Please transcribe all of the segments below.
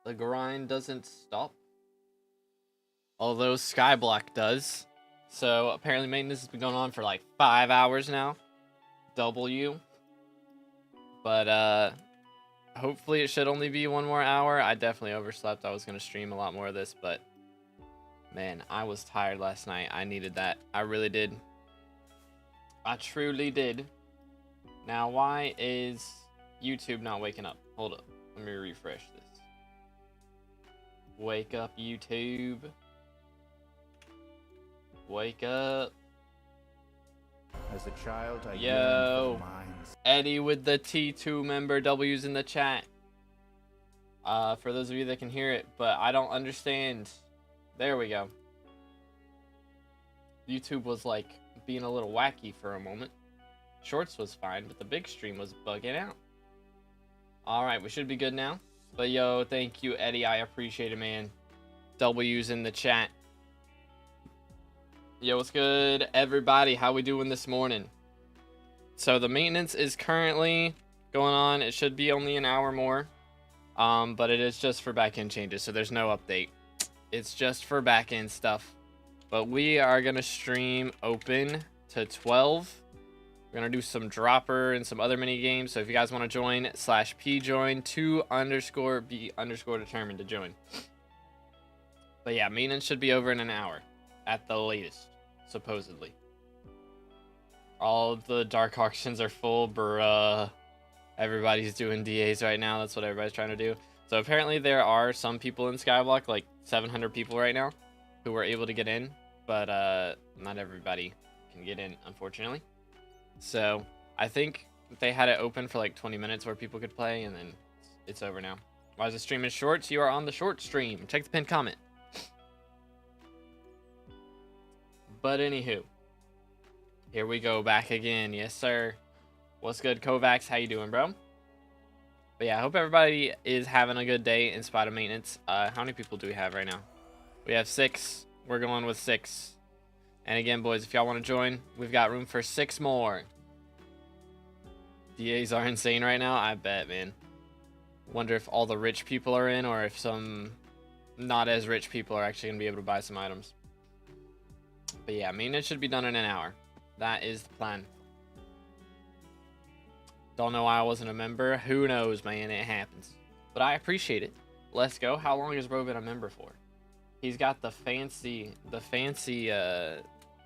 the grind doesn't stop. Although SkyBlock does. So apparently maintenance has been going on for like 5 hours now. W. But hopefully it should only be 1 more hour. I definitely overslept. I was going to stream a lot more of this, but man, I was tired last night. I needed that. I really did. I truly did. Now, why is YouTube not waking up? Hold up. Let me refresh this. Wake up, YouTube. Wake up. As a child, I Yo, yearned for mines. Eddie with the T2 member W's in the chat. For those of you that can hear it, but I don't understand. There we go. YouTube was like being a little wacky for a moment. Shorts was fine, but the big stream was bugging out. Alright, we should be good now. But yo, thank you, Eddie. I appreciate it, man. W's in the chat. Yo, what's good, everybody? How we doing this morning? So the maintenance is currently going on. It should be only an hour more. But it is just for backend changes, so there's no update. It's just for backend stuff. But we are gonna stream open to 12. We're gonna do some dropper and some other mini games. So if you guys want to join, /pjoin 2_be_determined to join. But yeah, maintenance should be over in an hour at the latest, supposedly. All of the dark auctions are full, bruh. Everybody's doing DAs right now. That's what everybody's trying to do. So apparently there are some people in SkyBlock, like 700 people right now, who were able to get in, but not everybody can get in, unfortunately. So I think they had it open for like 20 minutes where people could play, and then it's over now. Why is the stream in shorts? You are on the short stream. Check the pinned comment. But anywho, here we go back again. Yes, sir. What's good, Kovacs? How you doing, bro? But yeah, I hope everybody is having a good day in spite of maintenance. How many people do we have right now? We have 6. We're going with 6. And again, boys, if y'all want to join, we've got room for 6 more. DAs are insane right now. I bet, man. Wonder if all the rich people are in, or if some not as rich people are actually going to be able to buy some items. But yeah, maintenance should be done in an hour. That is the plan. Don't know why I wasn't a member. Who knows, man? It happens. But I appreciate it. Let's go. How long has bro been a member for? He's got the fancy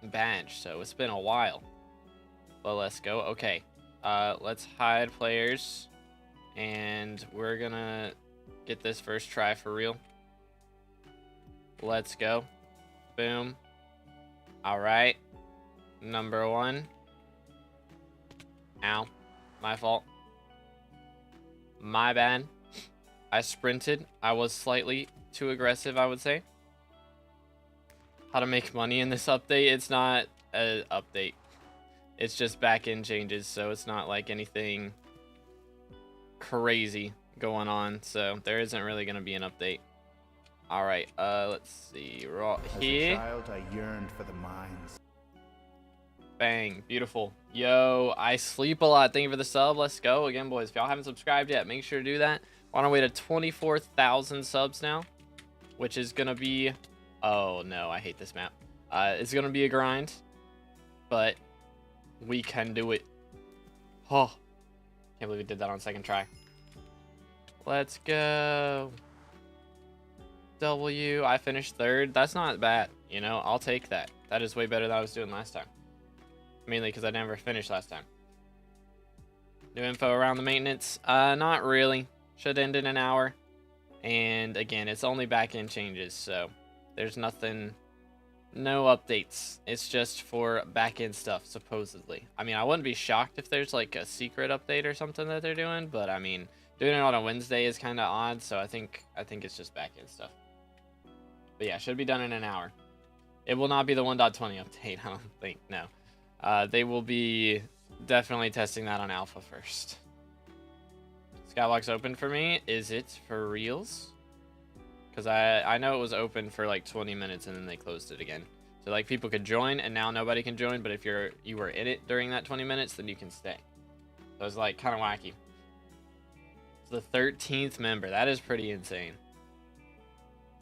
badge, so it's been a while. But let's go. Okay. Let's hide players. And we're gonna get this first try for real. Let's go. Boom. Alright. Number 1. Ow. My fault. My bad. I sprinted. I was slightly too aggressive, I would say. How to make money in this update? It's not an update. It's just back-end changes, so it's not like anything crazy going on. So there isn't really going to be an update. All right, let's see. Right here. As a child, I yearned for the mines. Bang, beautiful. Yo, I sleep a lot. Thank you for the sub. Let's go again, boys. If y'all haven't subscribed yet, make sure to do that. We're on our way to 24,000 subs now, which is gonna be, oh no, I hate this map. It's gonna be a grind, but we can do it. Oh, can't believe we did that on second try. Let's go. W. I finished 3rd. That's not bad, you know. I'll take that. That is way better than I was doing last time. Mainly because I never finished last time. New info around the maintenance? Not really. Should end in an hour. And again, it's only back-end changes, so there's nothing, no updates. It's just for back-end stuff, supposedly. I mean, I wouldn't be shocked if there's like a secret update or something that they're doing, but I mean, doing it on a Wednesday is kind of odd, so I think it's just back-end stuff. But yeah, should be done in an hour. It will not be the 1.20 update, I don't think, no. They will be definitely testing that on alpha first. SkyBlock's open for me. Is it for reals? Because I know it was open for like 20 minutes and then they closed it again. So like people could join and now nobody can join, but if you were in it during that 20 minutes, then you can stay. So it's like kind of wacky. It's the 13th member. That is pretty insane.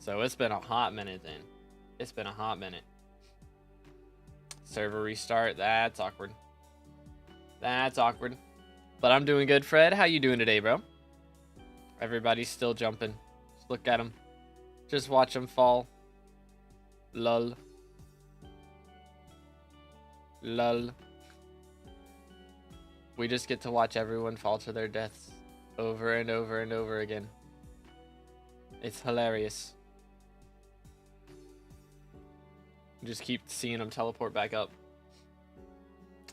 So it's been a hot minute then. It's been a hot minute. Server restart. That's awkward. That's awkward. But I'm doing good, Fred. How you doing today, bro? Everybody's still jumping. Just look at them. Just watch them fall. Lol. Lol. We just get to watch everyone fall to their deaths over and over and over again. It's hilarious. Just keep seeing them teleport back up.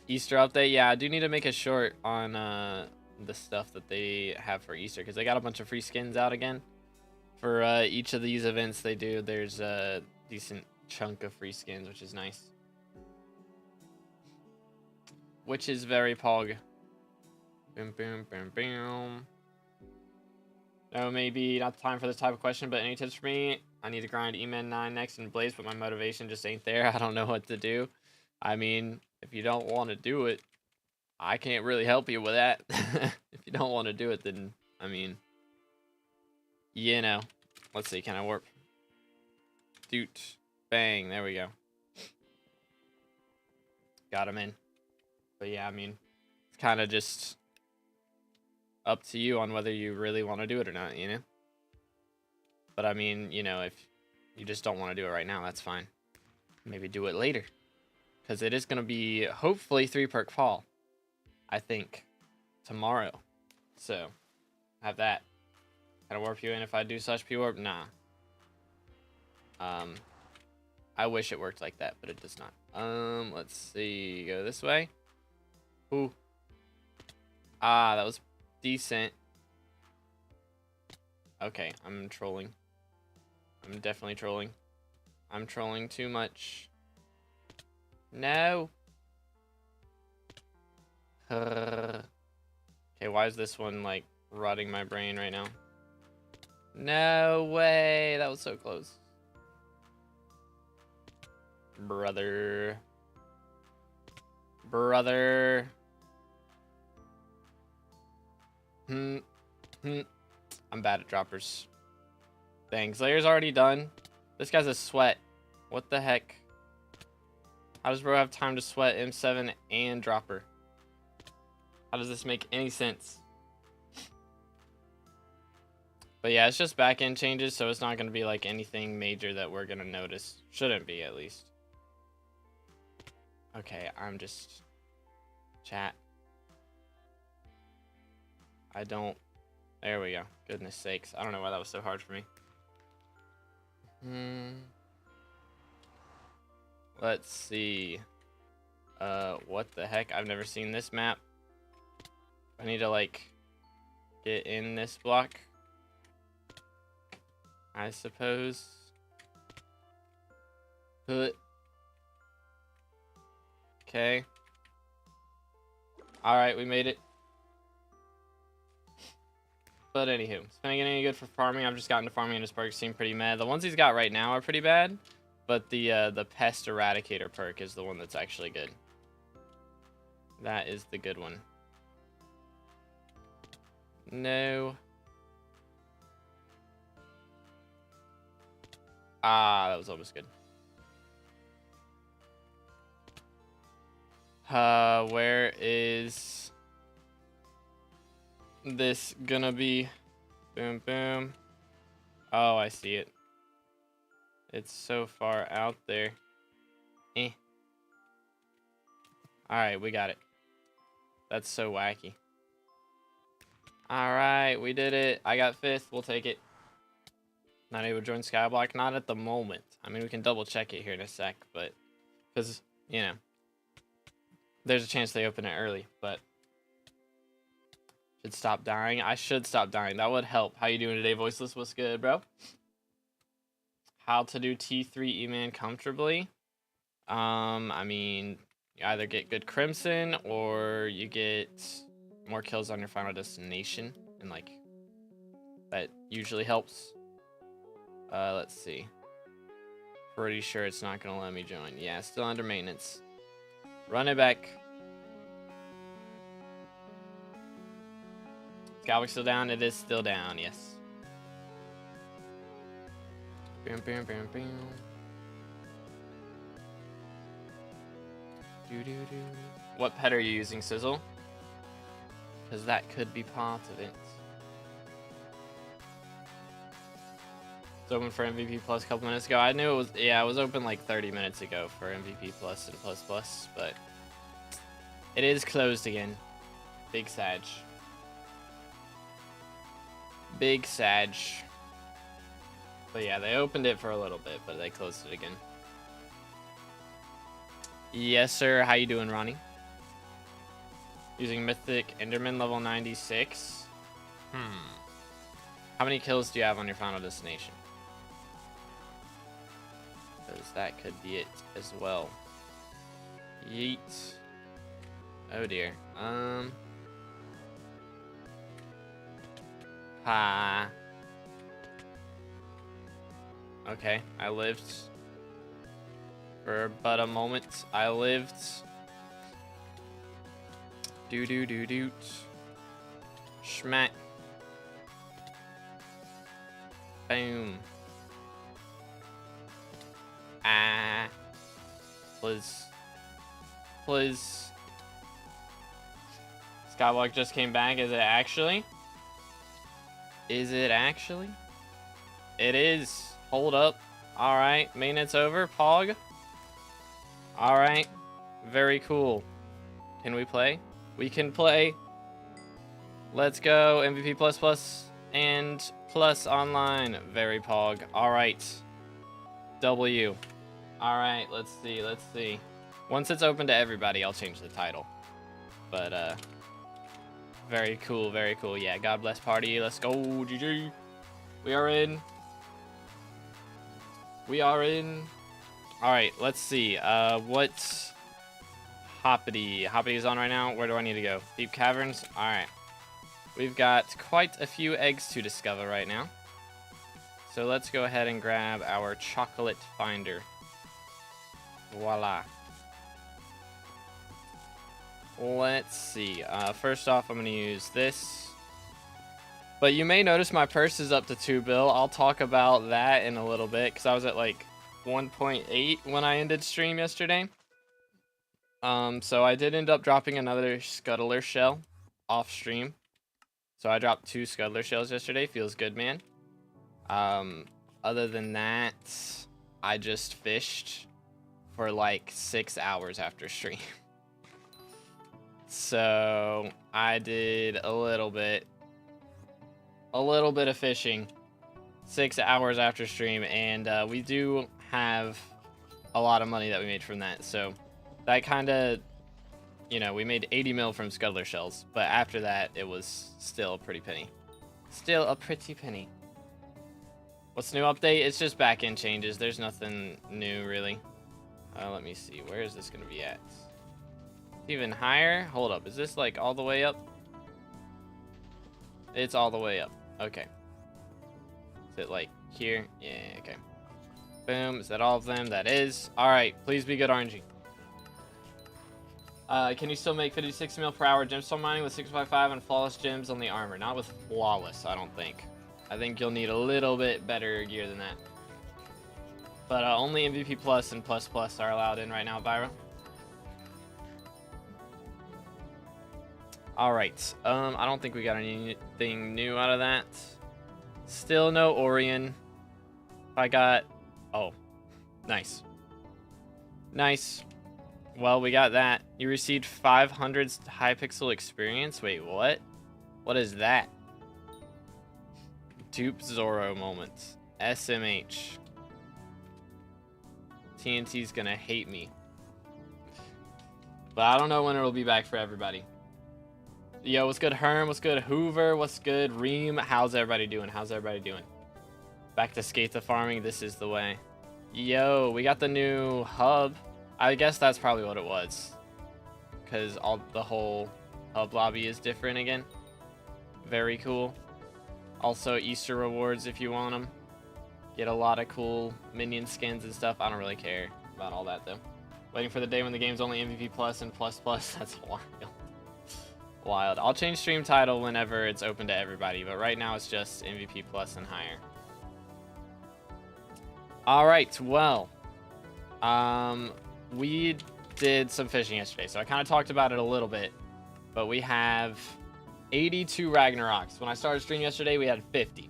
Easter update. Yeah, I do need to make a short on the stuff that they have for Easter, because they got a bunch of free skins out again. For each of these events they do, there's a decent chunk of free skins, which is nice. Which is very pog. Boom, boom, boom, boom. No, maybe not the time for this type of question, but any tips for me? I need to grind E-Man 9 next in Blaze, but my motivation just ain't there. I don't know what to do. I mean, if you don't want to do it, I can't really help you with that. If you don't want to do it, then, I mean, you know. Let's see, can I warp? Doot. Bang, there we go. Got him in. But yeah, I mean, it's kind of just up to you on whether you really want to do it or not, you know? But I mean, you know, if you just don't want to do it right now, that's fine. Maybe do it later. Because it is going to be, hopefully, 3-perk fall. I think. Tomorrow. So, have that. Can I warp you in if I do slash P-warp? Nah. I wish it worked like that, but it does not. Let's see. Go this way. Ooh. Ah, that was decent. Okay, I'm trolling. I'm definitely trolling. I'm trolling too much. No. Okay, why is this one, like, rotting my brain right now? No way. That was so close. Brother. Brother. I'm bad at droppers. Dang, Slayer's already done. This guy's a sweat. What the heck? How does bro have time to sweat M7 and dropper? How does this make any sense? But yeah, it's just back-end changes, so it's not going to be like anything major that we're going to notice. Shouldn't be, at least. Okay, I'm just... Chat. I don't... There we go. Goodness sakes. I don't know why that was so hard for me. Let's see. What the heck? I've never seen this map. I need to, like, get in this block, I suppose. Okay. Alright, we made it. But anywho, it's been any good for farming. I've just gotten to farming and his perks seem pretty mad. The ones he's got right now are pretty bad, but the pest eradicator perk is the one that's actually good. That is the good one. No. Ah, that was almost good. Where is this gonna be? Boom, boom. Oh, I see it. It's so far out there. Eh. Alright, we got it. That's so wacky. Alright, we did it. I got 5th. We'll take it. Not able to join SkyBlock? Not at the moment. I mean, we can double check it here in a sec, but... Because, you know... There's a chance they open it early, but... Should stop dying. I should stop dying. That would help. How you doing today, Voiceless? What's good, bro? How to do T3 E-Man comfortably? I mean... You either get good Crimson, or you get... more kills on your final destination, and like that usually helps. Let's see. Pretty sure it's not gonna let me join. Yeah, still under maintenance. Run it back. SkyBlock still down? It is still down, yes. Bam, bam, bam, bam. Doo-doo-doo. What pet are you using, Sizzle? Because that could be part of it. It's open for MVP Plus a couple minutes ago. I knew it was, yeah, it was open like 30 minutes ago for MVP Plus and Plus Plus, but it is closed again. Big Sag. Big Sag. But yeah, they opened it for a little bit, but they closed it again. Yes, sir. How you doing, Ronnie? Using Mythic Enderman level 96. How many kills do you have on your final destination? Because that could be it as well. Yeet. Oh dear. Ha. Okay, I lived. For but a moment, I lived. Doot. Schmack. Boom. Ah. Please. Please. SkyBlock just came back. Is it actually? Is it actually? It is. Hold up. Alright. Maintenance over. Pog. Alright. Very cool. Can we play? We can play. Let's go. MVP plus plus and plus online. Very pog. Alright. W. Alright, let's see. Let's see. Once it's open to everybody, I'll change the title. But, very cool. Very cool. Yeah, God bless party. Let's go. GG. We are in. We are in. Alright, let's see. What Hoppity? Hoppity is on right now. Where do I need to go? Deep Caverns? Alright. We've got quite a few eggs to discover right now. So let's go ahead and grab our chocolate finder. Voila. Let's see. First off, I'm going to use this. But you may notice my purse is up to 2 bill. I'll talk about that in a little bit because I was at like 1.8 when I ended stream yesterday. So I did end up dropping another scuttler shell off stream. So I dropped 2 scuttler shells yesterday. Feels good, man. Other than that, I just fished for like 6 hours after stream. So I did a little bit of fishing 6 hours after stream, and we do have a lot of money that we made from that. So that kind of, you know, we made 80 mil from scuttler shells, but after that it was still a pretty penny. Still a pretty penny. What's new update? It's just back-end changes. There's nothing new really. Let me see. Where is this going to be at? Even higher? Hold up. Is this like all the way up? It's all the way up. Okay. Is it like here? Yeah, okay. Boom. Is that all of them? That is. Alright. Please be good, RNG. Can you still make 56 mil per hour gemstone mining with 655 and flawless gems on the armor? Not with flawless, I don't think. I think you'll need a little bit better gear than that. But only MVP Plus and Plus Plus are allowed in right now, Vyra. Alright, I don't think we got anything new out of that. Still no Orion. I got... Oh, nice. Nice. Well, we got that. You received 500 Hypixel experience? Wait, what? What is that? Dupe Zoro moments. SMH. TNT's gonna hate me. But I don't know when it'll be back for everybody. Yo, what's good, Herm? What's good, Hoover? What's good, Reem? How's everybody doing? How's everybody doing? Back to skate the farming. This is the way. Yo, we got the new hub. I guess that's probably what it was. Because the whole hub lobby is different again. Very cool. Also, Easter rewards if you want them. Get a lot of cool minion skins and stuff. I don't really care about all that, though. Waiting for the day when the game's only MVP Plus and Plus Plus. That's wild. Wild. I'll change stream title whenever it's open to everybody, but right now it's just MVP Plus and higher. All right, well, we did some fishing yesterday, so I kind of talked about it a little bit, but we have 82 Ragnaroks. When I started stream yesterday, we had 50,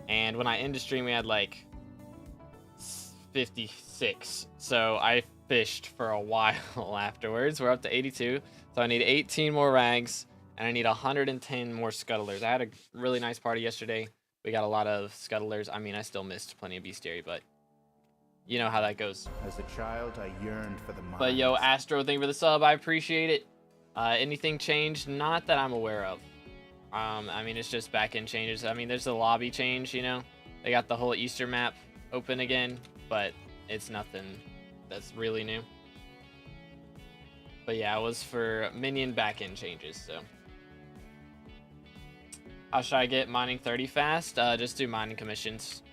and when I ended stream, we had like 56. So I fished for a while afterwards. We're up to 82, so I need 18 more rags, and I need 110 more scuttlers. I had a really nice party yesterday. We got a lot of scuttlers. I mean, I still missed plenty of bestiary, but you know how that goes. As a child, I yearned for the mines. But yo, Astro, thank you for the sub. I appreciate it. Anything changed? Not that I'm aware of. I mean, it's just back-end changes. I mean, there's the lobby change, you know? They got the whole Easter map open again, but it's nothing that's really new. But yeah, it was for minion back-end changes, so. How should I get mining 30 fast? Just do mining commissions.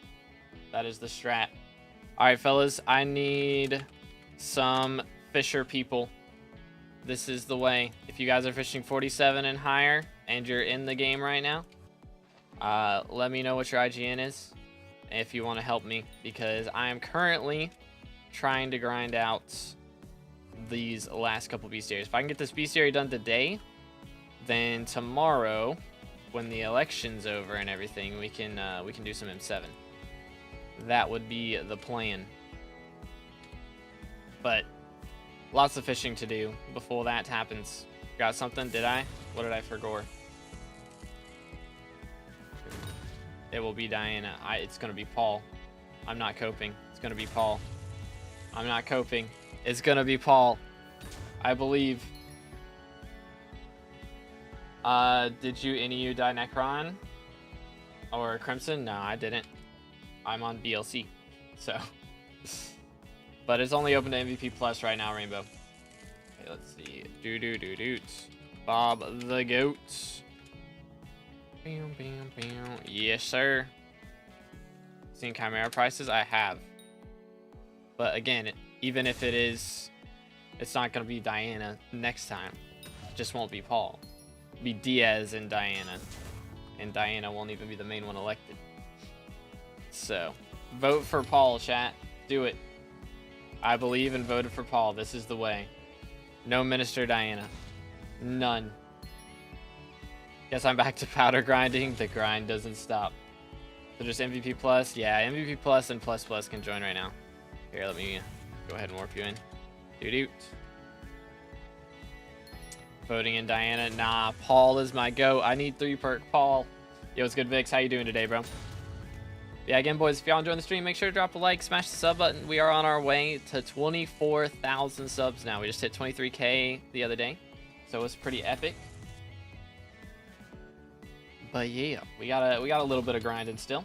That is the strat. Alright, fellas, I need some fisher people. This is the way. If you guys are fishing 47 and higher, and you're in the game right now, let me know what your IGN is, if you want to help me, because I am currently trying to grind out these last couple bestiaries. If I can get this bestiary done today, then tomorrow, when the election's over and everything, we can do some M7. That would be the plan. But lots of fishing to do before that happens. Got something? Did I? What did I forget? It will be Diana. It's gonna be Paul. I'm not coping. It's gonna be Paul. I'm not coping. It's gonna be Paul. I believe. Did any of you die Necron? Or Crimson? No, I didn't. I'm on BLC. So. But it's only open to MVP Plus right now, Rainbow. Okay, let's see. Do. Bob the Goat. Yes, sir. Seen Chimera prices? I have. But again, even if it is, it's not going to be Diana next time. It just won't be Paul. It'll be Diaz and Diana. And Diana won't even be the main one elected. So, vote for Paul, chat. Do it. I believe and voted for Paul. This is the way. No Minister Diana. None. Guess I'm back to powder grinding. The grind doesn't stop. So just MVP Plus? Yeah, MVP Plus and Plus Plus can join right now. Here, let me go ahead and warp you in. Doot. Voting in Diana. Nah, Paul is my goat. I need 3 perk Paul. Yo, what's good, Vix? How you doing today, bro? Yeah, again, boys, if y'all enjoying the stream, make sure to drop a like, smash the sub button. We are on our way to 24,000 subs now. We just hit 23K the other day, so it's pretty epic. But yeah, we got a little bit of grinding still.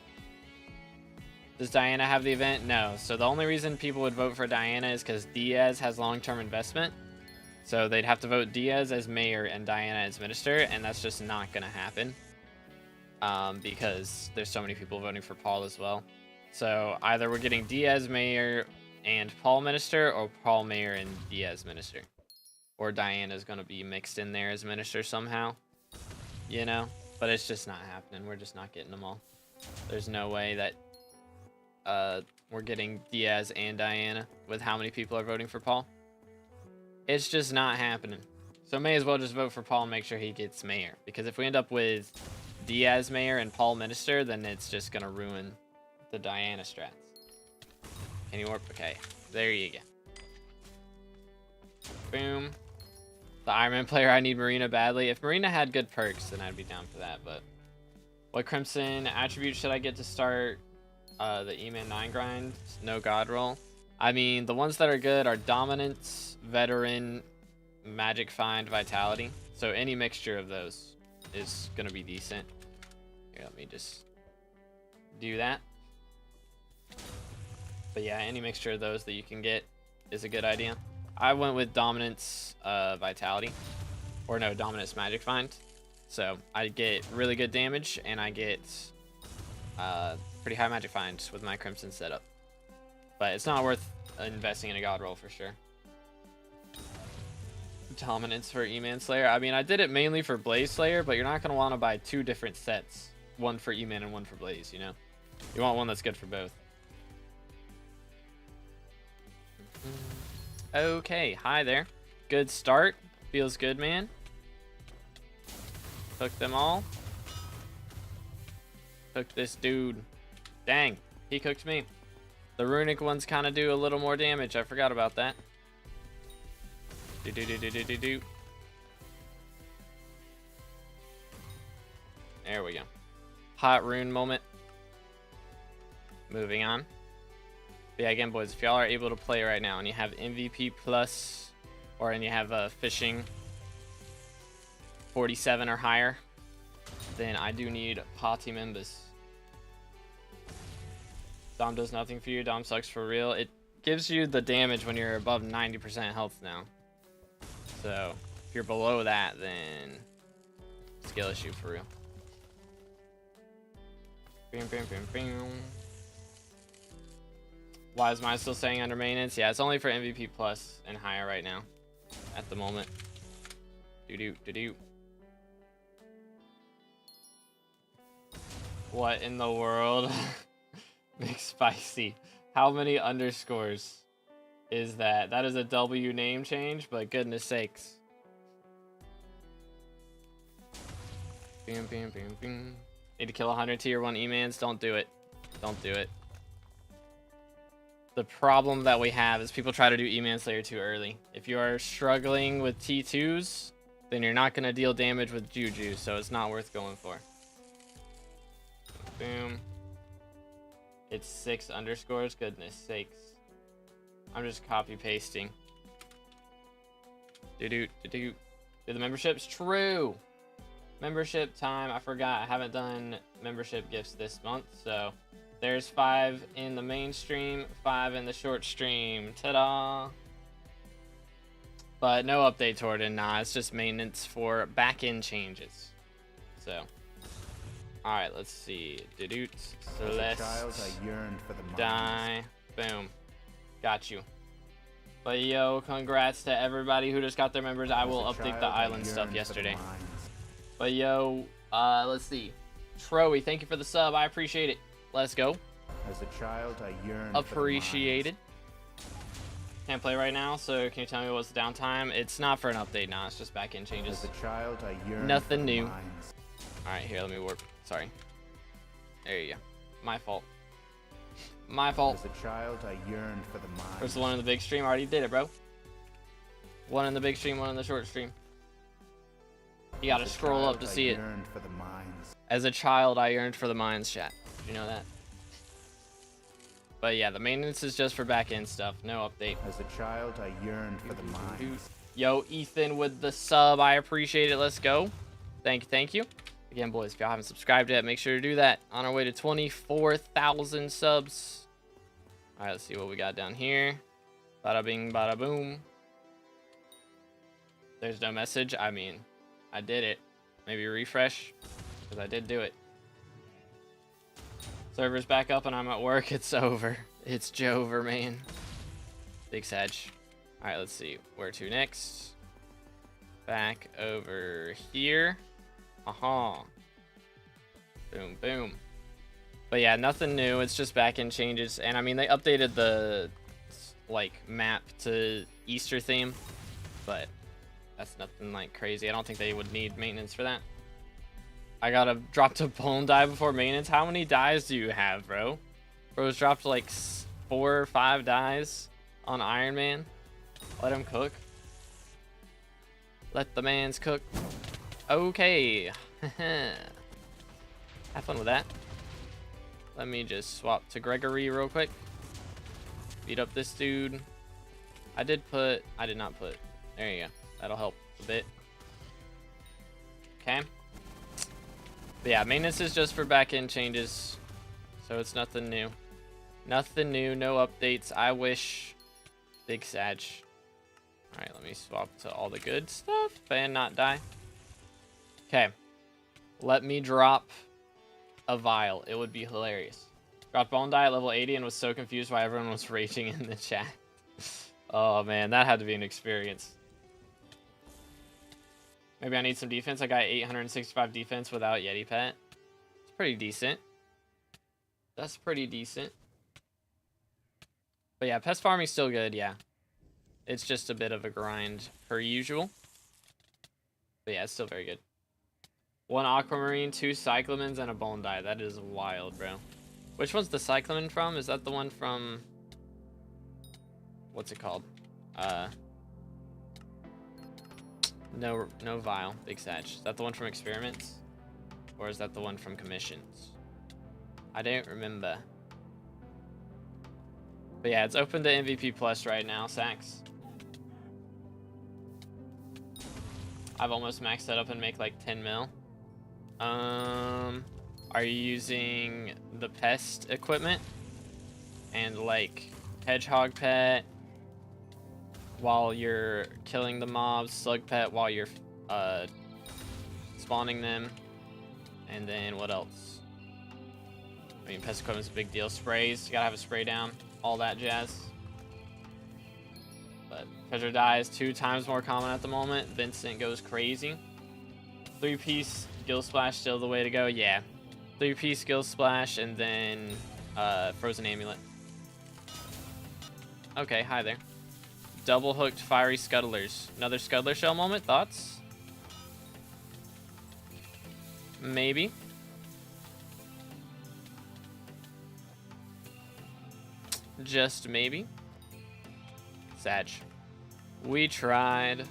Does Diana have the event? No. So the only reason people would vote for Diana is because Diaz has long-term investment. So they'd have to vote Diaz as mayor and Diana as minister, and that's just not gonna happen. Because there's so many people voting for Paul as well. So either we're getting Diaz mayor and Paul minister, or Paul mayor and Diaz minister. Or Diana's gonna be mixed in there as minister somehow. You know? But it's just not happening. We're just not getting them all. There's no way that we're getting Diaz and Diana with how many people are voting for Paul. It's just not happening. So may as well just vote for Paul and make sure he gets mayor. Because if we end up with Diaz mayor and Paul minister, then it's just gonna ruin the Diana strats. Can you warp? Okay, there you go. Boom. The Iron Man player, I need Marina badly. If Marina had good perks, then I'd be down for that. But what Crimson attribute should I get to start the E-Man 9 grind? No god roll. I mean, the ones that are good are Dominance, Veteran, Magic Find, Vitality. So any mixture of those is gonna be decent. Here, let me just do that. But yeah, any mixture of those that you can get is a good idea. I went with Dominance, Vitality, or no, Dominance, Magic Find. So I get really good damage, and I get pretty high Magic Find with my Crimson setup. But it's not worth investing in a god roll for sure. Dominance for E-Man Slayer. I mean, I did it mainly for Blaze Slayer, but you're not going to want to buy 2 different sets. One for E-Man and one for Blaze, you know? You want one that's good for both. Okay, hi there. Good start. Feels good, man. Took them all. Took this dude. Dang, he cooked me. The runic ones kind of do a little more damage. I forgot about that. Do. There we go. Hot rune moment. Moving on. But yeah, again, boys, if y'all are able to play right now and you have MVP plus, and you have fishing 47 or higher, then I do need party members. Dom does nothing for you. Dom sucks for real. It gives you the damage when you're above 90% health now. So if you're below that, then skill issue for real. Bam, bam, bam, bam. Why is mine still saying under maintenance? Yeah, it's only for MVP plus and higher right now at the moment. Do. What in the world? McSpicy. How many underscores is that? That is a W name change, but goodness sakes. Bam, bam, bam, bam. Need to kill 100 tier 1 E-mans? Don't do it. Don't do it. The problem that we have is people try to do E-man Slayer too early. If you are struggling with T2s, then you're not going to deal damage with Juju, so it's not worth going for. Boom. It's 6 underscores? Goodness sakes. I'm just copy pasting. Do the memberships? True! Membership time. I forgot. I haven't done membership gifts this month, so there's 5 in the mainstream, 5 in the short stream. Ta-da! But no update toward it. Nah, it's just maintenance for back-end changes. So, all right, let's see. Doot. Celeste. I yearned for the Die. Boom. Got you. But yo, congrats to everybody who just got their members. I will update the island stuff yesterday. But yo, let's see. Troey, thank you for the sub. I appreciate it. Let's go. As a child, I yearned Appreciated. Can't play right now, so can you tell me what's the downtime? It's not for an update now. It's just back-end changes. As a child, I yearned Nothing new. All right, here, let me warp. Sorry. There you go. My fault. My fault. As a child, I yearned for the mines. First one in the big stream. Already did it, bro. One in the big stream, one in the short stream. You gotta scroll up to see it. For the mines. As a child, I yearned for the mines, chat. Did you know that? But yeah, the maintenance is just for back-end stuff. No update. As a child, I yearned for the mines. Yo, Ethan with the sub. I appreciate it. Let's go. Thank you. Again, boys, if y'all haven't subscribed yet, make sure to do that. On our way to 24,000 subs. All right, let's see what we got down here. Bada bing, bada boom. There's no message. I mean, I did it. Maybe refresh, because I did do it. Server's back up and I'm at work. It's over. It's Jover, man. Big Sedge. All right, let's see. Where to next? Back over here. Aha. Boom, boom. But yeah, nothing new. It's just back-end changes. And I mean, they updated the like map to Easter theme, but that's nothing like crazy. I don't think they would need maintenance for that. I gotta drop to bone die before maintenance. How many dies do you have, bro? Bro's dropped like 4 or 5 dies on Iron Man. Let him cook. Let the mans cook. Okay. Have fun with that. Let me just swap to Gregory real quick. Beat up this dude. I did not put. There you go. That'll help a bit. Okay. But yeah, maintenance is just for back-end changes, so it's nothing new. Nothing new, no updates. I wish. Big Sag. Alright, let me swap to all the good stuff and not die. Okay. Let me drop a vial. It would be hilarious. Dropped Bone Die at level 80 and was so confused why everyone was raging in the chat. Oh man, that had to be an experience. Maybe I need some defense. I got 865 defense without Yeti Pet. It's pretty decent. That's pretty decent. But yeah, pest farming's still good, yeah. It's just a bit of a grind per usual. But yeah, it's still very good. 1 Aquamarine, 2 Cyclamens, and a Bone Die. That is wild, bro. Which one's the Cyclamen from? Is that the one from... What's it called? No Vial, Big Sag. Is that the one from Experiments? Or is that the one from Commissions? I don't remember. But yeah, it's open to MVP Plus right now, Sax. I've almost maxed that up and make like 10 mil. Are you using the pest equipment? And like hedgehog pet while you're killing the mobs, slug pet while you're spawning them, and then what else? I mean, pest equipment's a big deal. Sprays, you gotta have a spray down, all that jazz. But treasure die is 2 times more common at the moment. Vincent goes crazy. 3-piece Gill Splash still the way to go. Yeah, 3-piece Gill Splash and then Frozen Amulet. Okay, hi there. Double hooked Fiery Scuttlers. Another Scuttler Shell moment. Thoughts? Maybe. Just maybe. Sag. We tried.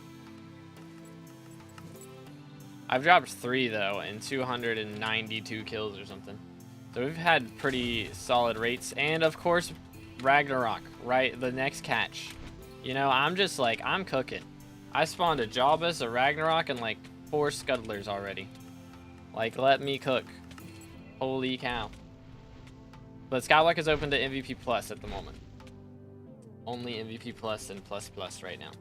I've dropped 3 though, and 292 kills or something. So we've had pretty solid rates. And of course, Ragnarok, right? The next catch. You know, I'm just like, I'm cooking. I spawned a Jawbus, a Ragnarok, and like 4 Scuttlers already. Like, let me cook. Holy cow. But SkyBlock is open to MVP Plus at the moment. Only MVP Plus and Plus Plus right now.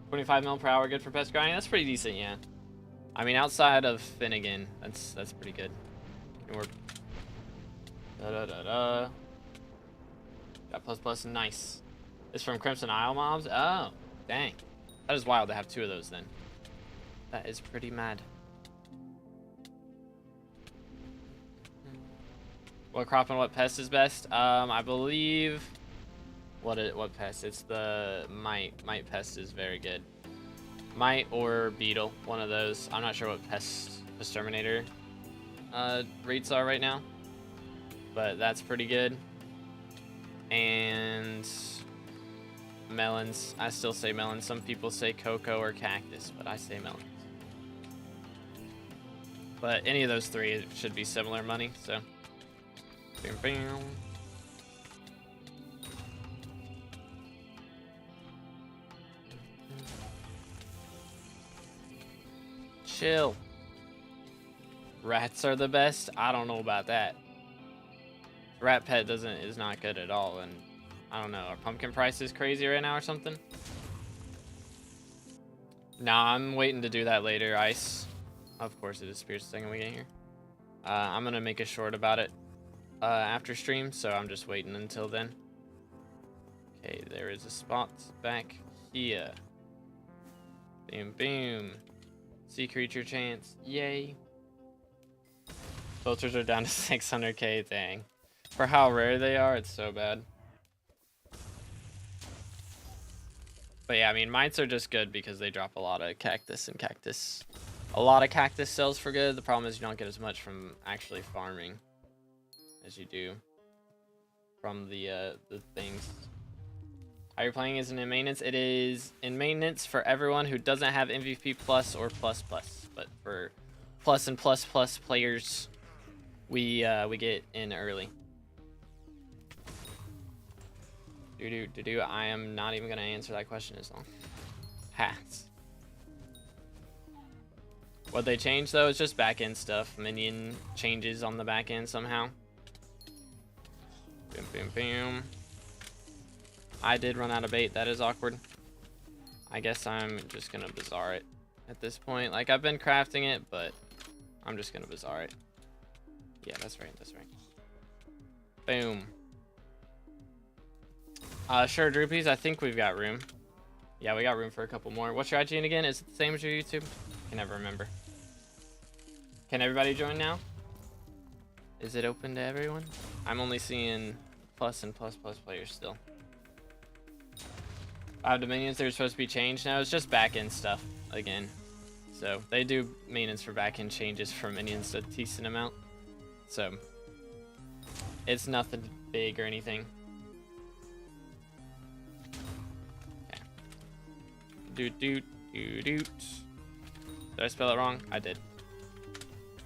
25 mil per hour, good for pest grinding. That's pretty decent, yeah. I mean, outside of Finnegan, that's pretty good. Can work. Got plus plus, nice. It's from Crimson Isle mobs. Oh, dang. That is wild to have 2 of those then. That is pretty mad. What crop and what pest is best? I believe what pest? It's the mite. Mite pest is very good. Mite or beetle, one of those. I'm not sure what pest exterminator rates are right now, but that's pretty good. And melons. I still say melons. Some people say cocoa or cactus, but I say melons. But any of those 3 should be similar money, so. Bam, bam. Chill. Rats are the best? I don't know about that. Rat pet is not good at all, and I don't know, are pumpkin prices crazy right now or something? Nah, I'm waiting to do that later, Ice. Of course it disappears the second we get here. I'm gonna make a short about it after stream, so I'm just waiting until then. Okay, there is a spot back here. Boom, boom. Sea creature chance, yay. Filters are down to 600k, dang. For how rare they are, it's so bad. But yeah, I mean, mites are just good because they drop a lot of cactus and cactus. A lot of cactus sells for good. The problem is you don't get as much from actually farming as you do from the things. How you're playing isn't in maintenance. It is in maintenance for everyone who doesn't have MVP Plus or Plus Plus. But for Plus and Plus Plus players, we get in early. I am not even gonna answer that question as long. Hats. What they changed though is just back end stuff. Minion changes on the back end somehow. Boom, boom, boom. I did run out of bait. That is awkward. I guess I'm just gonna bizarre it at this point. Like, I've been crafting it, but I'm just gonna bizarre it. Yeah, that's right. That's right. Boom. Sure, Droopies. I think we've got room. Yeah, we got room for a couple more. What's your IGN again? Is it the same as your YouTube? I can never remember. Can everybody join now? Is it open to everyone? I'm only seeing plus and plus players still. 5 Dominions, they're supposed to be changed now. It's just back-end stuff again. So they do maintenance for back-end changes for minions a decent amount. So it's nothing big or anything. Okay. Doot doot doot doot. Did I spell it wrong? I did.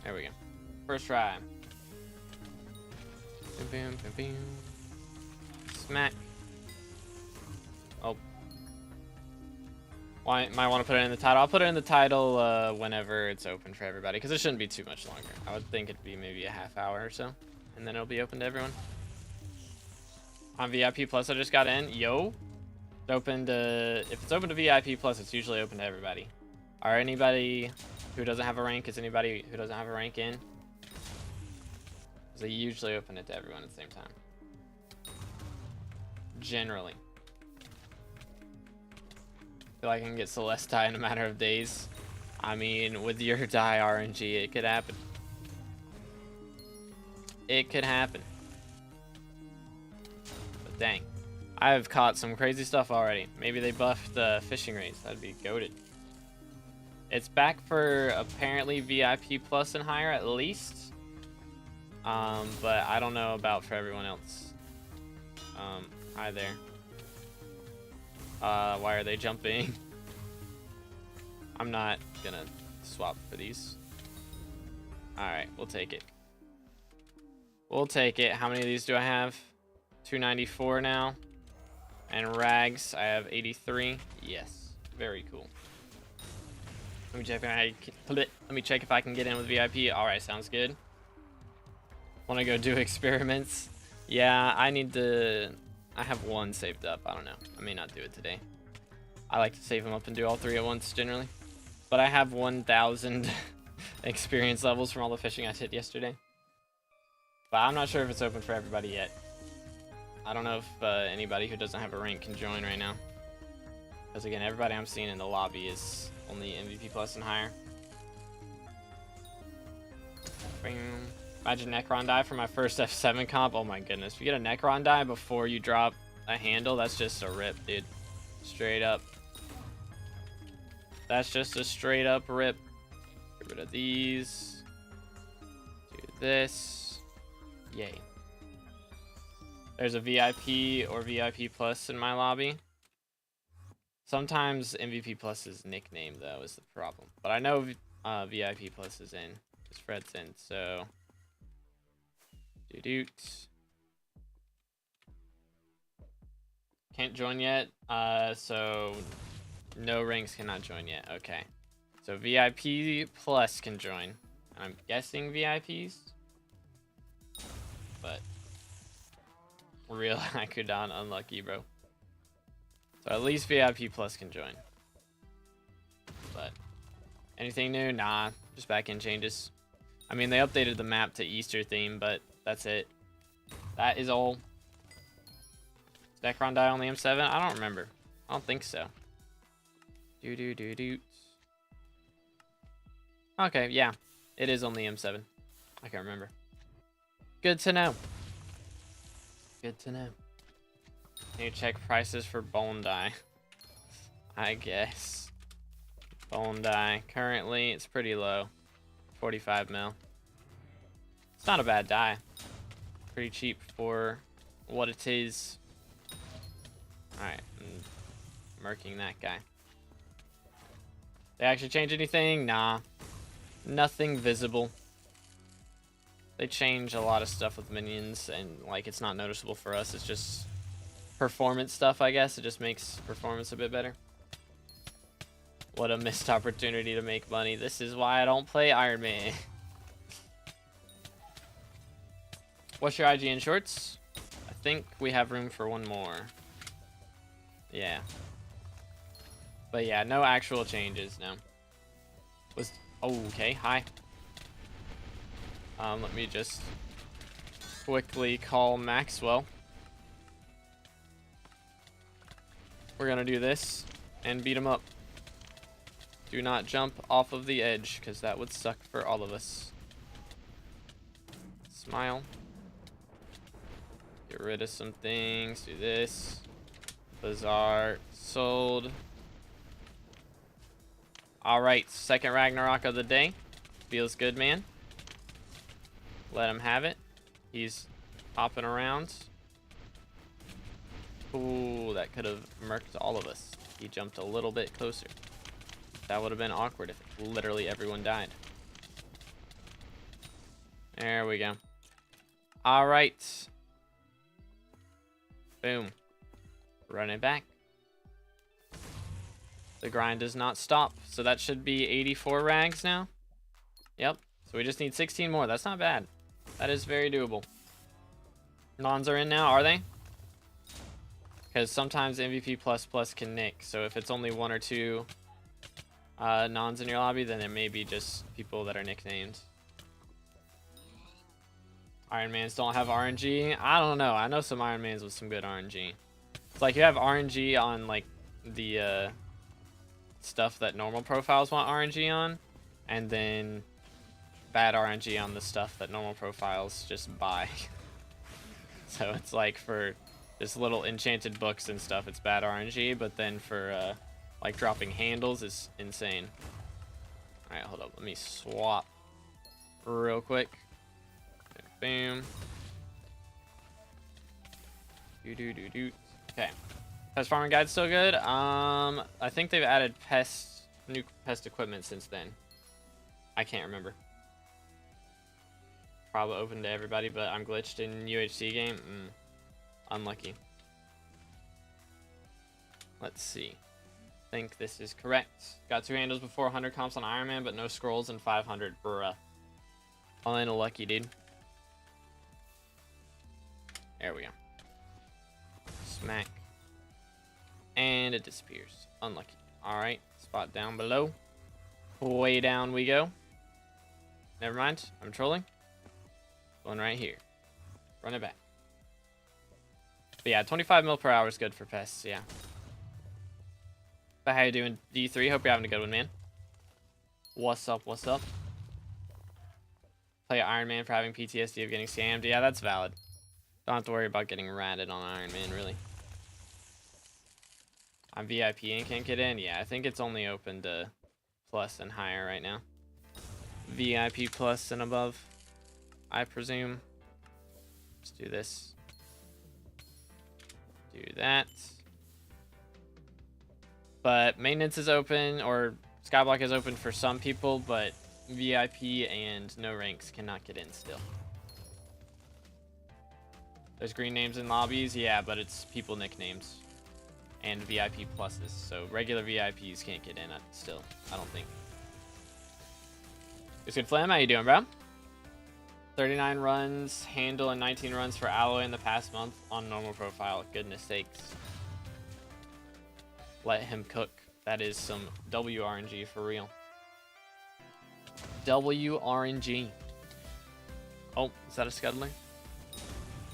There we go. First try. Boom, boom, boom, boom. Smack. Oh. Well, might want to put it in the title. I'll put it in the title whenever it's open for everybody, because it shouldn't be too much longer. I would think it'd be maybe a half hour or so, and then it'll be open to everyone. On VIP Plus, I just got in. Yo. It's open to, if it's open to VIP Plus, it's usually open to everybody. Are anybody who doesn't have a rank, is anybody who doesn't have a rank in? Because they usually open it to everyone at the same time. Generally. I feel like I can get Celestai in a matter of days. I mean, with your die RNG, it could happen. It could happen. But dang. I've caught some crazy stuff already. Maybe they buffed the fishing rates. That'd be goated. It's back for apparently VIP Plus and higher at least. But I don't know about for everyone else. Hi there. Why are they jumping? I'm not gonna swap for these. Alright, we'll take it. We'll take it. How many of these do I have? 294 now. And rags, I have 83. Yes, very cool. Let me check if I can get in with VIP. All right, sounds good. Want to go do experiments? Yeah, I need to. I have one saved up. I don't know. I may not do it today. I like to save them up and do all 3 at once generally. But I have 1,000 experience levels from all the fishing I did yesterday. But I'm not sure if it's open for everybody yet. I don't know if anybody who doesn't have a rank can join right now. Because again, everybody I'm seeing in the lobby is only MVP Plus and higher. Bing. Imagine Necron die for my first F7 comp. Oh my goodness. If you get a Necron die before you drop a handle, that's just a rip, dude. Straight up. That's just a straight up rip. Get rid of these. Do this. Yay. There's a VIP or VIP Plus in my lobby. Sometimes MVP Plus's nickname, though, is the problem. But I know VIP Plus is in. Because Fred's in, so... Doot. Can't join yet. So... No ranks cannot join yet. Okay. So VIP Plus can join. I'm guessing VIPs. But... Real Akudon unlucky, bro. So at least VIP Plus can join. But anything new? Nah, just back-end changes. I mean, they updated the map to Easter theme, but that's it. That is all. Is Necron die on the M7? I don't remember. I don't think so. Doot. Okay, yeah. It is on the M7. I can't remember. Good to know. Good to know. Need to check prices for bone dye. I guess. Bone dye. Currently, it's pretty low. 45 mil. It's not a bad dye. Pretty cheap for what it is. Alright. I'm murking that guy. They actually change anything? Nah. Nothing visible. They change a lot of stuff with minions, and like it's not noticeable for us. It's just performance stuff, I guess. It just makes performance a bit better. What a missed opportunity to make money. This is why I don't play Iron Man. What's your IGN shorts? I think we have room for one more. Yeah. But yeah, no actual changes, no. Oh, okay, hi. Let me just quickly call Maxwell. We're gonna do this and beat him up. Do not jump off of the edge, because that would suck for all of us. Smile. Get rid of some things. Do this. Bazaar sold. Alright, second Ragnarok of the day. Feels good, man. Let him have it. He's hopping around. Ooh, that could have murked all of us. He jumped a little bit closer. That would have been awkward if literally everyone died. There we go. Alright. Boom. Run it back. The grind does not stop, so that should be 84 rags now. Yep, so we just need 16 more. That's not bad. That is very doable. Nons are in now, are they? Because sometimes MVP++ can nick, so if it's only 1 or 2 nons in your lobby, then it may be just people that are nicknamed. Ironmans don't have RNG? I don't know. I know some Ironmans with some good RNG. It's like you have RNG on like the stuff that normal profiles want RNG on, and then bad RNG on the stuff that normal profiles just buy. So it's like for just little enchanted books and stuff, it's bad RNG, but then for like dropping handles is insane. Alright, hold up. Let me swap real quick. Boom. Do. Okay. Pest farming guide's still good. I think they've added new pest equipment since then. I can't remember. Probably open to everybody, but I'm glitched in UHC game. Unlucky. Let's see. I think this is correct. Got 2 handles before 100 comps on Iron Man, but no scrolls and 500. Bruh. All in a lucky, dude. There we go. Smack. And it disappears. Unlucky. Alright. Spot down below. Way down we go. Never mind. I'm trolling. One right here. Run it back. But yeah, 25 mil per hour is good for pests. Yeah. But how you doing, D3? Hope you're having a good one, man. What's up? What's up? Play Iron Man for having PTSD of getting scammed. Yeah, that's valid. Don't have to worry about getting ratted on Iron Man, really. I'm VIP and can't get in? Yeah, I think it's only open to plus and higher right now. VIP plus and above, I presume. Let's do this. Do that. But maintenance is open, or Skyblock is open for some people, but VIP and no ranks cannot get in still. There's green names in lobbies, yeah, but it's people nicknames. And VIP pluses, so regular VIPs can't get in still, I don't think. It's good, Flam. How you doing, bro? 39 runs, handle, and 19 runs for Alloy in the past month on normal profile. Goodness sakes. Let him cook. That is some WRNG for real. WRNG. Oh, is that a scuttler?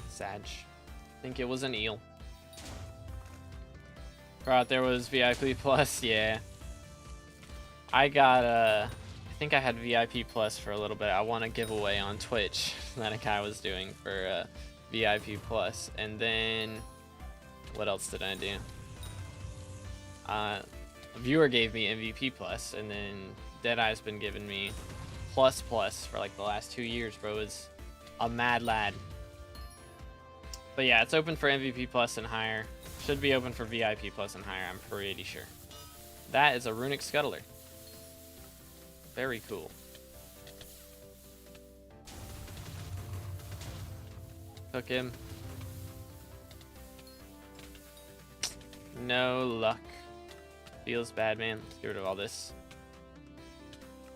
Sag. I think it was an eel. Right, there was VIP plus, yeah. I got I think I had VIP plus for a little bit. I won a giveaway on Twitch that a guy was doing for VIP plus, and then what else did I do? A viewer gave me MVP plus, and then Deadeye's been giving me plus for like the last 2 years, bro. Is a mad lad. But yeah, it's open for MVP plus and higher. Should be open for VIP plus and higher, I'm pretty sure. That is a runic scuttler. Very cool. Hook him. No luck. Feels bad, man. Let's get rid of all this.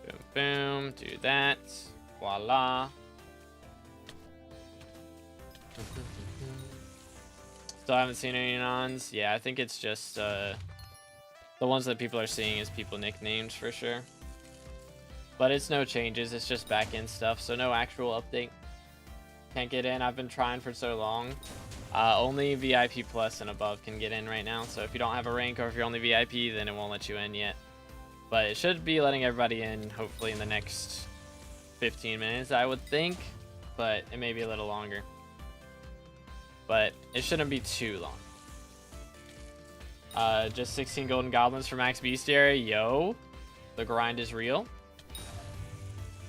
Boom, boom. Do that. Voila. Still haven't seen any nons. Yeah, I think it's just the ones that people are seeing is people nicknamed for sure. But it's no changes. It's just back-end stuff, so no actual update. Can't get in. I've been trying for so long. Only VIP plus and above can get in right now. So if you don't have a rank or if you're only VIP, then it won't let you in yet. But it should be letting everybody in hopefully in the next 15 minutes, I would think. But it may be a little longer. but it shouldn't be too long. Just 16 golden goblins for max bestiary. Yo, the grind is real.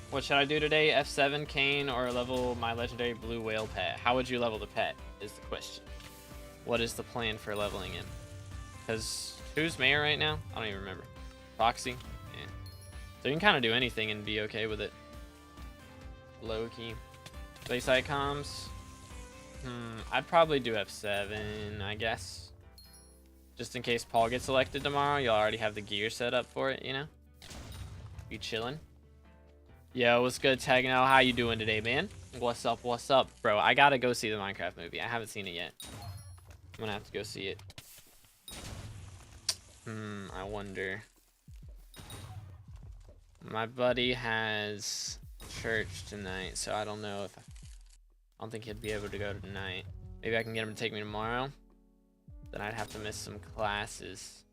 What should I do today? F7 Kane or level my legendary blue whale pet? How would you level the pet is the question. What is the plan for leveling him? Because who's mayor right now? I don't even remember. Foxy? Yeah. So you can kind of do anything and be okay with it. Low key. Bayside comms? I'd probably do F7, I guess. Just in case Paul gets elected tomorrow, you'll already have the gear set up for it, you know? Be chilling. Yo, what's good, Tagno? How you doing today, man? What's up, bro? I gotta go see the Minecraft movie. I haven't seen it yet. I'm gonna have to go see it. I wonder. My buddy has church tonight, so I don't know if I don't think he'd be able to go tonight. Maybe I can get him to take me tomorrow. Then I'd have to miss some classes.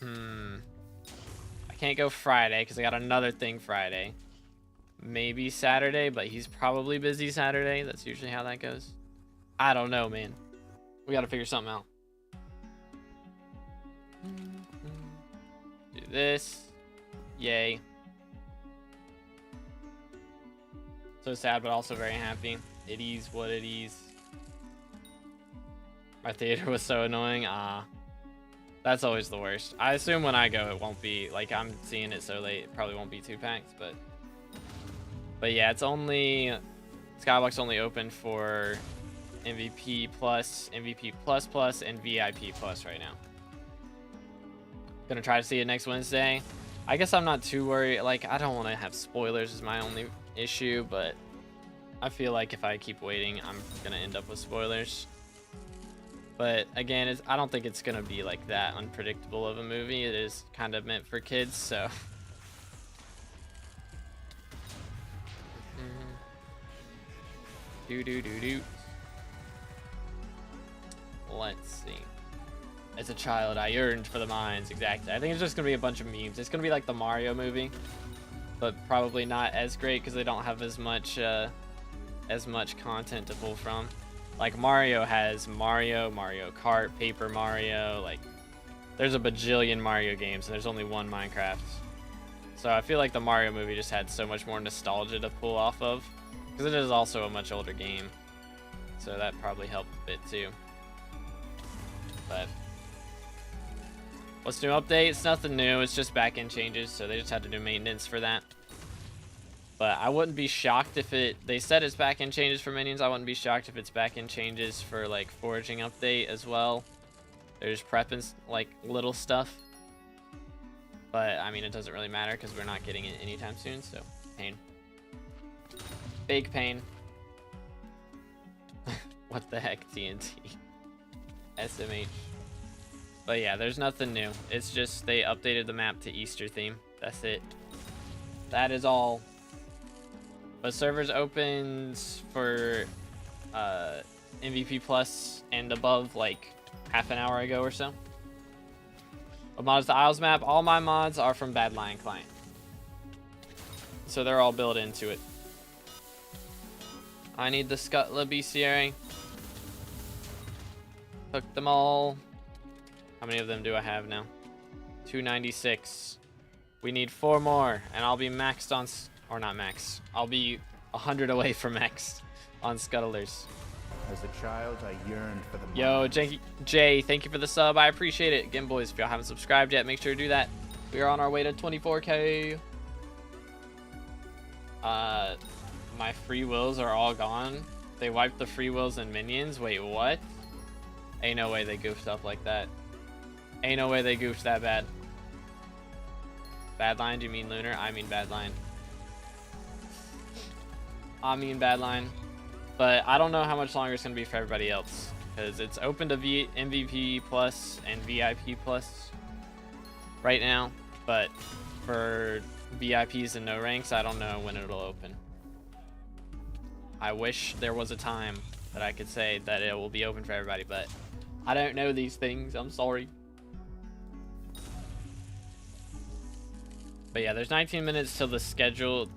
I can't go Friday because I got another thing Friday. Maybe Saturday, but he's probably busy Saturday. That's usually how that goes. I don't know, man. We gotta figure something out. Do this. Yay. So sad, but also very happy. It is what it is. My theater was so annoying. That's always the worst. I assume when I go, it won't be like I'm seeing it so late. It probably won't be 2 packs, but yeah, it's only SkyBlock's only open for MVP plus, MVP plus plus, and VIP plus right now. Gonna try to see it next Wednesday. I guess I'm not too worried. Like, I don't want to have spoilers is my only issue, but I feel like if I keep waiting, I'm gonna end up with spoilers. But again, I don't think it's gonna be like that unpredictable of a movie. It is kind of meant for kids, so. Do. Let's see. As a child, I yearned for the mines. Exactly. I think it's just gonna be a bunch of memes. It's gonna be like the Mario movie, but probably not as great because they don't have as much content to pull from. Like Mario has Mario Kart, Paper Mario, like there's a bajillion Mario games and there's only one Minecraft. So I feel like the Mario movie just had so much more nostalgia to pull off of because it is also a much older game. So that probably helped a bit too. But what's new update? It's nothing new, it's just back-end changes, so they just had to do maintenance for that. But I wouldn't be shocked if they said it's back-end changes for minions. I wouldn't be shocked if it's back-end changes for like foraging update as well. They're just prepping like little stuff. But I mean, it doesn't really matter because we're not getting it anytime soon, so pain. Big pain. What the heck, TNT? SMH. But yeah, there's nothing new. It's just they updated the map to Easter theme. That's it. That is all. But servers opens for MVP plus and above like half an hour ago or so. What mod is the Isles map? All my mods are from Bad Lion Client. So they're all built into it. I need the Scutla bestiary. Hook them all. How many of them do I have now? 296. We need 4 more and I'll be maxed on... Or not max. I'll be 100 away from max on Scuttlers. As a child, I yearned for the Yo, Jay, thank you for the sub. I appreciate it. Again, boys, if y'all haven't subscribed yet, make sure to do that. We are on our way to 24K. My free wills are all gone. They wiped the free wills and minions. Wait, what? Ain't no way they goofed up like that. Ain't no way they goofed that bad. Bad line? Do you mean Lunar? I mean bad line. I mean bad line. But I don't know how much longer it's going to be for everybody else. Because it's open to MVP plus and VIP plus right now. But for VIPs and no ranks, I don't know when it'll open. I wish there was a time that I could say that it will be open for everybody. But I don't know these things. I'm sorry. But yeah, there's 19 minutes till the schedule.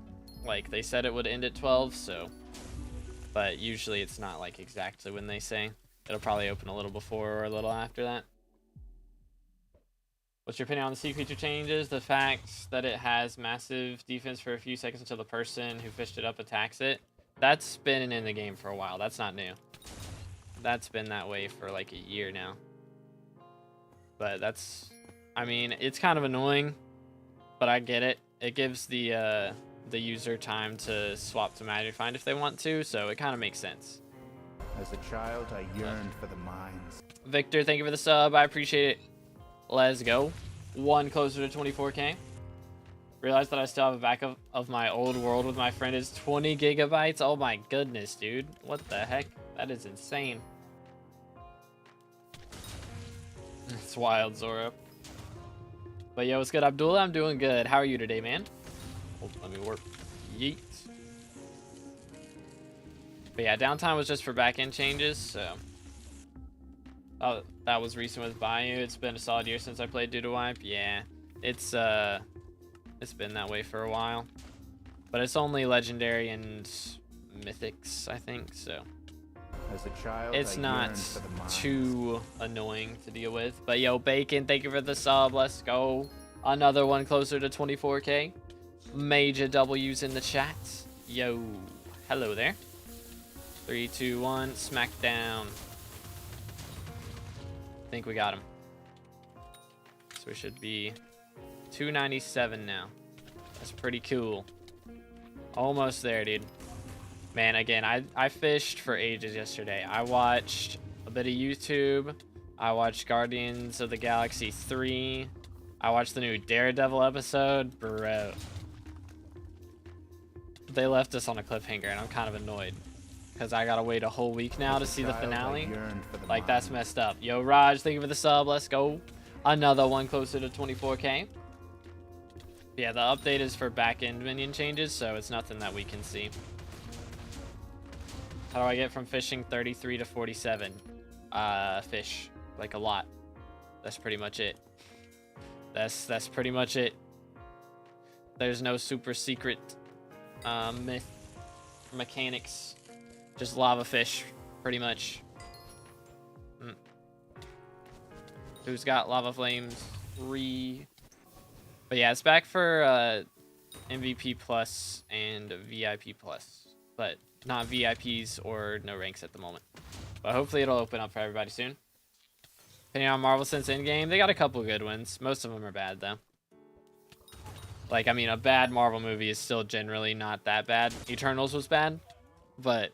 Like they said it would end at 12, so but usually it's not like exactly when they say. It'll probably open a little before or a little after that. What's your opinion on the sea creature changes? The fact that it has massive defense for a few seconds until the person who fished it up attacks it. That's been in the game for a while. That's not new. That's been that way for like a year now. But that's, I mean, it's kind of annoying, but I get it. It gives the user time to swap to Magic Find if they want to, so it kind of makes sense. As a child, I yearned for the mines. Victor, thank you for the sub. I appreciate it. Let's go. One closer to 24K. Realized that I still have a backup of my old world with my friend is 20 gigabytes. Oh my goodness, dude. What the heck? That is insane. It's wild, Zora. But yo, what's good, Abdullah? I'm doing good. How are you today, man? Oh, let me work. Yeet. But yeah, downtime was just for back-end changes, so... Oh, that was recent with Bayou. It's been a solid year since I played Doodle Wipe. Yeah, it's been that way for a while. But it's only Legendary and Mythics, I think, so... As a child, it's I not yearned for the mines. too annoying to deal with. But yo, Bacon, thank you for the sub. Let's go. Another one closer to 24K. Major W's in the chat. Yo, hello there. 3, 2, 1, smack down. I think we got him. So we should be 297 now. That's pretty cool. Almost there, dude. Man, again, I fished for ages yesterday. I watched a bit of YouTube. I watched Guardians of the Galaxy 3. I watched the new Daredevil episode. Bro. They left us on a cliffhanger, and I'm kind of annoyed. Because I gotta wait a whole week now to see the finale. Like, that's messed up. Yo, Raj, thank you for the sub. Let's go. Another one closer to 24K. Yeah, the update is for back-end minion changes, so it's nothing that we can see. How do I get from fishing 33 to 47? Fish. Like, a lot. That's pretty much it. That's pretty much it. There's no super secret myth mechanics. Just lava fish, pretty much. Who's got lava flames? 3. But yeah, it's back for MVP plus and VIP plus, but not VIPs or no ranks at the moment. But hopefully it'll open up for everybody soon. Opinion on Marvel since Endgame, they got a couple good ones. Most of them are bad though. Like, I mean, a bad Marvel movie is still generally not that bad. Eternals was bad, but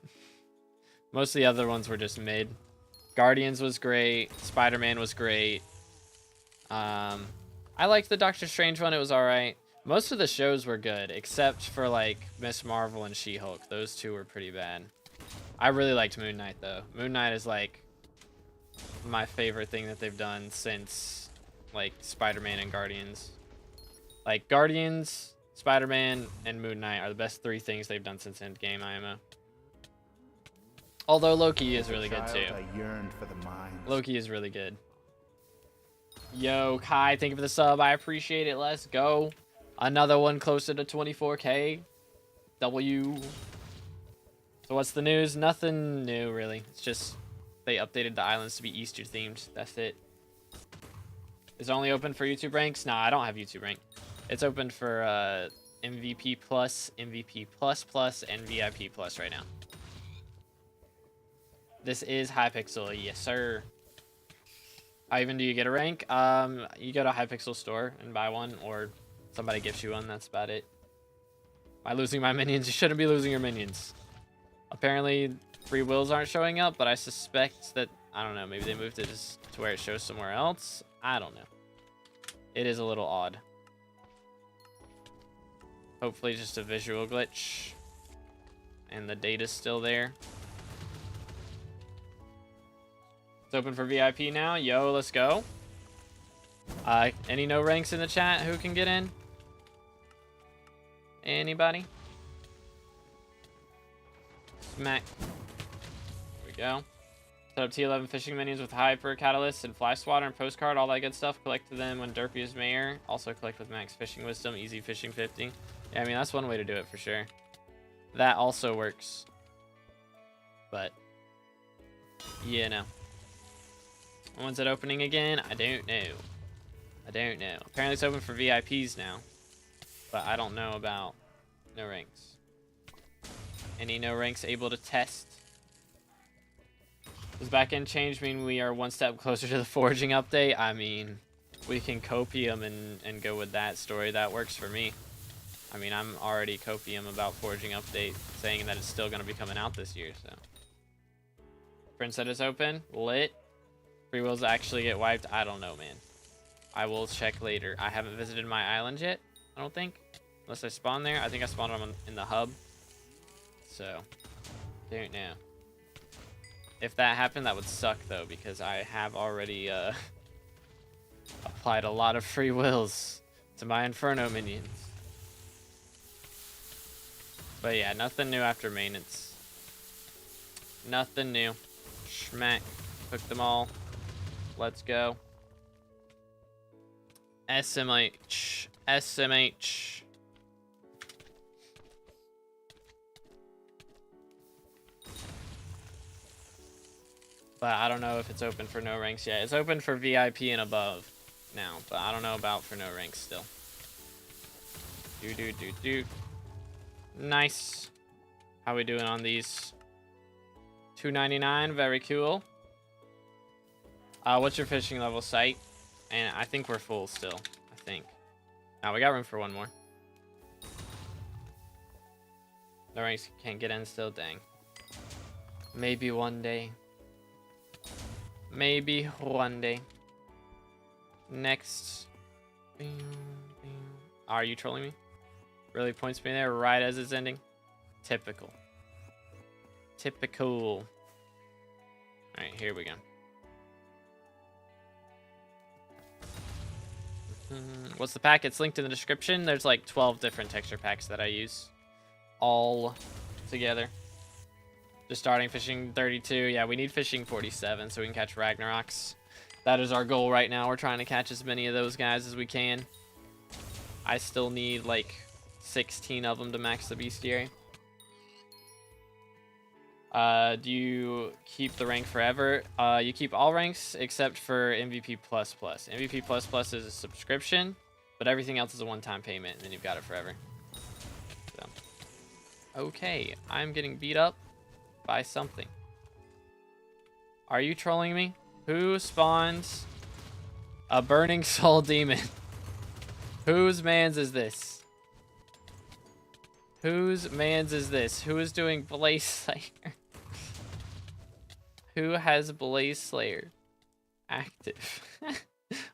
most of the other ones were just mid. Guardians was great. Spider-Man was great. I liked the Doctor Strange one. It was alright. Most of the shows were good, except for, like, Miss Marvel and She-Hulk. Those two were pretty bad. I really liked Moon Knight, though. Moon Knight is, like, my favorite thing that they've done since, like, Spider-Man and Guardians. Like, Guardians, Spider-Man, and Moon Knight are the best 3 things they've done since Endgame IMO. Although Loki is really good too. Loki is really good. Yo, Kai, thank you for the sub. I appreciate it. Let's go. Another one closer to 24K. W. So what's the news? Nothing new, really. It's just they updated the islands to be Easter themed. That's it. Is it only open for YouTube ranks? Nah, I don't have YouTube rank. It's open for MVP plus, MVP plus plus, and VIP plus right now. This is Hypixel, yes sir. How even do you get a rank? You go to Hypixel store and buy one, or somebody gives you one. That's about it. Am I losing my minions? You shouldn't be losing your minions. Apparently, free wills aren't showing up, but I suspect that, I don't know, maybe they moved it to where it shows somewhere else. I don't know. It is a little odd. Hopefully just a visual glitch. And the data's still there. It's open for VIP now. Yo, let's go. Any no ranks in the chat? Who can get in? Anybody? Smack. There we go. Set up T11 fishing minions with Hyper, Catalyst, and Fly Swatter and Postcard, all that good stuff. Collect them when Derpy is mayor. Also collect with Max Fishing Wisdom, Easy Fishing 50. Yeah, I mean, that's one way to do it for sure. That also works. But, you know. When's it opening again? I don't know. I don't know. Apparently it's open for VIPs now. But I don't know about no ranks. Any no ranks able to test? Does backend change mean we are one step closer to the forging update? I mean, we can copium and go with that story. That works for me. I mean, I'm already copium about forging update, saying that it's still going to be coming out this year, so. Prince said it's open. Lit. Free wills actually get wiped. I don't know, man. I will check later. I haven't visited my island yet, I don't think. Unless I spawn there. I think I spawned them in the hub. So, don't know. If that happened, that would suck, though, because I have already applied a lot of free wills to my Inferno minions. But yeah, nothing new after maintenance. Nothing new. Schmack. Cook them all. Let's go. SMH. SMH. But I don't know if it's open for no ranks yet. It's open for VIP and above now, but I don't know about for no ranks still. Do. Nice. How we doing on these? $2.99, very cool. What's your fishing level site? And I think we're full still. I think. Now we got room for one more. No ranks can't get in still. Dang. Maybe one day. Maybe one day. Next. Are you trolling me? Really points me there right as it's ending. Typical. Typical. Alright, here we go. What's the pack? It's linked in the description. There's like 12 different texture packs that I use. All together. Just starting fishing 32. Yeah, we need fishing 47 so we can catch Ragnaroks. That is our goal right now. We're trying to catch as many of those guys as we can. I still need like 16 of them to max the bestiary. Do you keep the rank forever? You keep all ranks except for MVP++. MVP++ is a subscription, but everything else is a one-time payment, and then you've got it forever. So. Okay, I'm getting beat up by something. Are you trolling me? Who spawns a burning soul demon? Whose mans is this? Whose mans is this? Who is doing Blaze Slayer? Who has Blaze Slayer active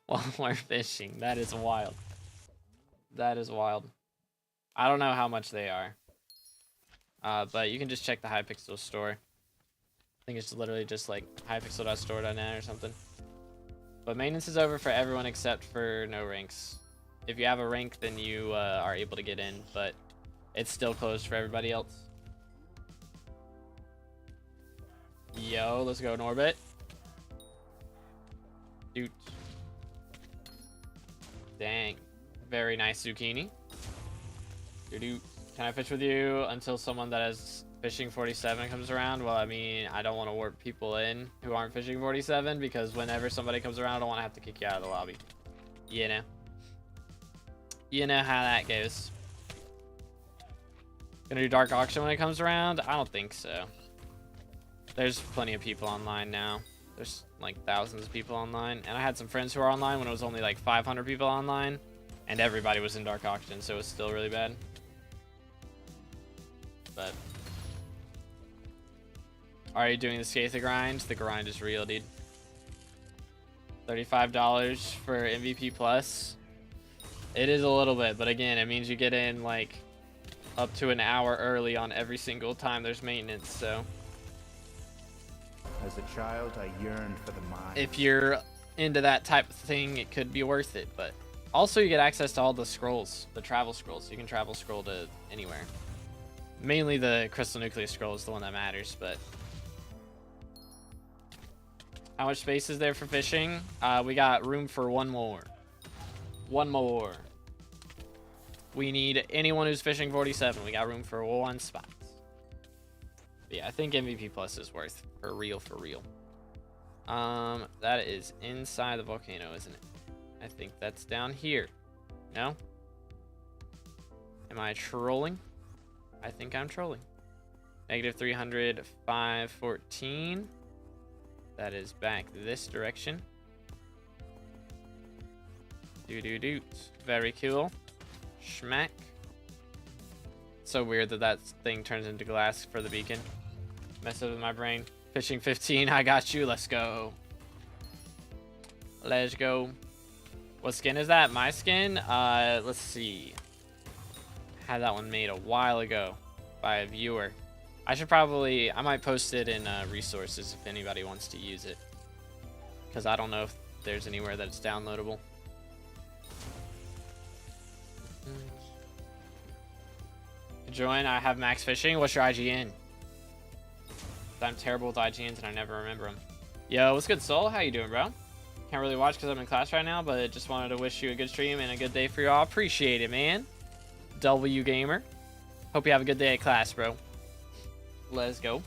while we're fishing? That is wild. That is wild. I don't know how much they are. But you can just check the Hypixel store. I think it's literally just like hypixel.store.net or something. But maintenance is over for everyone except for no ranks. If you have a rank, then you are able to get in, but it's still closed for everybody else. Yo, let's go Norbit. Dude. Dang. Very nice zucchini. Can I fish with you until someone that has fishing 47 comes around? Well, I mean, I don't want to warp people in who aren't fishing 47 because whenever somebody comes around, I don't want to have to kick you out of the lobby. You know? You know how that goes. Gonna do dark auction when it comes around? I don't think so. There's plenty of people online now. There's like thousands of people online. And I had some friends who were online when it was only like 500 people online. And everybody was in dark auction, so it was still really bad. But are you doing the Skatha grind? The grind is real, dude. $35 for MVP plus. It is a little bit, but again, it means you get in like up to an hour early on every single time there's maintenance, so. As a child, I yearned for the mines. If you're into that type of thing, it could be worth it, but also you get access to all the scrolls, the travel scrolls. You can travel scroll to anywhere. Mainly the Crystal Nucleus scroll is the one that matters, but how much space is there for fishing? We got room for one more. One more. We need anyone who's fishing 47. We got room for one spot. But yeah, I think MVP plus is worth for real, for real. That is inside the volcano, isn't it? I think that's down here. No? Am I trolling? I think I'm trolling. Negative 300, 514. That is back this direction. Doot. Very cool. Schmack. So weird that that thing turns into glass for the beacon. Mess up with my brain. Fishing 15, I got you. Let's go. Let's go. What skin is that? My skin? Let's see. Had that one made a while ago by a viewer. I might post it in resources if anybody wants to use it. Because I don't know if there's anywhere that it's downloadable. Join, I have max fishing. What's your IGN? I'm terrible with IGNs and I never remember them. Yo, what's good, Soul? How you doing, bro? Can't really watch because I'm in class right now, but just wanted to wish you a good stream and a good day for y'all. Appreciate it, man. W Gamer. Hope you have a good day at class, bro. Let's go.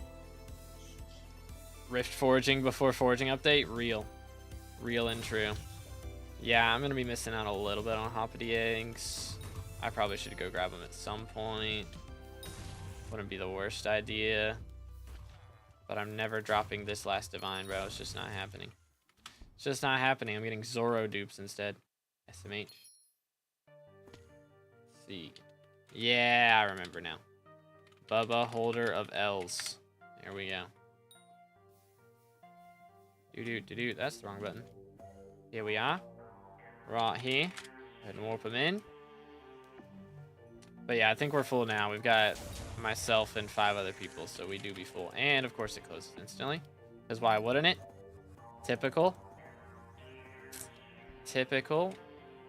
Rift foraging before foraging update. Real and true. Yeah, I'm gonna be missing out a little bit on hoppity eggs. I probably should go grab them at some point. Wouldn't be the worst idea. But I'm never dropping this last divine, bro. It's just not happening. It's just not happening. I'm getting Zoro dupes instead. SMH. Let's see. Yeah, I remember now. Bubba, holder of L's. There we go. Do. That's the wrong button. Here we are. Right here. Go ahead and warp them in. But yeah, I think we're full now. We've got myself and 5 other people, so we do be full. And of course it closes instantly. Because why wouldn't it? Typical.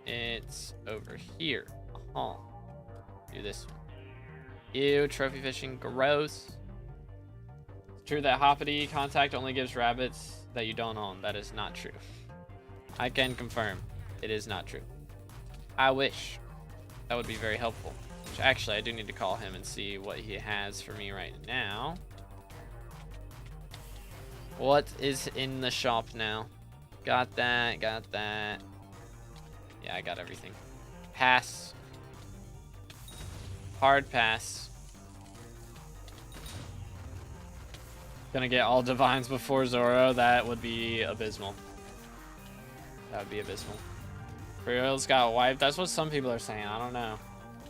It's over here. Do this one. Ew, trophy fishing, gross. It's true that hoppity contact only gives rabbits that you don't own. That is not true. I can confirm it is not true. I wish. That would be very helpful. Which actually, I do need to call him and see what he has for me right now. What is in the shop now? Got that. Yeah, I got everything. Pass. Hard pass. Gonna get all divines before Zoro. That would be abysmal. Reals got wiped. That's what some people are saying. I don't know.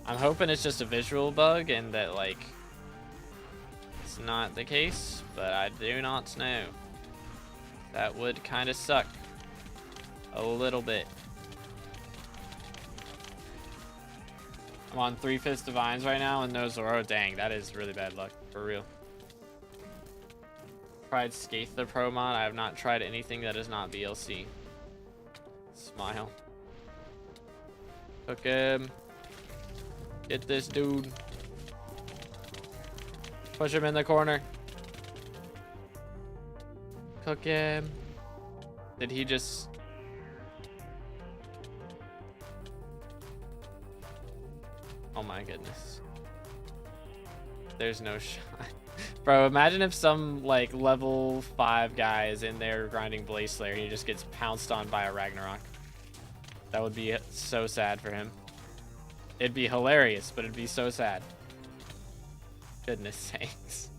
I'm hoping it's just a visual bug and that, like, it's not the case, but I do not know. That would kind of suck. A little bit. I'm on 3/5 divines right now and no Zoro. Dang, that is really bad luck. For real. Tried Skaith the Pro mod. I have not tried anything that is not VLC. Smile. Hook him. Get this dude. Push him in the corner. Cook him. Did he just... Oh my goodness. There's no shot. Bro, imagine if some like level 5 guy is in there grinding Blaze Slayer and he just gets pounced on by a Ragnarok. That would be so sad for him. It'd be hilarious, but it'd be so sad. Goodness sakes.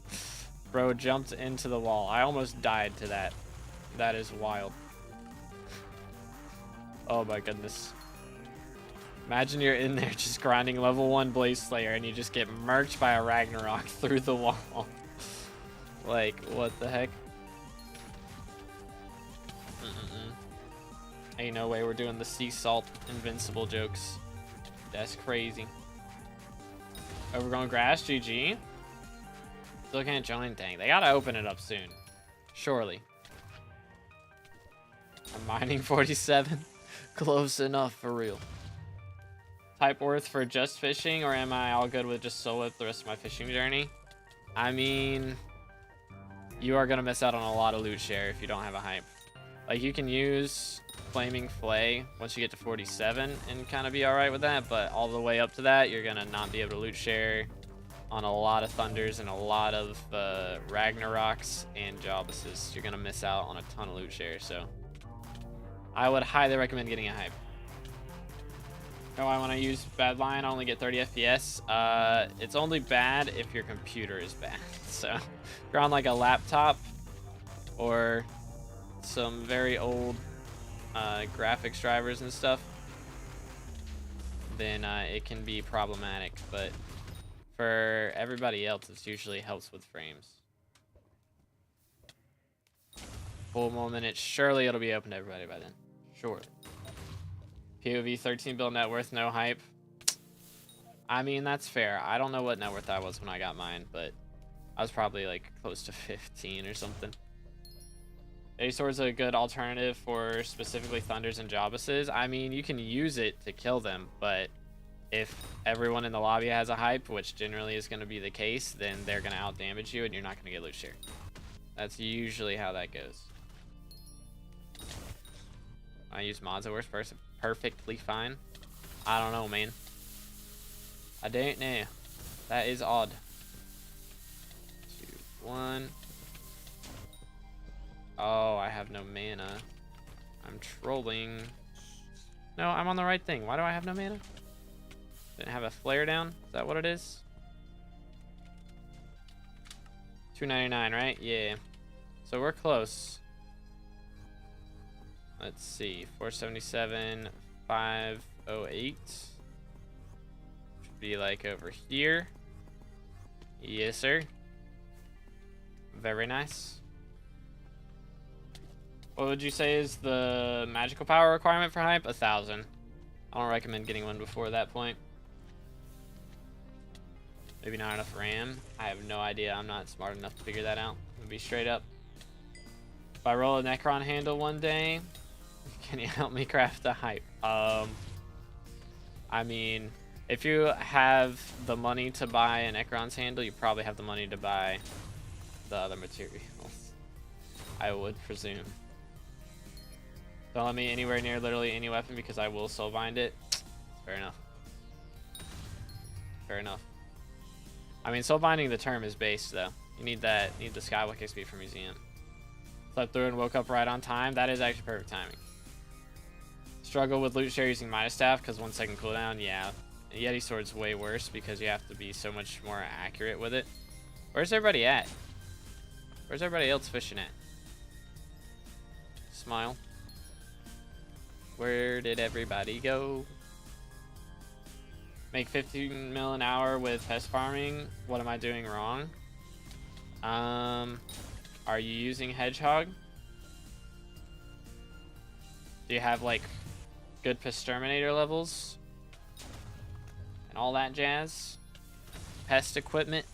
Bro jumped into the wall. I almost died to that. That is wild. Oh my goodness. Imagine you're in there just grinding level 1 Blaze Slayer and you just get murked by a Ragnarok through the wall. Like, what the heck? Ain't no way we're doing the sea salt invincible jokes. That's crazy. Overgrown grass, GG. Still can't join. Dang, they gotta open it up soon. Surely. I'm mining 47. Close enough, for real. Type worth for just fishing, or am I all good with just solo the rest of my fishing journey? I mean, you are gonna miss out on a lot of loot share if you don't have a hype. Like, you can use Flaming Flay once you get to 47 and kind of be alright with that, but all the way up to that, you're gonna not be able to loot share. on a lot of Thunders and a lot of Ragnaroks and Jobuses. You're gonna miss out on a ton of loot share, so I would highly recommend getting a hype. Oh, I want to use Bad Lion, I only get 30 FPS. It's only bad if your computer is bad. So if you're on like a laptop or some very old graphics drivers and stuff, then it can be problematic. But for everybody else, it usually helps with frames. 4 more minutes. Surely it'll be open to everybody by then. Sure. POV 13 bill net worth, no hype. I mean, that's fair. I don't know what net worth I was when I got mine, but I was probably like close to 15 or something. A-Sword's a good alternative for specifically Thunders and Jobuses. I mean, you can use it to kill them, but if everyone in the lobby has a hype, which generally is going to be the case, then they're going to out-damage you and you're not going to get loot share. That's usually how that goes. I use mods, it works perfectly fine. I don't know, man. I don't know. That is odd. 2, 1. Oh, I have no mana. I'm trolling. No, I'm on the right thing. Why do I have no mana? Didn't have a flare down? Is that what it is? 299, right? Yeah. So we're close. Let's see. 477, 508. Should be like over here. Yes, sir. Very nice. What would you say is the magical power requirement for hype? 1,000. I don't recommend getting one before that point. Maybe not enough RAM. I have no idea. I'm not smart enough to figure that out. I'm gonna be straight up. If I roll a Necron handle one day, can you help me craft a hype? I mean, if you have the money to buy an Necron's handle, you probably have the money to buy the other materials. I would presume. Don't let me anywhere near literally any weapon because I will soulbind it. Fair enough. Fair enough. I mean, soulbinding the term is based though. You need that. Need the Skyblock XP for Museum. Slept through and woke up right on time. That is actually perfect timing. Struggle with loot share using Midas Staff because 1 second cooldown. Yeah, Yeti Sword's way worse because you have to be so much more accurate with it. Where's everybody at? Where's everybody else fishing at? Smile. Where did everybody go? Make 15 mil an hour with pest farming. What am I doing wrong? Are you using Hedgehog? Do you have like good Pesterminator levels? And all that jazz? Pest equipment?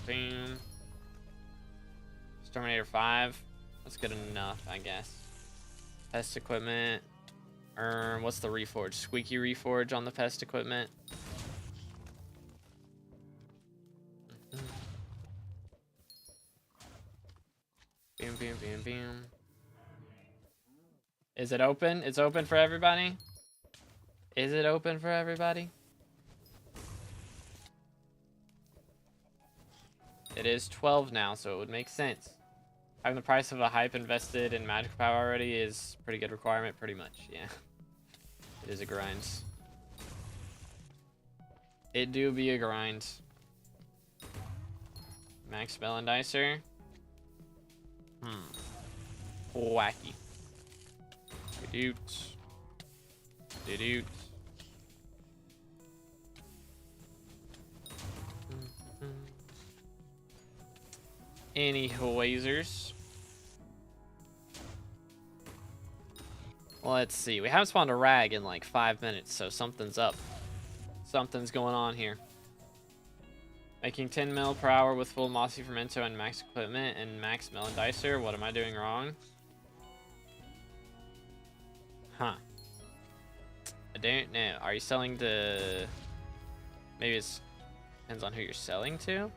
Boom. Exterminator 5. That's good enough, I guess. Pest equipment. What's the reforge? Squeaky reforge on the pest equipment. Boom, boom, boom, boom. Is it open? It's open for everybody? Is it open for everybody? It is 12 now, so it would make sense. Having the price of a hype invested in magic power already is a pretty good requirement, pretty much, yeah. It is a grind. It do be a grind. Max Spell and Dicer. Wacky. Doot. Doot. Any Hoazers. Let's see. We haven't spawned a rag in like 5 minutes, so something's up. Something's going on here. Making 10 mil per hour with full Mossy Fermento and max equipment and max Melon Dicer. What am I doing wrong? Huh. I don't know. Are you selling to... Maybe it depends on who you're selling to?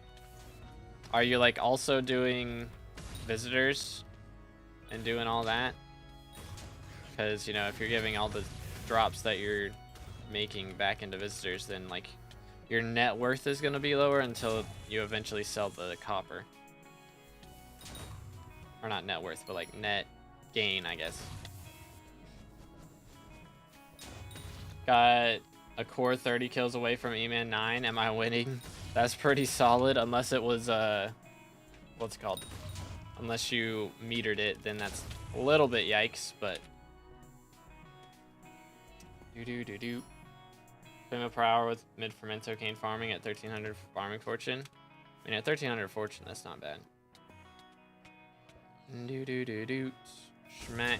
Are you like also doing visitors and doing all that? Because, you know, if you're giving all the drops that you're making back into visitors, then like your net worth is gonna be lower until you eventually sell the copper. Or not net worth, but like net gain, I guess. Got a core 30 kills away from E-Man 9. Am I winning? That's pretty solid, unless it was what's it called? Unless you metered it, then that's a little bit yikes, but do. Payment per hour with mid fermento cane farming at 1300 farming fortune. I mean, at 1300 fortune, that's not bad. Do. Schmack.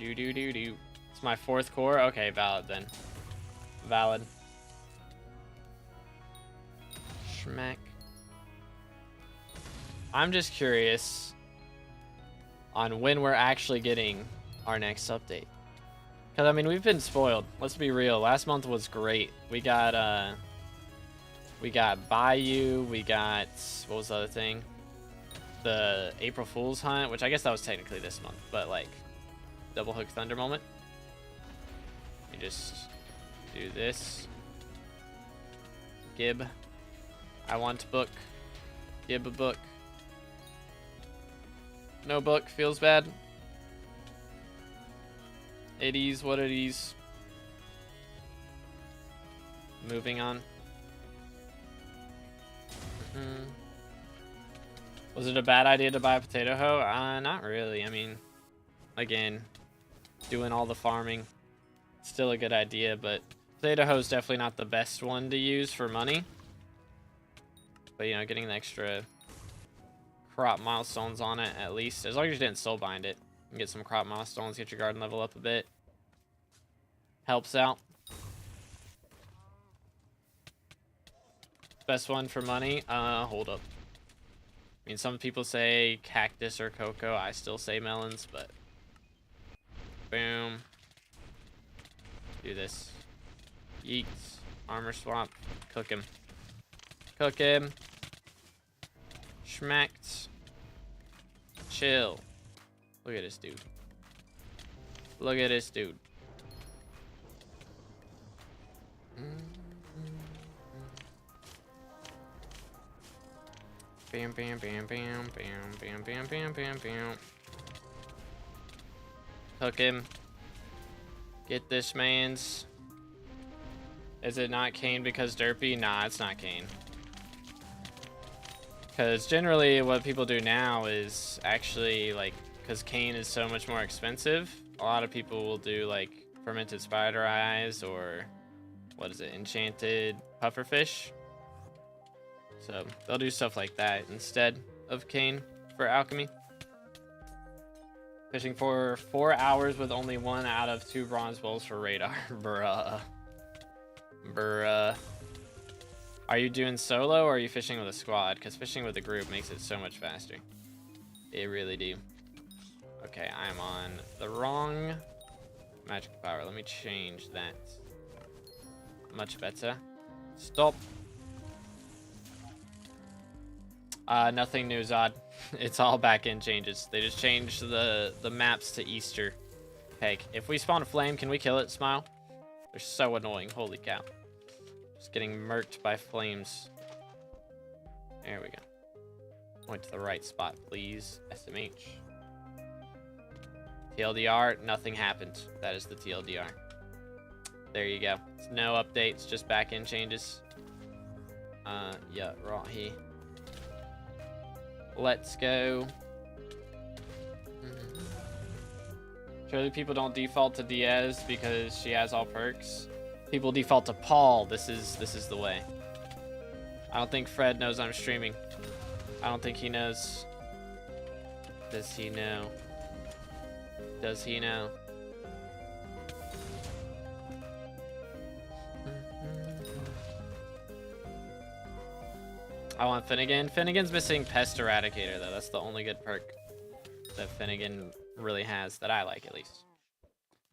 Do. It's my 4th core? Okay, valid then. Valid. Schmack. I'm just curious on when we're actually getting our next update. Because, I mean, we've been spoiled. Let's be real. Last month was great. We got Bayou. We got, what was the other thing? The April Fool's Hunt, which I guess that was technically this month, but like double hook thunder moment. You just do this. Gib. I want book. Gib a book. No book. Feels bad. It is what it is. Moving on. Was it a bad idea to buy a potato hoe? Not really. I mean, again, doing all the farming, still a good idea, but potato hoe is definitely not the best one to use for money. But, you know, getting the extra crop milestones on it, at least, as long as you didn't soul bind it, and get some crop milestones, get your garden level up a bit, helps out. Best one for money? Hold up. I mean, some people say cactus or cocoa. I still say melons, but boom. Do this. Yeet. Armor swap. Cook him. Cook him. Schmacked. Chill. Look at this dude. Look at this dude. Bam, bam, bam, bam, bam, bam, bam, bam, bam, bam. Hook him. Get this man's. Is it not Kane because derpy? Nah, it's not Kane. Because generally what people do now is actually like, because Kane is so much more expensive, a lot of people will do like fermented spider eyes or what is it, enchanted pufferfish. So they'll do stuff like that instead of Kane for alchemy. Fishing for 4 hours with only 1 out of 2 bronze bowls for radar. Bruh. Bruh. Are you doing solo or are you fishing with a squad? Because fishing with a group makes it so much faster. It really do. Okay, I'm on the wrong magic power. Let me change that. Much better. Stop. Nothing new, Zod. It's all back-end changes. They just changed the maps to Easter peg. If we spawn a flame, can we kill it, Smile? They're so annoying. Holy cow. Just getting murked by flames. There we go. Point to the right spot, please. SMH. TLDR, nothing happened. That is the TLDR. There you go. It's no updates, just back-end changes. Yeah, right here. Let's go. Surely people don't default to Diaz because she has all perks. People default to Paul. This is the way. I don't think Fred knows I'm streaming. I don't think he knows. Does he know? Does he know? I want Finnegan. Finnegan's missing Pest Eradicator, though. That's the only good perk that Finnegan really has, that I like, at least.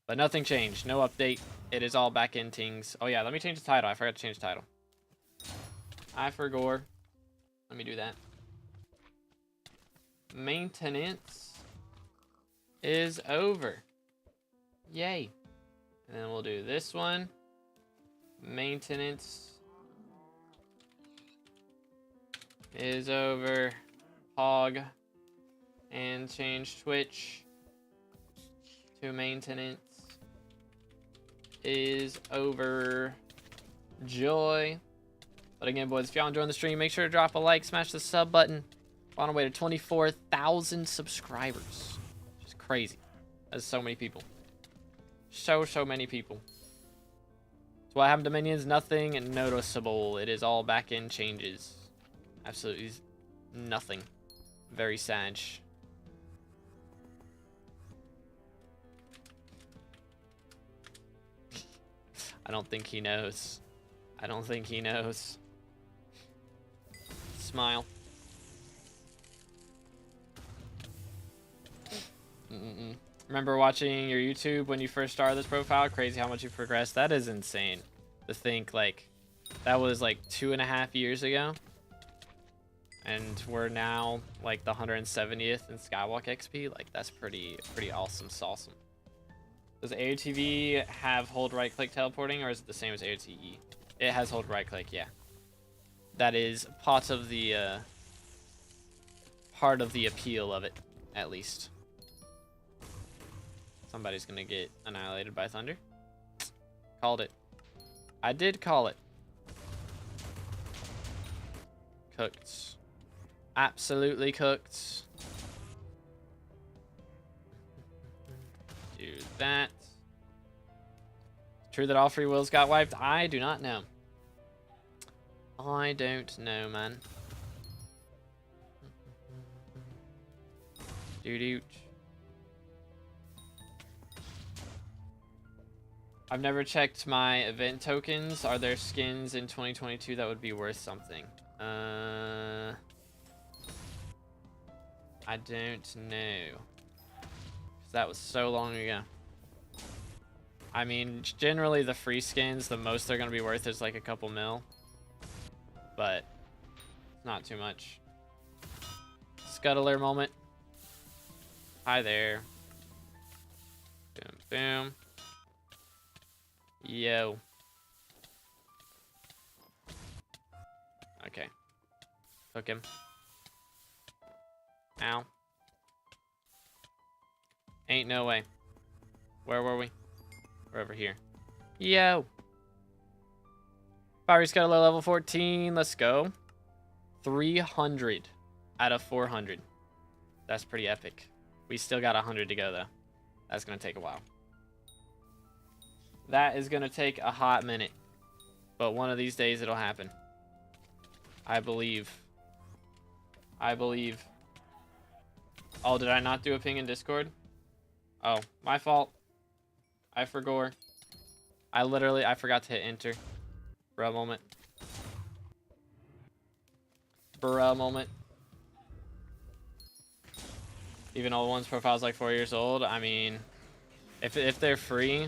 But nothing changed. No update. It is all back in things. Oh, yeah. Let me change the title. I forgot to change the title. I forgot. Let me do that. Maintenance is over. Yay. And then we'll do this one. Maintenance is over. Hog. And change Twitch to maintenance is over. Joy. But again, boys, if y'all enjoying the stream, make sure to drop a like, smash the sub button. We're on our way to 24,000 subscribers. Which is crazy. That's so many people. So many people. So what happened to minions? Nothing noticeable. It is all back-end changes. Absolutely nothing. Very sad. I don't think he knows. I don't think he knows. Smile. Remember watching your YouTube when you first started this profile? Crazy how much you've progressed. That is insane to think, like, that was like 2.5 years ago. And we're now like the 170th in Skywalk XP. Like, that's pretty awesome sauce. Does AOTV have hold right click teleporting, or is it the same as AOTE? It has hold right click, yeah. That is part of the appeal of it, at least. Somebody's gonna get annihilated by thunder. Called it. I did call it. Cooked. Absolutely cooked. Do that. True that all free wills got wiped? I do not know. I don't know, man. Doo-doo. I've never checked my event tokens. Are there skins in 2022 that would be worth something? I don't know. 'Cause that was so long ago. I mean, generally the free skins, the most they're going to be worth is like a couple mil. But not too much. Scuttler moment. Hi there. Boom, boom. Yo. Okay. Hook him. Ow. Ain't no way. Where were we? We're over here. Yo. Fiery Scuttler level 14. Let's go. 300 out of 400. That's pretty epic. We still got 100 to go, though. That's going to take a while. That is going to take a hot minute. But one of these days it'll happen. I believe. I believe. Oh, did I not do a ping in Discord? Oh, my fault. I forgot. I forgot to hit enter. Bruh moment. Bruh moment. Even old ones' profiles like 4 years old. I mean, if they're free,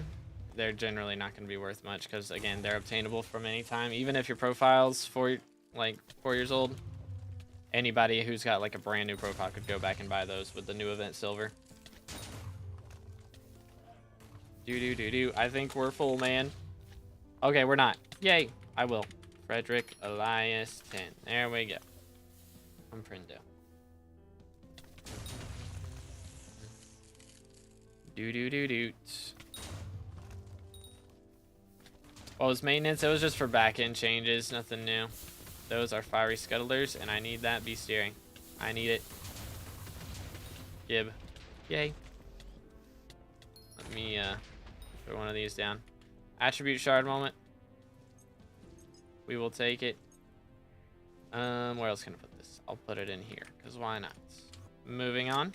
they're generally not going to be worth much because, again, they're obtainable from any time. Even if your profile's 4 years old, anybody who's got like a brand new profile could go back and buy those with the new event silver. Do. I think we're full, man. Okay, we're not. Yay. I will. Frederick Elias 10. There we go. I'm Prindo. Do. What was maintenance? It was just for back-end changes. Nothing new. Those are Fiery Scuttlers, and I need that bestiary. I need it. Gib. Yay. Let me throw one of these down. Attribute shard moment. We will take it. Where else can I put this? I'll put it in here, because why not? Moving on.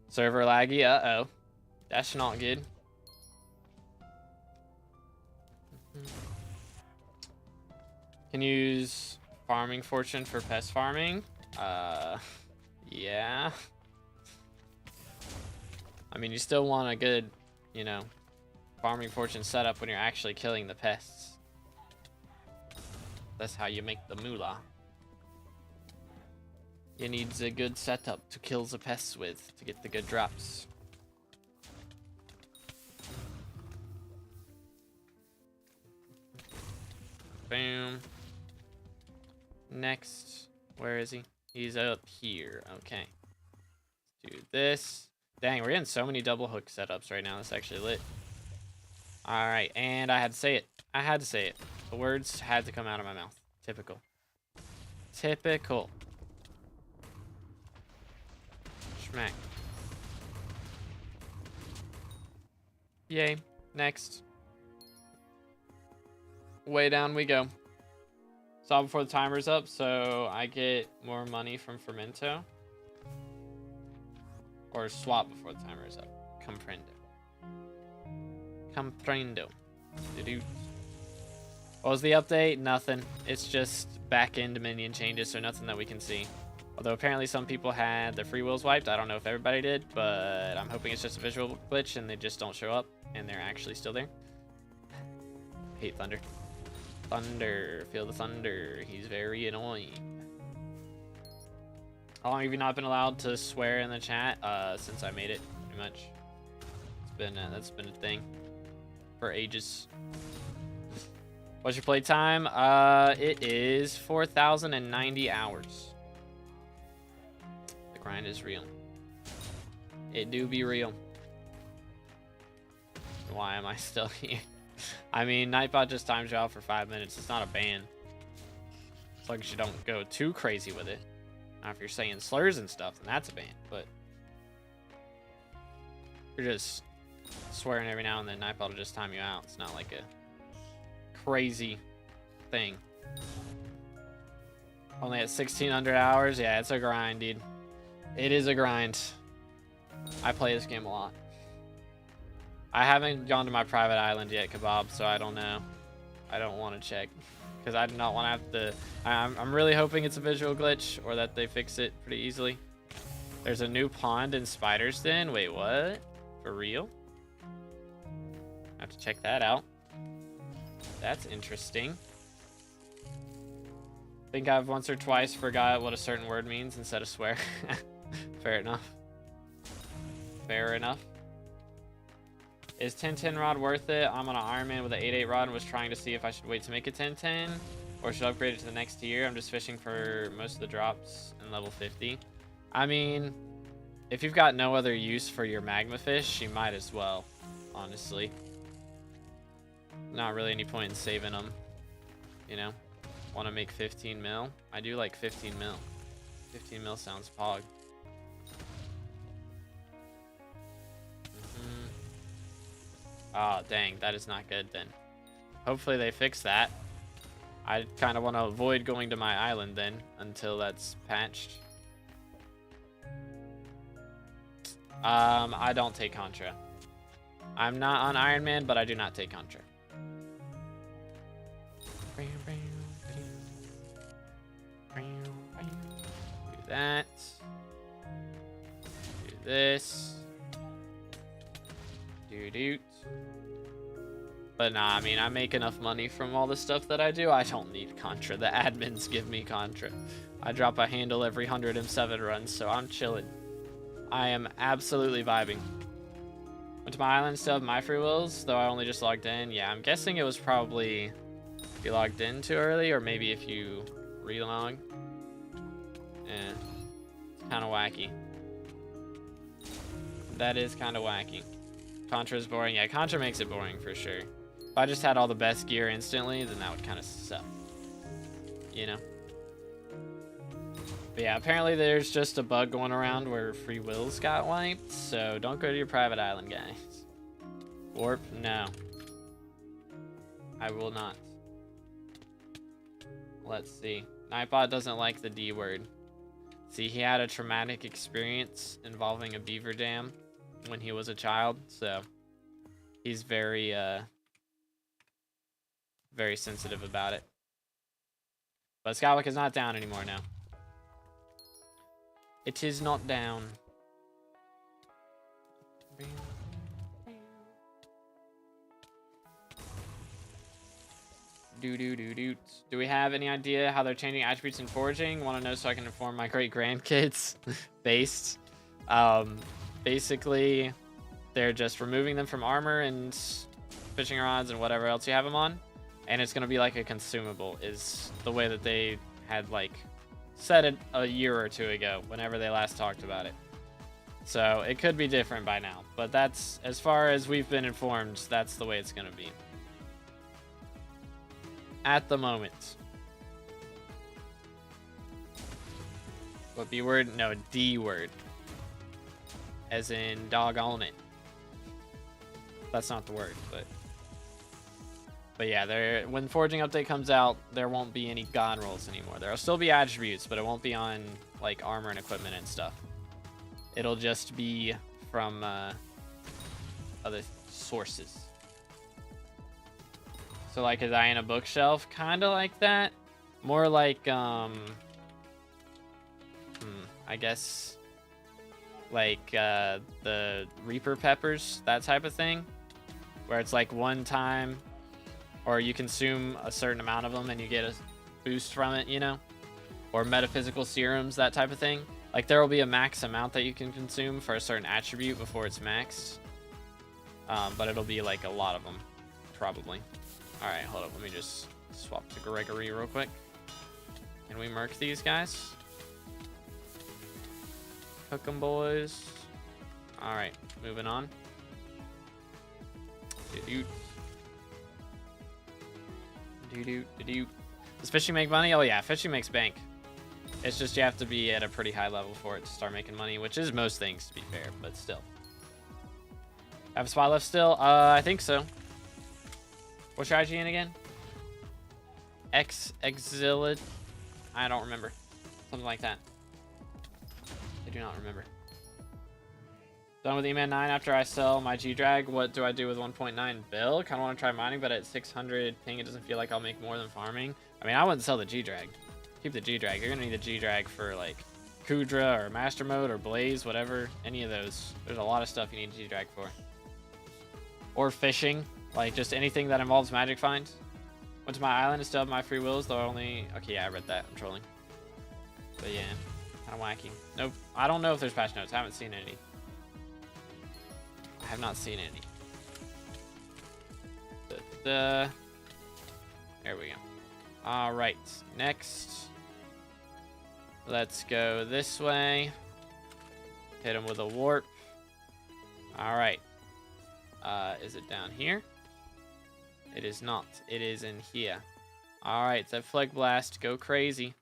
Server laggy. Uh-oh. That's not good. Can use farming fortune for pest farming. Yeah. I mean, you still want a good, farming fortune setup when you're actually killing the pests. That's how you make the moolah. You need a good setup to kill the pests with to get the good drops. Boom. Next, where is he? He's up here. Okay. Let's do this. Dang, we're getting so many double hook setups right now. That's actually lit. Alright, and I had to say it. I had to say it. The words had to come out of my mouth. Typical. Typical. Schmack. Yay. Next. Way down we go. Saw before the timer's up, so I get more money from Fermento. Or swap before the timer is up. Comprendo. Comprendo. What was the update? Nothing. It's just back-end Dominion changes, so nothing that we can see. Although apparently some people had their free wills wiped. I don't know if everybody did, but I'm hoping it's just a visual glitch and they just don't show up and they're actually still there. Hate thunder. Thunder. Feel the thunder. He's very annoying. How long have you not been allowed to swear in the chat? Since I made it, pretty much. It's been that's been a thing for ages. What's your playtime? It is 4,090 hours. The grind is real. It do be real. Why am I still here? I mean, Nightbot just times you out for 5 minutes. It's not a ban. As long as you don't go too crazy with it. Now, if you're saying slurs and stuff, then that's a ban. But if you're just swearing every now and then, Nightbot will just time you out. It's not like a crazy thing. Only at 1,600 hours? Yeah, it's a grind, dude. It is a grind. I play this game a lot. I haven't gone to my private island yet, Kebab, so I don't know. I don't want to check. Because I do not want to have to... I'm really hoping it's a visual glitch, or that they fix it pretty easily. There's a new pond in Spider's Den. Wait, what? For real? I have to check that out. That's interesting. I think I've once or twice forgot what a certain word means instead of swear. Fair enough. Fair enough. Is 1010 rod worth it? I'm on an Iron Man with an 8.8 rod and was trying to see if I should wait to make a 1010 or should upgrade it to the next tier. I'm just fishing for most of the drops in level 50. I mean, if you've got no other use for your magma fish, you might as well, honestly. Not really any point in saving them, you know? Want to make 15 mil? I do like 15 mil. 15 mil sounds pog. Oh, dang, that is not good then. Hopefully they fix that. I kind of want to avoid going to my island then until that's patched. I don't take Contra. I'm not on Iron Man, but I do not take Contra. Do that. Do this. Do. But nah, I mean, I make enough money from all the stuff that I do. I don't need Contra. The admins give me Contra. I drop a handle every 107 runs, so I'm chilling. I am absolutely vibing. Went to my island, still have my free wills, though I only just logged in. Yeah, I'm guessing it was probably if you logged in too early, or maybe if you relog. Eh, it's kind of wacky. That is kind of wacky. Contra's boring. Yeah, Contra makes it boring for sure. If I just had all the best gear instantly, then that would kind of suck. You know? But yeah, apparently there's just a bug going around where free wills got wiped, so don't go to your private island, guys. Warp? No. I will not. Let's see. Nightbot doesn't like the D word. See, he had a traumatic experience involving a beaver dam when he was a child, so he's very very sensitive about it. But SkyBlock is not down anymore now. It is not down. Do we have any idea how they're changing attributes in foraging? Want to know so I can inform my great grandkids? Based. Basically, they're just removing them from armor and fishing rods and whatever else you have them on, and it's gonna be like a consumable. Is the way that they had like said it a year or two ago, whenever they last talked about it. So it could be different by now, but that's, as far as we've been informed, that's the way it's gonna be at the moment. What B word? No, D word. As in doggone it. That's not the word, but yeah, there, when foraging update comes out, there won't be any god rolls anymore. There'll still be attributes, but it won't be on like armor and equipment and stuff. It'll just be from other sources. So like a Diana bookshelf, kind of like that. More like I guess like the Reaper peppers, that type of thing, where it's like one time, or you consume a certain amount of them and you get a boost from it, you know, or metaphysical serums, that type of thing. Like there will be a max amount that you can consume for a certain attribute before it's maxed, but it'll be like a lot of them, probably. All right, hold up, let me just swap to Gregory real quick. Can we merc these guys? Cook 'em, boys. All right, moving on. Does fishing make money? Oh yeah, fishing makes bank. It's just you have to be at a pretty high level for it to start making money, which is most things, to be fair, but still. Have a spot left still? I think so. What's your IGN again? Exilid? I don't remember. Something like that. I do not remember. Done with E-Man 9 after I sell my G-Drag. What do I do with 1.9 bill? Kind of want to try mining, but at 600 ping, it doesn't feel like I'll make more than farming. I mean, I wouldn't sell the G-Drag. Keep the G-Drag. You're going to need the G-Drag for, like, Kudra or Master Mode or Blaze, whatever. Any of those. There's a lot of stuff you need G-Drag for. Or fishing. Like, just anything that involves magic finds. Went to my island and still have my free wills, though only... Okay, yeah, I read that. I'm trolling. But yeah, kind of wacky. Nope. I don't know if there's patch notes. I haven't seen any. I have not seen any. There we go. All right, next. Let's go this way. Hit him with a warp. All right. Is it down here? It is not. It is in here. All right, that Flag Blast. Go crazy.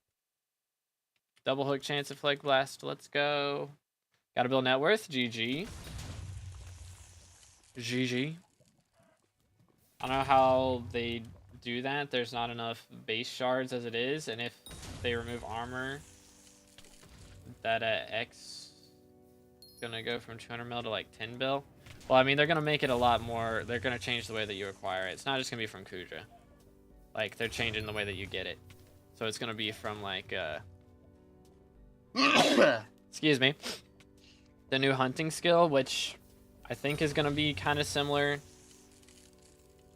Double hook chance of Flag Blast. Let's go. Gotta build net worth. GG. GG. I don't know how they do that. There's not enough base shards as it is, and if they remove armor, that X is gonna go from 200 mil to like 10 bill. Well, I mean, they're gonna make it a lot more. They're gonna change the way that you acquire it. It's not just gonna be from Kudra. Like, they're changing the way that you get it. So it's gonna be from like excuse me, the new hunting skill, which I think is gonna be kind of similar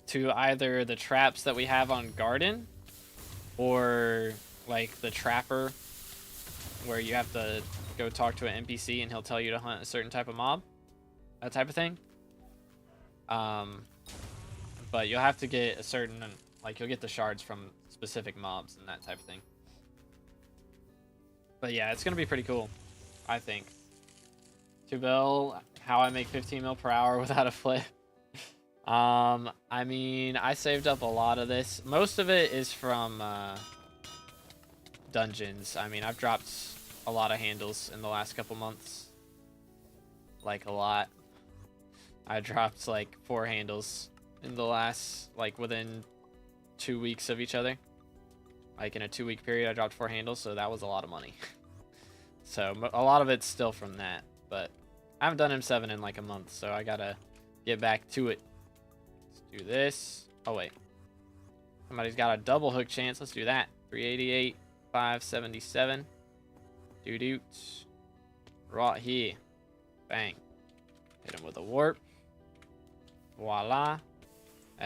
to either the traps that we have on Garden, or like the Trapper, where you have to go talk to an NPC and he'll tell you to hunt a certain type of mob, that type of thing. But you'll have to get a certain, like, you'll get the shards from specific mobs and that type of thing. But yeah, it's gonna be pretty cool, I think. 2 bill, how I make 15 mil per hour without a flip. I mean, I saved up a lot of this. Most of it is from dungeons. I mean, I've dropped a lot of handles in the last couple months. Like, a lot. I dropped like 4 handles in the last, like, within 2 weeks of each other. Like, in a 2-week period, I dropped 4 handles, so that was a lot of money. So, a lot of it's still from that, but I haven't done M7 in like a month, so I gotta get back to it. Let's do this. Oh, wait. Somebody's got a double hook chance. Let's do that. 388, 577. Doot. Right here. Bang. Hit him with a warp. Voila.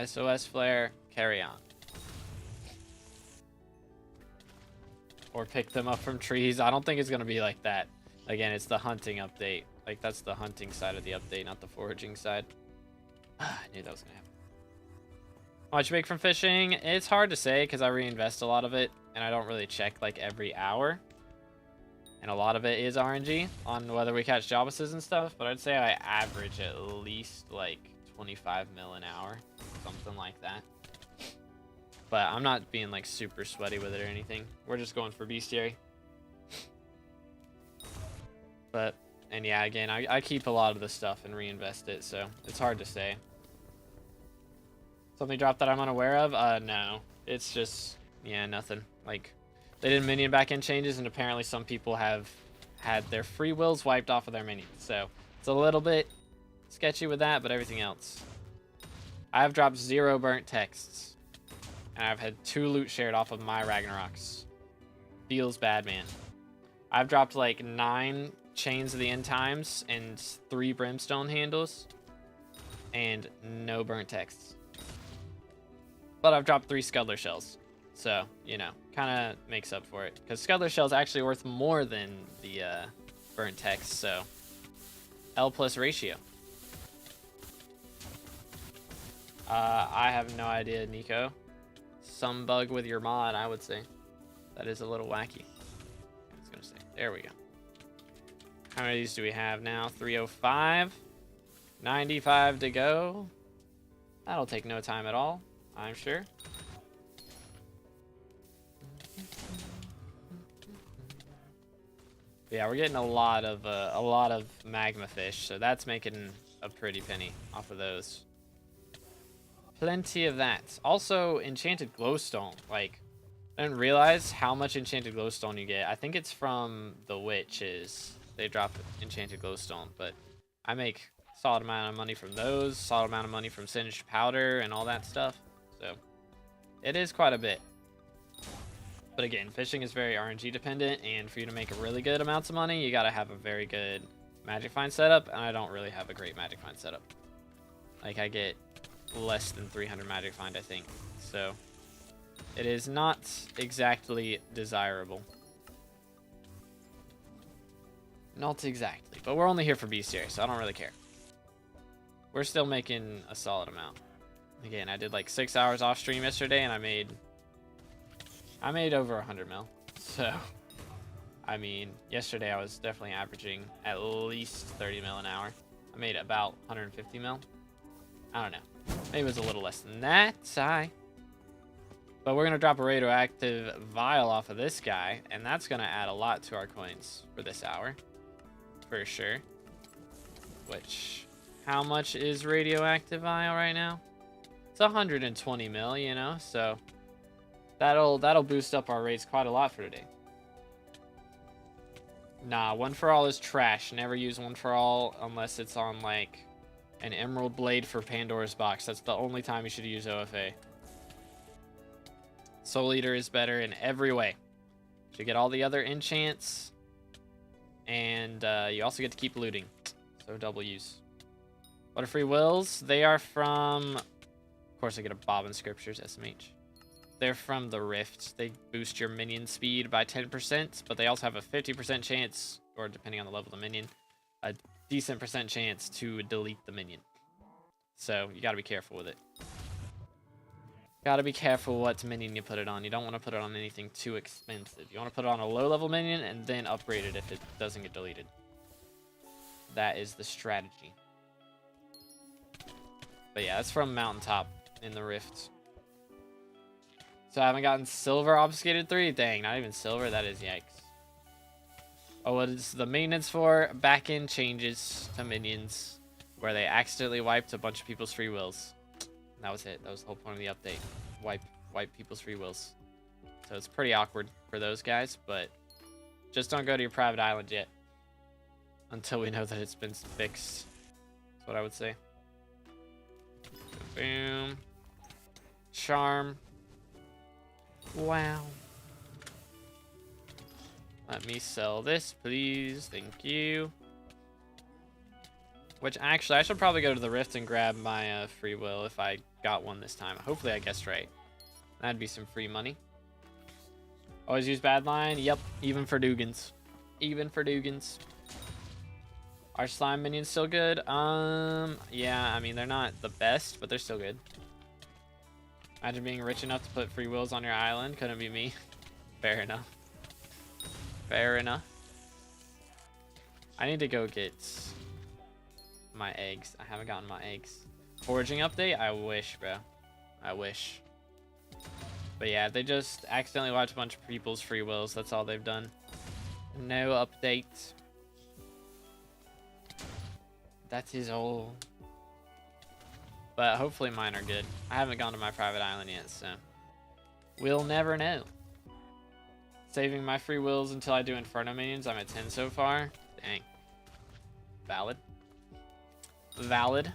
SOS flare. Carry on. or pick them up from trees. I don't think it's going to be like that. Again, it's the hunting update. Like, that's the hunting side of the update, not the foraging side. I knew that was going to happen. How much you make from fishing? It's hard to say because I reinvest a lot of it, and I don't really check, like, every hour. And a lot of it is RNG on whether we catch jobuses and stuff, but I'd say I average at least, like, 25 mil an hour. Something like that. But I'm not being, like, super sweaty with it or anything. We're just going for bestiary. But, and yeah, again, I keep a lot of the stuff and reinvest it, so it's hard to say. Something dropped that I'm unaware of? No. It's just, yeah, nothing. Like, they did minion backend changes, and apparently some people have had their free wills wiped off of their minions. So, it's a little bit sketchy with that, but everything else. I have dropped 0 burnt texts. And I've had 2 loot shared off of my Ragnaroks. Feels bad, man. I've dropped like 9 chains of the end times and 3 brimstone handles. And no burnt texts. But I've dropped 3 Scuddler shells. So, you know, kind of makes up for it. Because Scuddler shell's actually worth more than the burnt text, so L plus ratio. I have no idea, Nico. Some bug with your mod, I would say. That is a little wacky. I was gonna say. There we go. How many of these do we have now? 305. 95 to go. That'll take no time at all, I'm sure. Yeah, we're getting a lot of magma fish, so that's making a pretty penny off of those. Plenty of that. Also, enchanted glowstone. Like, I didn't realize how much enchanted glowstone you get. I think it's from the witches. They drop enchanted glowstone, but I make solid amount of money from those, solid amount of money from singed powder and all that stuff. So, it is quite a bit. But again, fishing is very RNG dependent, and for you to make a really good amounts of money, you gotta have a very good magic find setup, and I don't really have a great magic find setup. Like, I get less than 300 magic find, I think. So, it is not exactly desirable. Not exactly, but we're only here for bestiary, so I don't really care. We're still making a solid amount. Again, I did like 6 hours off stream yesterday, and I made over 100 mil. So, I mean, yesterday I was definitely averaging at least 30 mil an hour. I made about 150 mil. I don't know. Maybe it was a little less than that. But we're going to drop a radioactive vial off of this guy, and that's going to add a lot to our coins for this hour. For sure. Which, how much is radioactive vial right now? It's 120 mil, you know, so that'll boost up our rates quite a lot for today. Nah, one for all is trash. Never use one for all unless it's on like an emerald blade for Pandora's box. That's the only time you should use OFA. Soul Eater is better in every way. You get all the other enchants, and you also get to keep looting. So double use. What are free wills? They are from, of course I get a Bobbin Scriptures, SMH. They're from the Rift. They boost your minion speed by 10%, but they also have a 50% chance, or depending on the level of the minion, a decent percent chance to delete the minion. So you gotta be careful with it. Gotta be careful what minion you put it on. You don't want to put it on anything too expensive. You want to put it on a low level minion and then upgrade it if it doesn't get deleted. That is the strategy. But yeah, that's from Mountaintop in the Rift. So I haven't gotten Silver Obfuscated 3? Dang, not even Silver? That is yikes. Oh, what is the maintenance for? Back-end changes to minions where they accidentally wiped a bunch of people's free wills. And that was it. That was the whole point of the update. Wipe people's free wills. So it's pretty awkward for those guys, but just don't go to your private island yet. Until we know that it's been fixed. That's what I would say. Boom. Charm. Wow. Let me sell this, please. Thank you. Which, actually, I should probably go to the Rift and grab my free will if I got one this time. Hopefully I guessed right. That'd be some free money. Always use Badline. Yep, even for Dugans. Even for Dugans. Are slime minions still good? Yeah, I mean, they're not the best, but they're still good. Imagine being rich enough to put free wills on your island. Couldn't be me. Fair enough. Fair enough. I need to go get my eggs. I haven't gotten my eggs. Foraging update? I wish, bro. I wish. But yeah, they just accidentally watch a bunch of people's free wills. That's all they've done. No update. That is all. But hopefully mine are good. I haven't gone to my private island yet, so we'll never know. Saving my free wills until I do Inferno minions. I'm at 10 so far. Dang. Valid. Valid.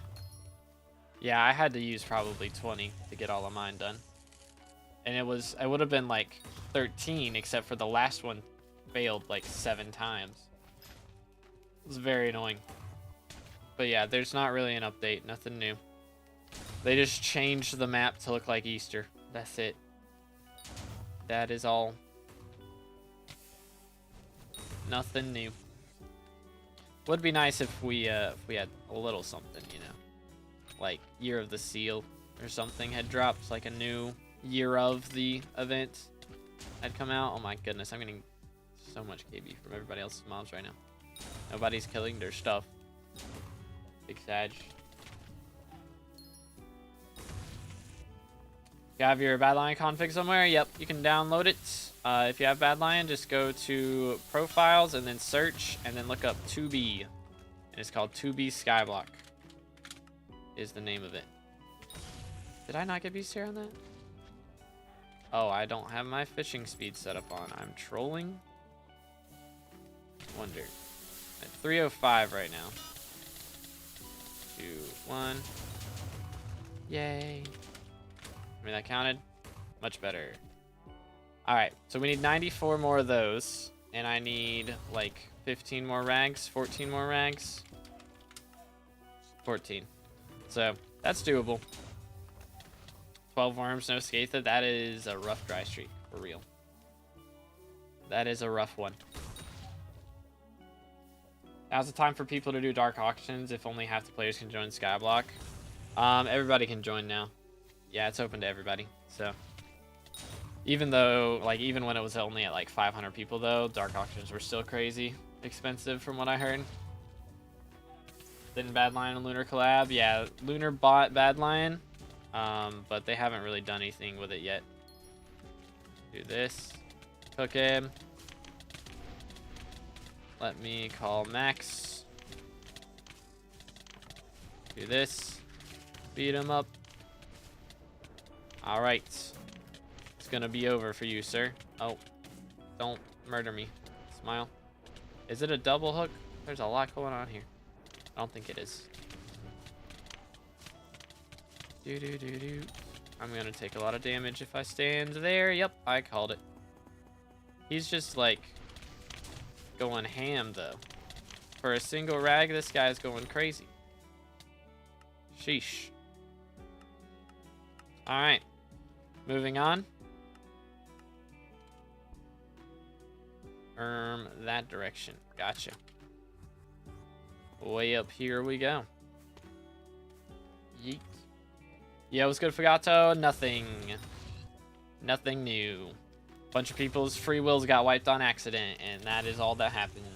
Yeah, I had to use probably 20 to get all of mine done. And it would have been like 13, except for the last one failed like 7 times. It was very annoying. But yeah, there's not really an update. Nothing new. They just changed the map to look like Easter. That's it. That is all. Nothing new. Would be nice if we had a little something, you know, like Year of the Seal or something had dropped, like a new Year of the event had come out. Oh my goodness, I'm getting so much KB from everybody else's mobs right now. Nobody's killing their stuff. Big Sag. You have your Badlion config somewhere? Yep, you can download it. If you have Badlion, just go to Profiles and then Search and then look up 2B. And it's called 2B SkyBlock is the name of it. Did I not get beast hair on that? Oh, I don't have my fishing speed set up on. I'm trolling. Wonder. At 305 right now. 2, 1. Yay. I mean, that counted. Much better. Alright, so we need 94 more of those. And I need like 15 more rags, 14 more rags. 14. So, that's doable. 12 worms, no Skatha. That is a rough dry streak, for real. That is a rough one. Now's the time for people to do dark auctions if only half the players can join Skyblock. Everybody can join now. Yeah, it's open to everybody. So, even though, like, even when it was only at like 500 people though, dark auctions were still crazy expensive from what I heard. Didn't Badlion and Lunar collab? Yeah, Lunar bought Badlion, but they haven't really done anything with it yet. Do this. Cook him. Let me call Max. Do this. Beat him up. Alright. It's gonna be over for you, sir. Oh. Don't murder me. Smile. Is it a double hook? There's a lot going on here. I don't think it is. Do. I'm gonna take a lot of damage if I stand there. Yep, I called it. He's just like going ham though. For a single rag, this guy's going crazy. Sheesh. Alright. Moving on. That direction. Gotcha. Way up here we go. Yeet. Yeah, what's good, Fagato? Nothing. Nothing new. Bunch of people's free wills got wiped on accident, and that is all that happens.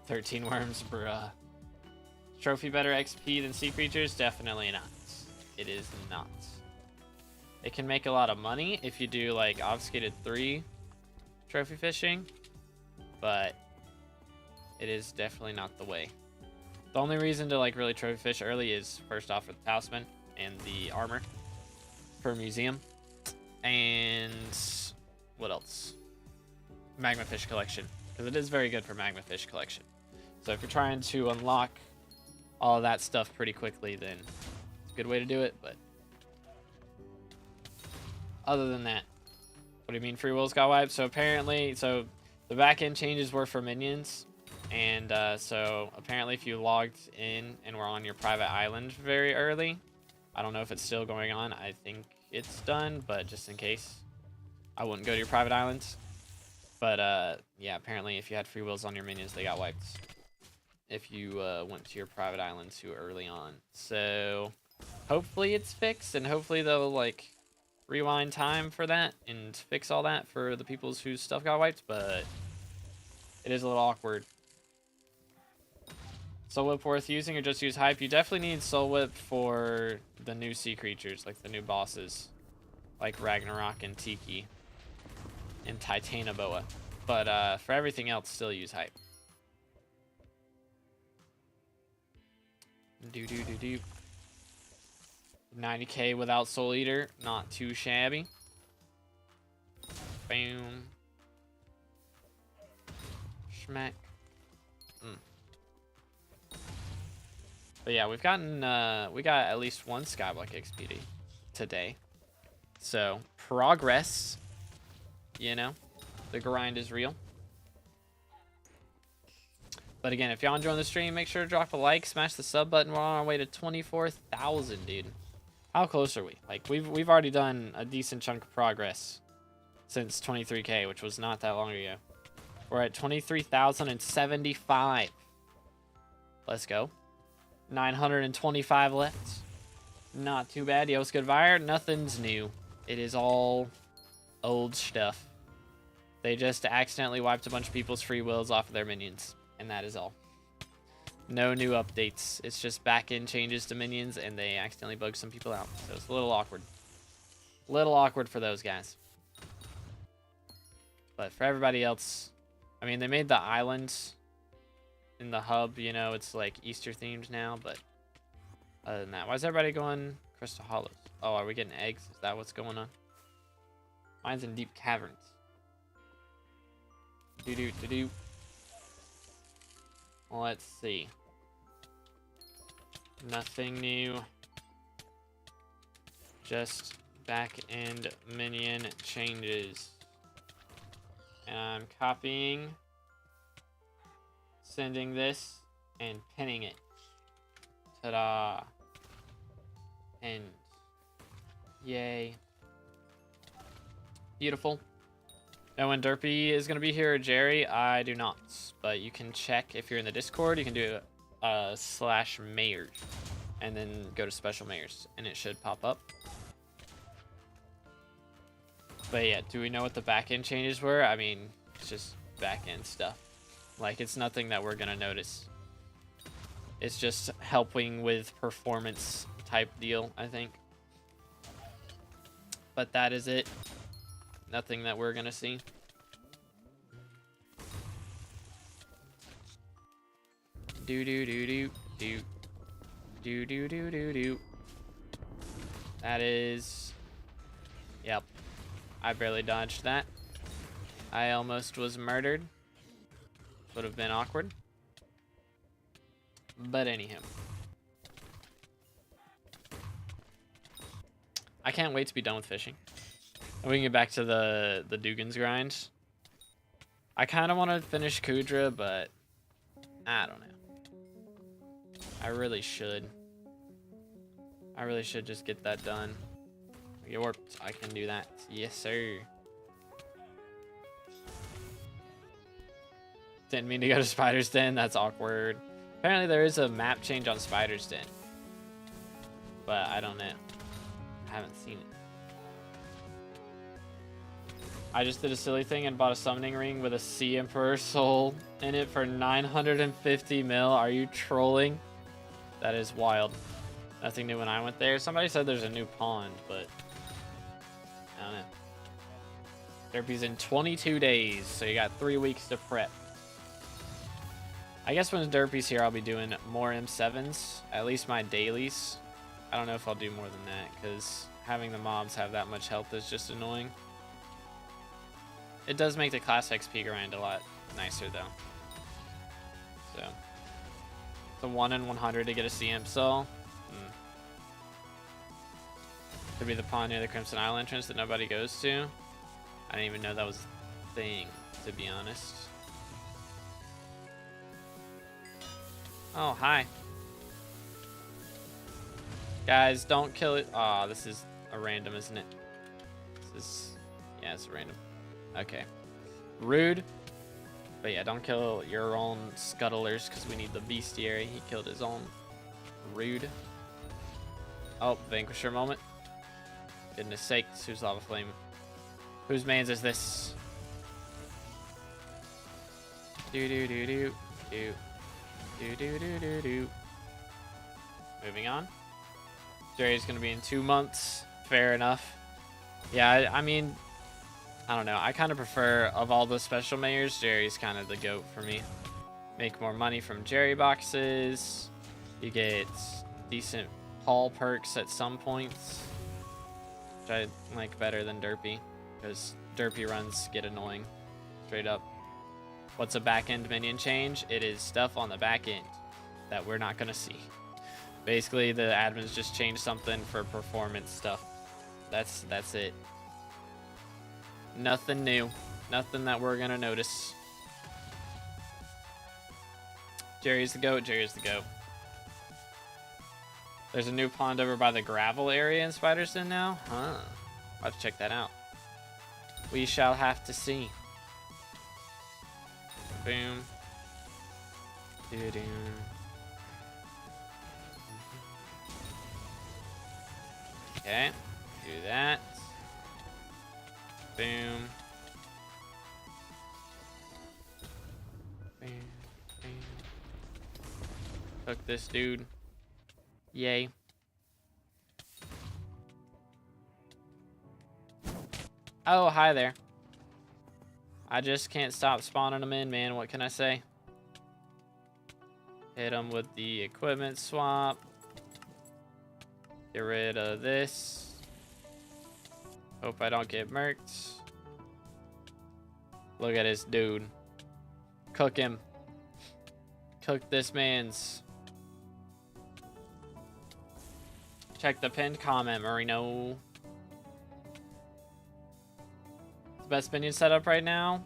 13 worms, bruh. Trophy better XP than sea creatures? Definitely not. It is not. It can make a lot of money if you do like obfuscated 3 trophy fishing, but it is definitely not the way. The only reason to like really trophy fish early is first off with the talisman and the armor for museum, and what else? Magma fish collection, because it is very good for magma fish collection. So if you're trying to unlock all of that stuff pretty quickly, then it's a good way to do it. But other than that, what do you mean free wills got wiped? So apparently, so the back end changes were for minions, and so apparently if you logged in and were on your private island very early, I don't know if it's still going on. I think it's done, but just in case, I wouldn't go to your private islands. But yeah, apparently if you had free wills on your minions, they got wiped. If you went to your private island too early on. So hopefully it's fixed, and hopefully they'll like rewind time for that and fix all that for the people whose stuff got wiped, but it is a little awkward. Soul Whip worth using or just use Hype? You definitely need Soul Whip for the new sea creatures, like the new bosses, like Ragnarok and Tiki and Titanoboa. But for everything else, still use Hype. 90k without Soul Eater, not too shabby. Boom. Schmack. But yeah, we've gotten, we got at least one SkyBlock XP today. So, progress. You know, the grind is real. But again, if y'all enjoying the stream, make sure to drop a like, smash the sub button. We're on our way to 24,000, dude. How close are we? Like, we've already done a decent chunk of progress since 23k, which was not that long ago. We're at 23,075. Let's go. 925 left. Not too bad. Yo, what's good, Fire? Nothing's new. It is all old stuff. They just accidentally wiped a bunch of people's free wills off of their minions, and that is all. No new updates. It's just back-end changes to minions, and they accidentally bugged some people out. So it's a little awkward. A little awkward for those guys. But for everybody else, I mean, they made the islands in the hub, you know, it's like Easter themed now, but other than that, why is everybody going Crystal Hollows? Oh, are we getting eggs? Is that what's going on? Mine's in deep caverns. Do-do-do-do. Let's see. Nothing new. Just back-end minion changes. And I'm copying, sending this, and pinning it. Ta-da. And yay. Beautiful. Know when Derpy is going to be here, or Jerry? I do not. But you can check if you're in the Discord. You can do /mayors. And then go to special mayors. And it should pop up. But yeah, do we know what the back-end changes were? I mean, it's just back-end stuff. Like, it's nothing that we're going to notice. It's just helping with performance type deal, I think. But that is it. Nothing that we're going to see. Do-do-do-do-do. Do-do-do-do-do. That is... Yep. I barely dodged that. I almost was murdered. Would have been awkward. But anyhow. I can't wait to be done with fishing. And we can get back to the Dugan's grind. I kind of want to finish Kudra, but I don't know. I really should. I really should just get that done. Get warped. I can do that. Yes, sir. Didn't mean to go to Spider's Den. That's awkward. Apparently there is a map change on Spider's Den. But I don't know. I haven't seen it. I just did a silly thing and bought a summoning ring with a Sea Emperor soul in it for 950 mil. Are you trolling? That is wild. Nothing new when I went there. Somebody said there's a new pond, but I don't know. Derpy's in 22 days, so you got 3 weeks to prep. I guess when Derpy's here, I'll be doing more M7s, at least my dailies. I don't know if I'll do more than that, because having the mobs have that much health is just annoying. It does make the class XP grind a lot nicer, though. So, it's a 1 in 100 to get a CM soul. Could be the pond near the Crimson Isle entrance that nobody goes to. I didn't even know that was a thing, to be honest. Oh, hi. Guys, don't kill it. Aw, this is a random, isn't it? This is Yeah, it's random. Okay. Rude. But yeah, don't kill your own scuttlers because we need the bestiary. He killed his own. Rude. Oh, Vanquisher moment. Goodness sakes, who's Lava Flame? Whose man's is this? Do do do do do do do do do do. Moving on. Jerry's gonna be in 2 months. Fair enough. Yeah, I mean, I don't know. I kind of prefer, of all the special mayors, Jerry's kind of the GOAT for me. Make more money from Jerry boxes. You get decent haul perks at some points, which I like better than Derpy, because Derpy runs get annoying. Straight up. What's a back end minion change? It is stuff on the back end that we're not gonna see. Basically, the admins just changed something for performance stuff. That's it. Nothing new. Nothing that we're gonna notice. Jerry's the GOAT. Jerry's the GOAT. There's a new pond over by the gravel area in Spider's Den now? Huh. I'll have to check that out. We shall have to see. Boom. Doo-doo. Okay. Do that. Boom. Boom. Boom. Cook this dude. Yay. Oh, hi there. I just can't stop spawning them in, man. What can I say? Hit them with the equipment swap. Get rid of this. Hope I don't get murked. Look at this dude. Cook him. Cook this man's. Check the pinned comment, Marino. The best minion setup right now?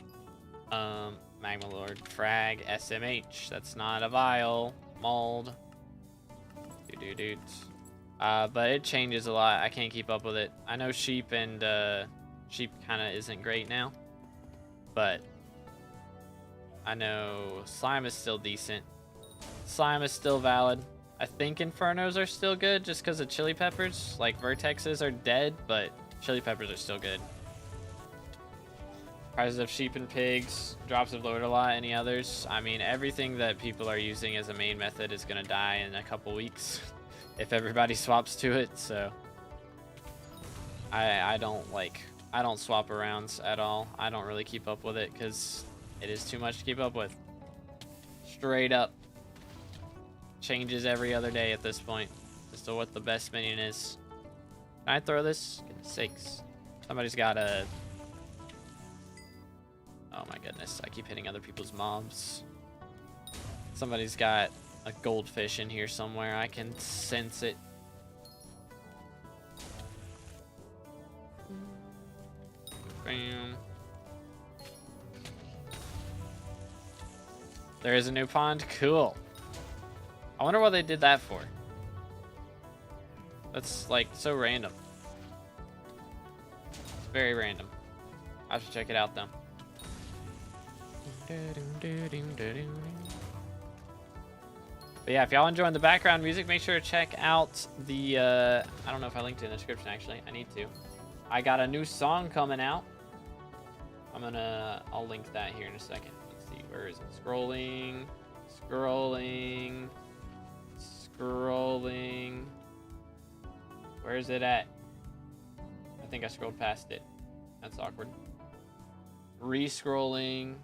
Magma Lord, Frag, SMH. That's not a vial. Mold. Dude. But it changes a lot. I can't keep up with it. I know sheep and sheep kind of isn't great now, but I know slime is still decent. Slime is still valid. I think Infernos are still good just because of chili peppers. Like Vertexes are dead, but chili peppers are still good. Prices of sheep and pigs, drops have lowered a lot. Any others? I mean, everything that people are using as a main method is gonna die in a couple weeks if everybody swaps to it. So I don't swap arounds at all. I don't really keep up with it because it is too much to keep up with. Straight up. Changes every other day at this point as to what the best minion is. Can I throw this? Goodness sakes. Somebody's got a... Oh my goodness, I keep hitting other people's mobs. Somebody's got a goldfish in here somewhere. I can sense it. Bam. There is a new pond. Cool. I wonder what they did that for. That's like so random. It's very random. I have to check it out though. But yeah, if y'all enjoying the background music, make sure to check out the I don't know if I linked it in the description actually. I need to. I got a new song coming out. I'll link that here in a second. Let's see, where is it? Scrolling. Where is it at? I think I scrolled past it. That's awkward. Re-scrolling.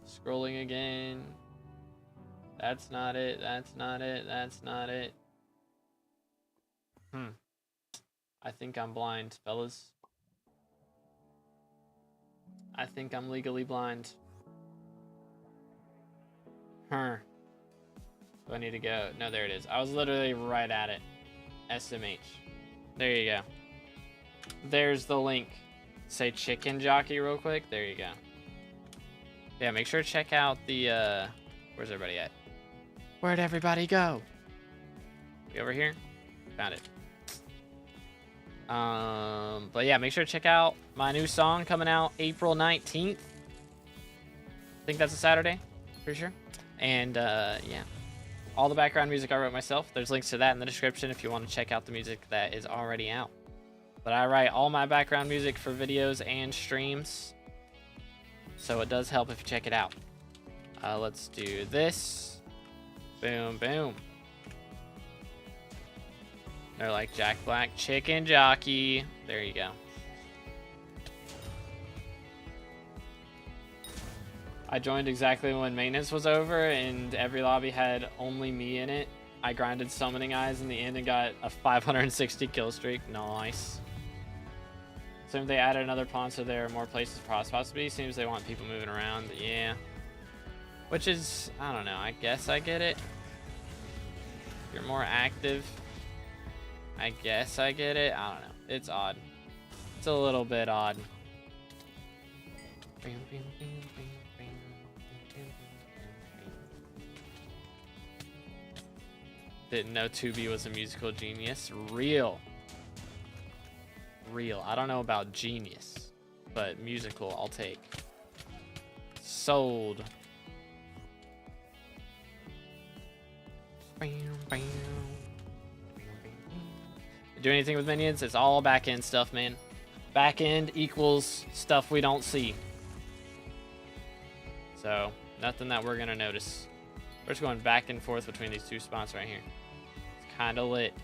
Scrolling again. That's not it. That's not it. I think I'm blind, fellas. I think I'm legally blind. Do I need to go? No, there it is. I was literally right at it. SMH. There you go. There's the link. Say chicken jockey real quick. There you go. Yeah, make sure to check out the, where's everybody at? Where'd everybody go? You over here? Found it. But yeah, make sure to check out my new song coming out April 19th. I think that's a Saturday, pretty sure. And yeah, all the background music I wrote myself. There's links to that in the description if you want to check out the music that is already out. But I write all my background music for videos and streams, so it does help if you check it out. Let's do this. Boom, boom. They're like Jack Black, chicken jockey. There you go. I joined exactly when maintenance was over and every lobby had only me in it. I grinded summoning eyes in the end and got a 560 kill streak. Nice. So if they added another pawn so there are more places for hotspots to be, seems they want people moving around. Yeah. Which is, I don't know, I guess I get it. You're more active. I guess I get it. I don't know. It's odd. It's a little bit odd. Didn't know Tubi was a musical genius. Real. I don't know about genius, but musical I'll take. Sold. Do anything with minions? It's all back end stuff, man. Back end equals stuff we don't see. So nothing that we're gonna notice. We're just going back and forth between these two spots right here. It's kind of lit.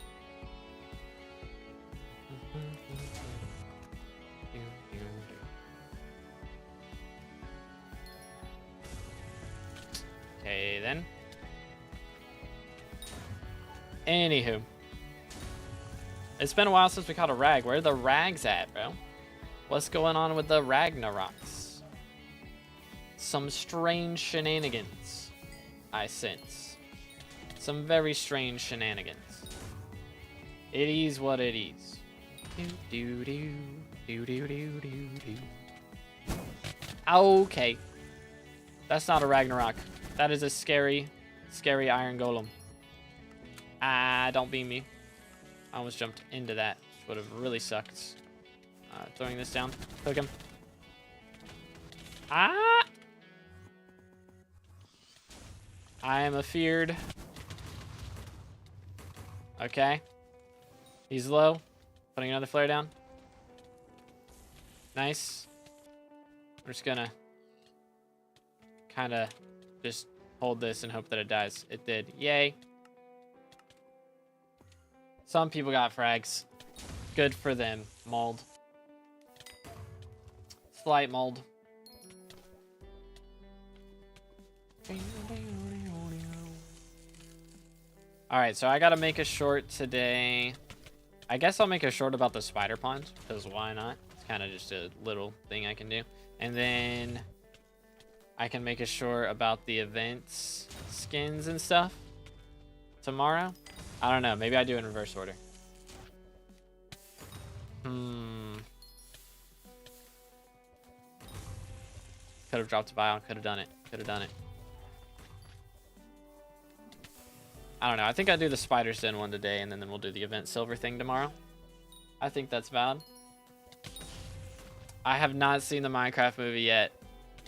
Okay, then. Anywho. It's been a while since we caught a rag. Where are the rags at, bro? What's going on with the Ragnaroks? Some strange shenanigans, I sense. Some very strange shenanigans. It is what it is. Okay. That's not a Ragnarok. That is a scary, scary iron golem. Ah, don't beam me. I almost jumped into that, which would have really sucked. Throwing this down. Hook him. Ah! I am afeared. Okay. He's low. Putting another flare down. Nice. I'm just gonna kind of just hold this and hope that it dies. It did. Yay. Some people got frags. Good for them. Mold. Slight mold. Alright, so I gotta make a short today. I guess I'll make a short about the spider pond, because why not? It's kind of just a little thing I can do. And then I can make a short about the events, skins and stuff tomorrow. I don't know. Maybe I do it in reverse order. Could have dropped a bio. Could have done it. Could have done it. I don't know. I think I'll do the Spider's Den one today, and then we'll do the event silver thing tomorrow. I think that's valid. I have not seen the Minecraft movie yet.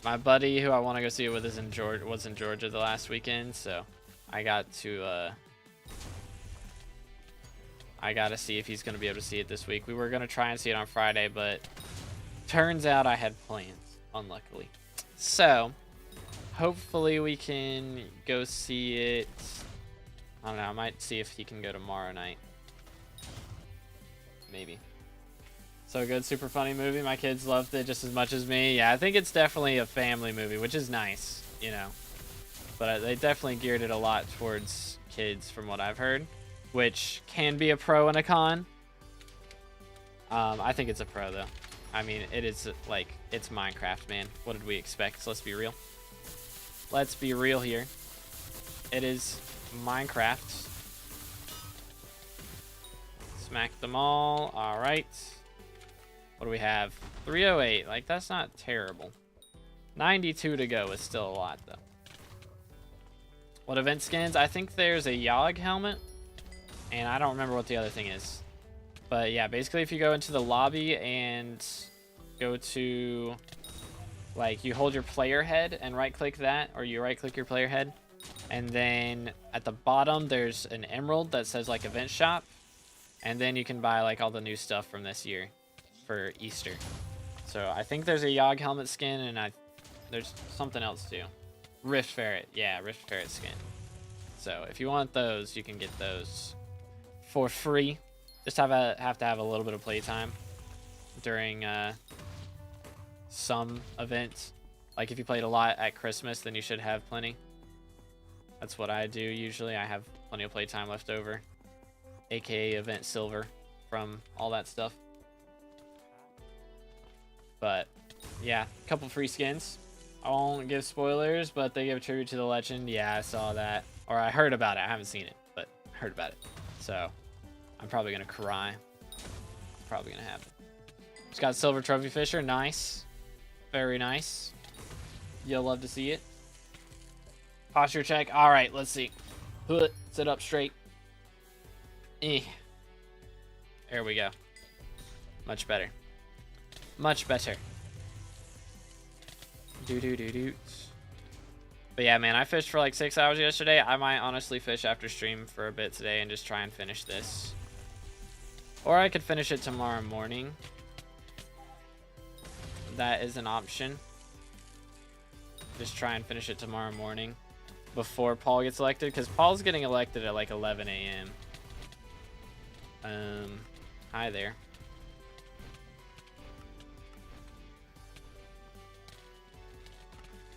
My buddy who I want to go see it with is in Georgia, was in Georgia the last weekend, so I got to I gotta see if he's gonna be able to see it this week. We were gonna try and see it on Friday, but turns out I had plans, unluckily. So hopefully we can go see it. I don't know, I might see if he can go tomorrow night. Maybe. So good, super funny movie. My kids loved it just as much as me. Yeah, I think it's definitely a family movie, which is nice, you know. But they definitely geared it a lot towards kids from what I've heard, which can be a pro and a con. I think it's a pro, though. I mean, it is, like, it's Minecraft, man. What did we expect? So let's be real. Let's be real here. It is Minecraft. Smack them all. All right. What do we have? 308. Like, that's not terrible. 92 to go is still a lot, though. What event skins? I think there's a YoGoU helmet. And I don't remember what the other thing is. But yeah, basically if you go into the lobby and go to, like, you hold your player head and right click that, or you right click your player head, and then at the bottom there's an emerald that says like event shop, and then you can buy like all the new stuff from this year for Easter. So I think there's a YoGoU helmet skin, and there's something else too. Rift Ferret, yeah, Rift Ferret skin. So if you want those, you can get those for free. Just have to have a little bit of playtime during some events. Like if you played a lot at Christmas, then you should have plenty. That's what I do usually. I have plenty of playtime left over, aka event silver from all that stuff. But yeah, a couple free skins. I won't give spoilers, but they give a tribute to the legend. Yeah, I saw that. Or I heard about it. I haven't seen it, but I heard about it. So I'm probably going to cry. It's probably going to happen. Just got Silver Trophy Fisher. Nice. Very nice. You'll love to see it. Posture check. All right, let's see. Sit up straight. There we go. Much better. Much better. But yeah, man, I fished for like 6 hours yesterday. I might honestly fish after stream for a bit today and just try and finish this. Or I could finish it tomorrow morning. That is an option. Just try and finish it tomorrow morning before Paul gets elected, because Paul's getting elected at like 11 a.m. Hi there.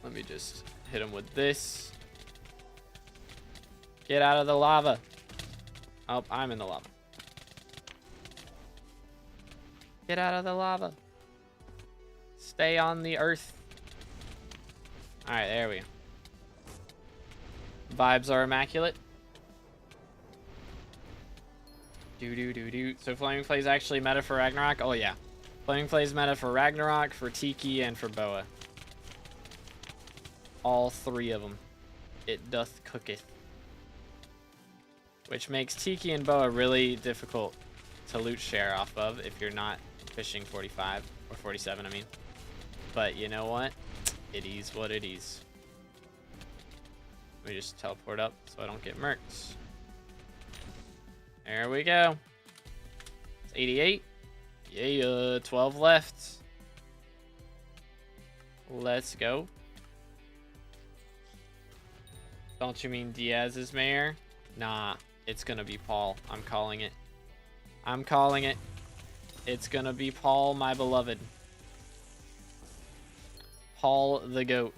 Let me just hit him with this. Get out of the lava. Oh, I'm in the lava. Get out of the lava. Stay on the earth. All right, there we go. Vibes are immaculate. So Flaming Flay is actually meta for Ragnarok? Oh yeah. Flaming Flay is meta for Ragnarok, for Tiki, and for Boa. All three of them. It doth cooketh. Which makes Tiki and Boa really difficult to loot share off of if you're not fishing 45 or 47, I mean. But you know what? It is what it is. Let me just teleport up so I don't get murked. There we go. It's 88. Yeah, 12 left. Let's go. Don't you mean Diaz is mayor? Nah, it's gonna be Paul. I'm calling it. I'm calling it. It's gonna be Paul, my beloved. Paul the GOAT.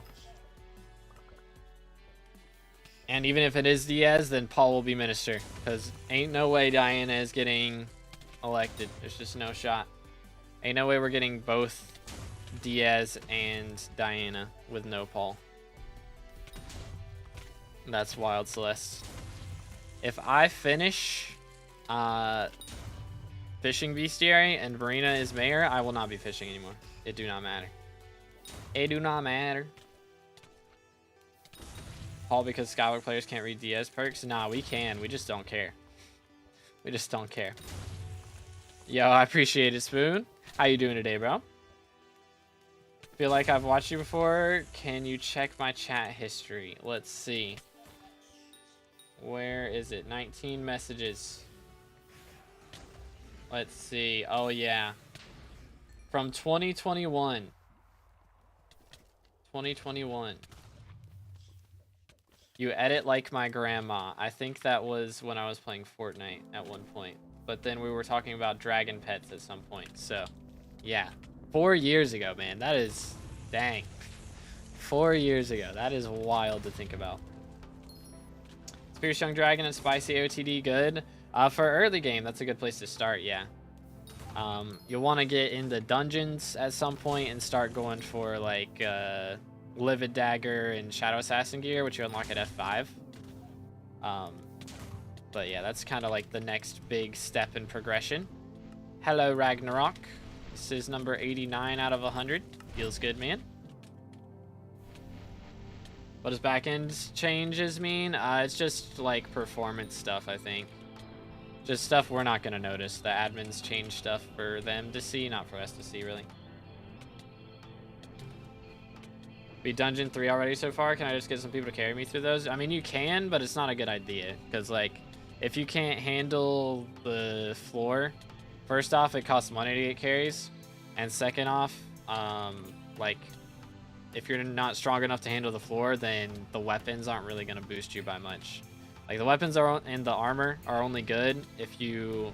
And even if it is Diaz, then Paul will be minister. Because ain't no way Diana is getting elected. There's just no shot. Ain't no way we're getting both Diaz and Diana with no Paul. That's wild, Celeste. If I finish fishing bestiary and Marina is mayor, I will not be fishing anymore. It do not matter. It do not matter. All because SkyBlock players can't read DS perks? Nah, we can. We just don't care. We just don't care. Yo, I appreciate it, Spoon. How you doing today, bro? Feel like I've watched you before. Can you check my chat history? Let's see. Where is it? 19 messages. Let's see. Oh, yeah. From 2021. 2021. You edit like my grandma. I think that was when I was playing Fortnite at one point. But then we were talking about dragon pets at some point. So, yeah. 4 years ago, man. That is... Dang. 4 years ago. That is wild to think about. Fierce Young Dragon and Spicy OTD, good. For early game, that's a good place to start, yeah. You'll want to get in the dungeons at some point and start going for, like, Livid Dagger and Shadow Assassin gear, which you unlock at F5. But yeah, that's kind of like the next big step in progression. Hello, Ragnarok. This is number 89 out of 100. Feels good, man. What does backend changes mean? It's just like performance stuff, I think. Just stuff we're not gonna notice. The admins change stuff for them to see, not for us to see, really. Be dungeon 3 already so far? Can I just get some people to carry me through those? I mean, you can, but it's not a good idea. Because, like, if you can't handle the floor, first off, it costs money to get carries. And second off, like, if you're not strong enough to handle the floor, then the weapons aren't really going to boost you by much. Like, the weapons and the armor are only good if you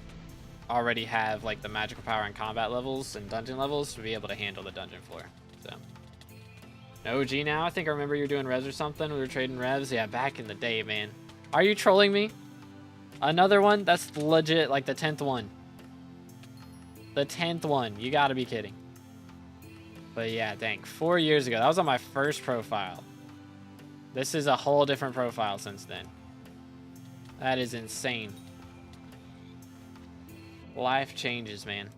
already have, like, the magical power and combat levels and dungeon levels to be able to handle the dungeon floor. So, OG now? I think I remember you were doing revs or something. We were trading revs. Yeah, back in the day, man. Are you trolling me? Another one? That's legit, like, the 10th one. The 10th one. You gotta be kidding. But yeah, dang. 4 years ago. That was on my first profile. This is a whole different profile since then. That is insane. Life changes, man.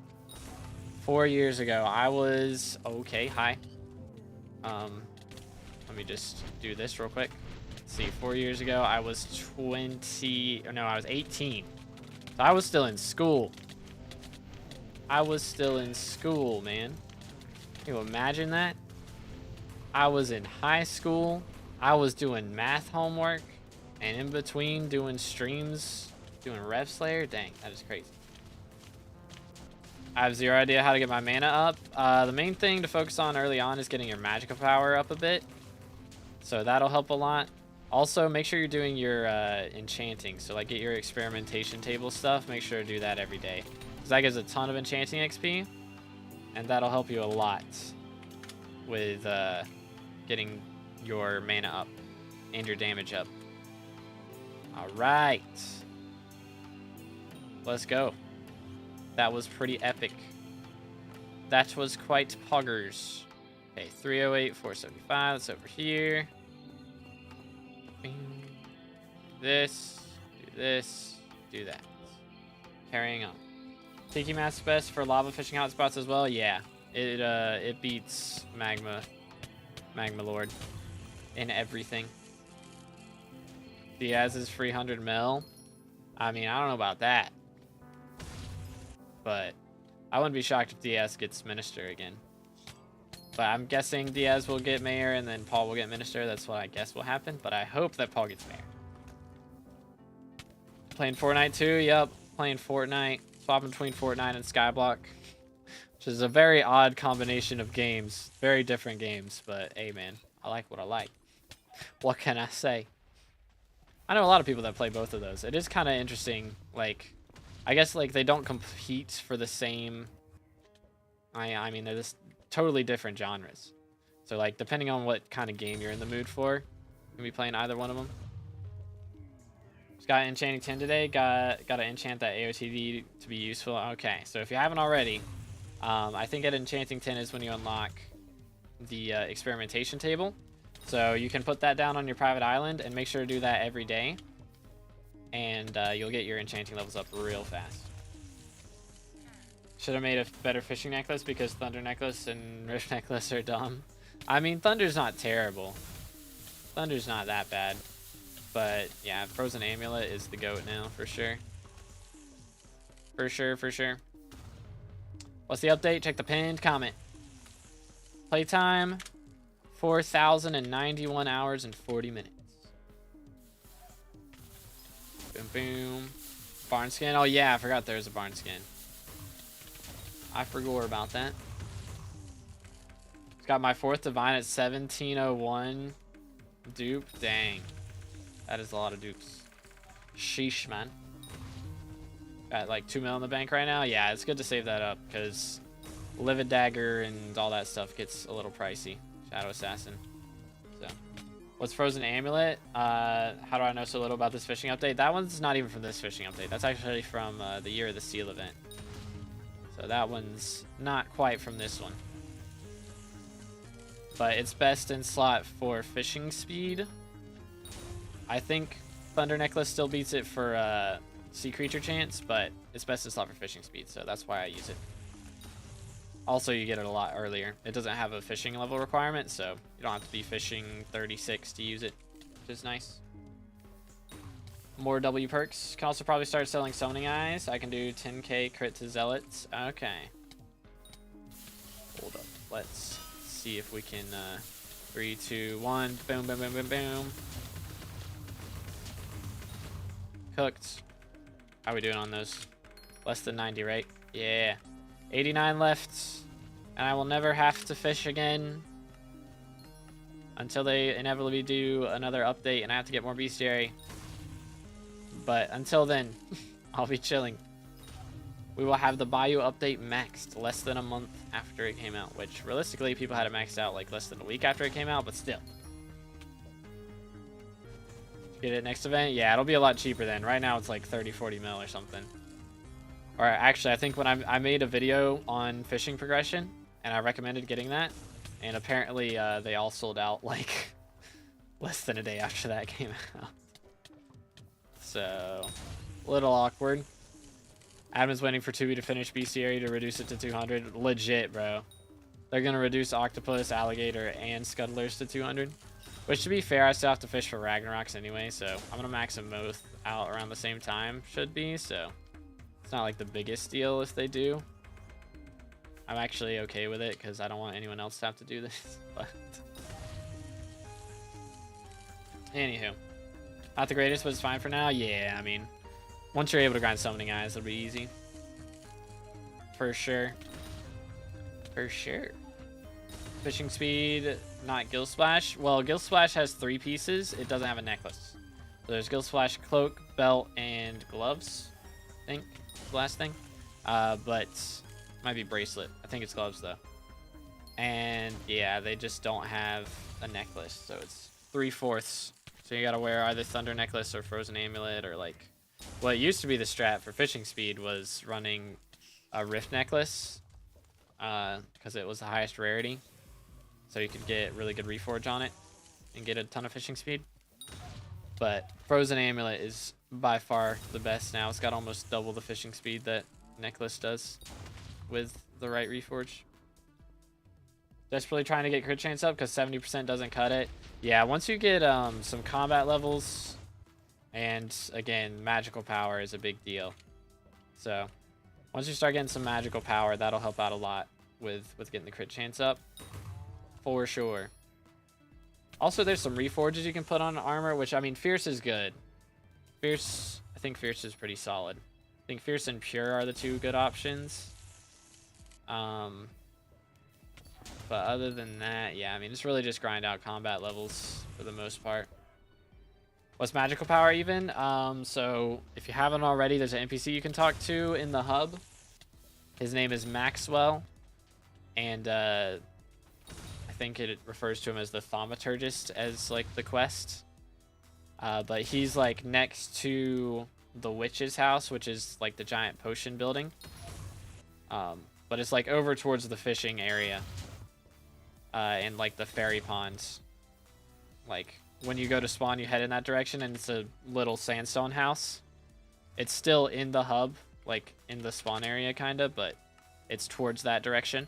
4 years ago, I was... Okay, hi. Let me just do this real quick. Let's see, 4 years ago, I was 20... Or no, I was 18. So I was still in school. I was still in school, man. Can you imagine that? I was in high school. I was doing math homework. And in between doing streams, doing Rev Slayer. Dang, that is crazy. I have zero idea how to get my mana up. The main thing to focus on early on is getting your magical power up a bit. So that'll help a lot. Also, make sure you're doing your enchanting. So like get your experimentation table stuff. Make sure to do that every day. Because that gives a ton of enchanting XP. And that'll help you a lot with getting your mana up and your damage up. Alright. Let's go. That was pretty epic. That was quite poggers. Okay, 308, 475. That's over here. Bing. This. Do this. Do that. Carrying on. Tiki Mask best for lava fishing hotspots as well? Yeah. It beats Magma Lord in everything. Diaz's free 100 mil. I mean, I don't know about that. But I wouldn't be shocked if Diaz gets Minister again. But I'm guessing Diaz will get Mayor and then Paul will get Minister. That's what I guess will happen. But I hope that Paul gets Mayor. Playing Fortnite too? Yep. Playing Fortnite. Swapping between Fortnite and SkyBlock. Which is a very odd combination of games. Very different games. But hey, man. I like what I like. What can I say? I know a lot of people that play both of those. It is kind of interesting. Like, I guess like they don't compete for the same. I mean, they're just totally different genres. So like, depending on what kind of game you're in the mood for, you can be playing either one of them. Just got Enchanting 10 today. Got to enchant that AOTD to be useful. Okay, so if you haven't already, I think at Enchanting 10 is when you unlock the experimentation table. So you can put that down on your private island and make sure to do that every day. And you'll get your enchanting levels up real fast. Should have made a better fishing necklace because Thunder Necklace and Rift Necklace are dumb. I mean, Thunder's not terrible. Thunder's not that bad. But yeah, Frozen Amulet is the GOAT now, for sure. For sure, for sure. What's the update? Check the pinned comment. Playtime, 4,091 hours and 40 minutes. Boom, boom. Barn skin. Oh, yeah, I forgot there's a barn skin. I forgot about that. Got my 4th Divine at 1701 dupe. Dang. That is a lot of dupes. Sheesh, man. Got like 2 mil in the bank right now. Yeah, it's good to save that up because Livid Dagger and all that stuff gets a little pricey. Shadow Assassin. So, what's Frozen Amulet? How do I know so little about this fishing update? That one's not even from this fishing update. That's actually from the Year of the Seal event. So that one's not quite from this one. But it's best in slot for fishing speed. I think Thunder Necklace still beats it for sea creature chance, but it's best in slot for fishing speed, so that's why I use it. Also, you get it a lot earlier. It doesn't have a fishing level requirement, so you don't have to be fishing 36 to use it, which is nice. More W perks. Can also probably start selling summoning eyes. I can do 10k crit to zealots. Okay. Hold up. Let's see if we can 3, 2, 1. Boom, boom, boom, boom, boom. Cooked. How are we doing on those? Less than 90, right? Yeah. 89 left. And I will never have to fish again until they inevitably do another update and I have to get more bestiary. But until then, I'll be chilling. We will have the Bayou update maxed less than a month after it came out, which realistically people had it maxed out like less than a week after it came out, but still. Get it next event? Yeah, it'll be a lot cheaper then. Right now it's like 30, 40 mil or something. Or actually, I think when I made a video on fishing progression and I recommended getting that, and apparently they all sold out like less than a day after that came out. So, a little awkward. Admin's waiting for Tubi to finish bestiary to reduce it to 200. Legit, bro. They're going to reduce octopus, alligator, and scuttlers to 200. Which, to be fair, I still have to fish for Ragnaroks anyway, so I'm going to max them both out around the same time, should be, so it's not like the biggest deal if they do. I'm actually okay with it, because I don't want anyone else to have to do this, but... Anywho. Not the greatest, but it's fine for now? Yeah, I mean, once you're able to grind summoning eyes, it'll be easy. For sure. For sure. Fishing speed, not Gill Splash. Well, Gill Splash has 3 pieces. It doesn't have a necklace. So there's Gill Splash, cloak, belt, and gloves. I think, the last thing. But might be bracelet. I think it's gloves though. And yeah, they just don't have a necklace. So it's 3/4. So you gotta wear either Thunder Necklace or Frozen Amulet, or like what used to be the strat for fishing speed was running a Rift Necklace because it was the highest rarity. So you could get really good reforge on it and get a ton of fishing speed. But Frozen Amulet is by far the best now. It's got almost double the fishing speed that Necklace does with the right reforge. Desperately trying to get crit chance up because 70% doesn't cut it. Yeah, once you get some combat levels, and again, magical power is a big deal. So once you start getting some magical power, that'll help out a lot with getting the crit chance up. For sure. Also, there's some reforges you can put on armor, which, I mean, Fierce is good. Fierce, I think Fierce is pretty solid. I think Fierce and Pure are the 2 good options. But other than that, yeah, I mean, it's really just grind out combat levels for the most part. What's magical power even? So if you haven't already, there's an NPC you can talk to in the hub. His name is Maxwell. And I think it refers to him as the Thaumaturgist as like the quest. But he's like next to the witch's house, which is like the giant potion building. But it's like over towards the fishing area. And like the fairy ponds. Like when you go to spawn, you head in that direction, and it's a little sandstone house. It's still in the hub, like in the spawn area kind of, but it's towards that direction.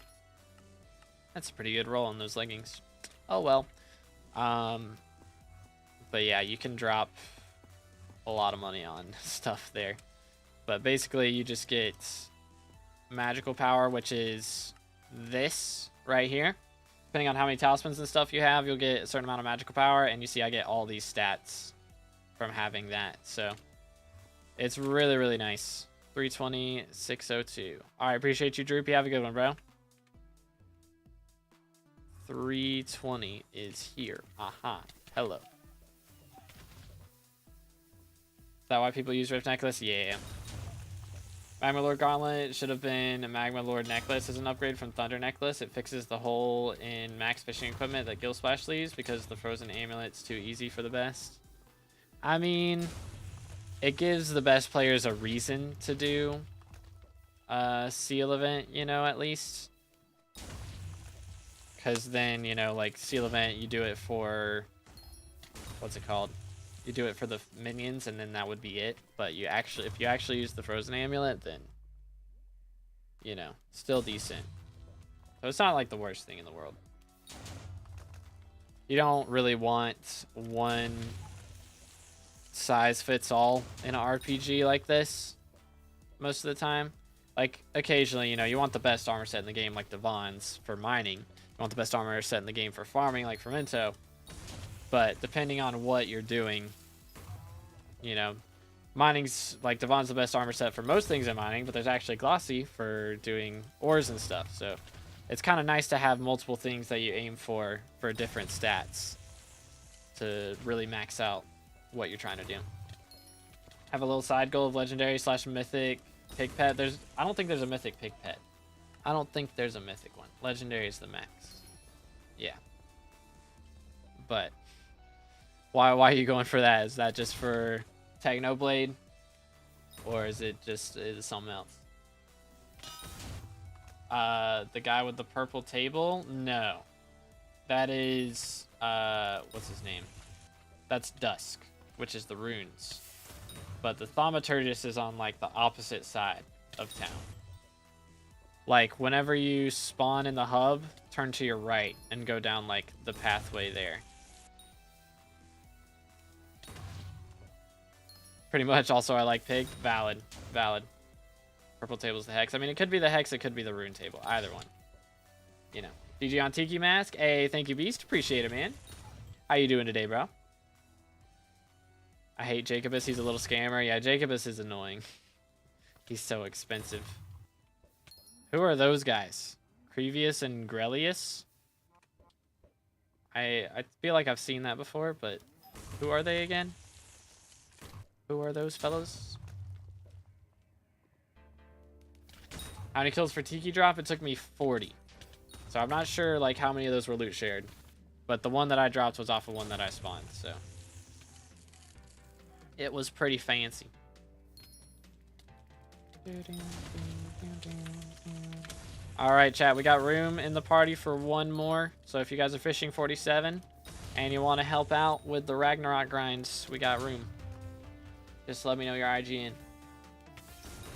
That's a pretty good roll on those leggings. Oh well. But yeah, you can drop a lot of money on stuff there. But basically you just get magical power, which is this right here. Depending on how many talismans and stuff you have, you'll get a certain amount of magical power, and you see I get all these stats from having that. So it's really, really nice. 320, 602. All right, appreciate you, Droopy. Have a good one, bro. 320 is here. Aha. Hello. Is that why people use Rift Necklace? Yeah. Magma Lord Gauntlet should have been Magma Lord Necklace as an upgrade from Thunder Necklace. It fixes the hole in max fishing equipment that Gill Splash leaves because the Frozen Amulet's too easy for the best. I mean, it gives the best players a reason to do a seal event, you know, at least. Because then, you know, like seal event, you do it for, what's it called? You do it for the minions, and then that would be it. But you actually, if you actually use the Frozen Amulet, then, you know, still decent. So it's not like the worst thing in the world. You don't really want one size fits all in an RPG like this most of the time. Like, occasionally, you know, you want the best armor set in the game, like Devon's for mining. You want the best armor set in the game for farming, like Fermento. But depending on what you're doing, you know, mining's, like, Devon's the best armor set for most things in mining, but there's actually Glossy for doing ores and stuff. So it's kind of nice to have multiple things that you aim for different stats to really max out what you're trying to do. Have a little side goal of legendary / mythic pig pet. I don't think there's a mythic pig pet. I don't think there's a mythic one. Legendary is the max. Yeah. But why are you going for that? Is that just for Technoblade? Or is it something else? The guy with the purple table? No. That is what's his name? That's Dusk, which is the runes. But the Thaumaturgus is on, like, the opposite side of town. Like, whenever you spawn in the hub, turn to your right and go down, like, the pathway there. Pretty much. Also, I like pig. Valid. Valid. Purple table's the hex. I mean, it could be the hex, it could be the rune table. Either one. You know. GG on Tiki Mask. Hey, thank you, Beast. Appreciate it, man. How you doing today, bro? I hate Jacobus. He's a little scammer. Yeah, Jacobus is annoying. He's so expensive. Who are those guys? Crevius and Grelius? I feel like I've seen that before, but who are they again? Who are those fellows? How many kills for Tiki drop? It took me 40. So I'm not sure like how many of those were loot shared. But the one that I dropped was off of one that I spawned, so it was pretty fancy. Alright, chat, we got room in the party for one more. So if you guys are fishing 47 and you want to help out with the Ragnarok grinds, we got room. Just let me know your IGN.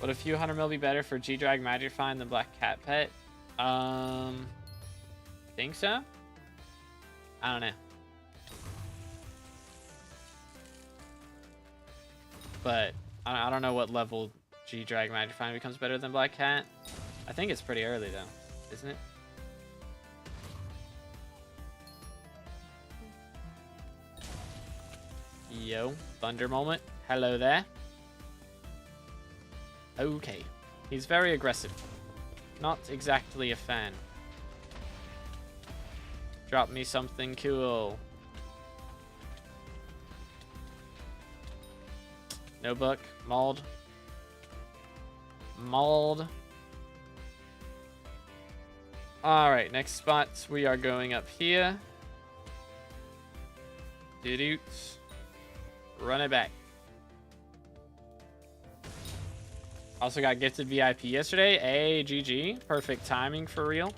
Would a few 100 mil be better for G-Drag Magic Find than Black Cat Pet? Think so? I don't know. But I don't know what level G-Drag Magic Find becomes better than Black Cat. I think it's pretty early though, isn't it? Yo, Thunder Moment. Hello there. Okay. He's very aggressive. Not exactly a fan. Drop me something cool. No book. Mauled. Mauled. Alright, next spots we are going up here. Doo-doots. Run it back. Also got gifted VIP yesterday. Hey, GG. Perfect timing for real.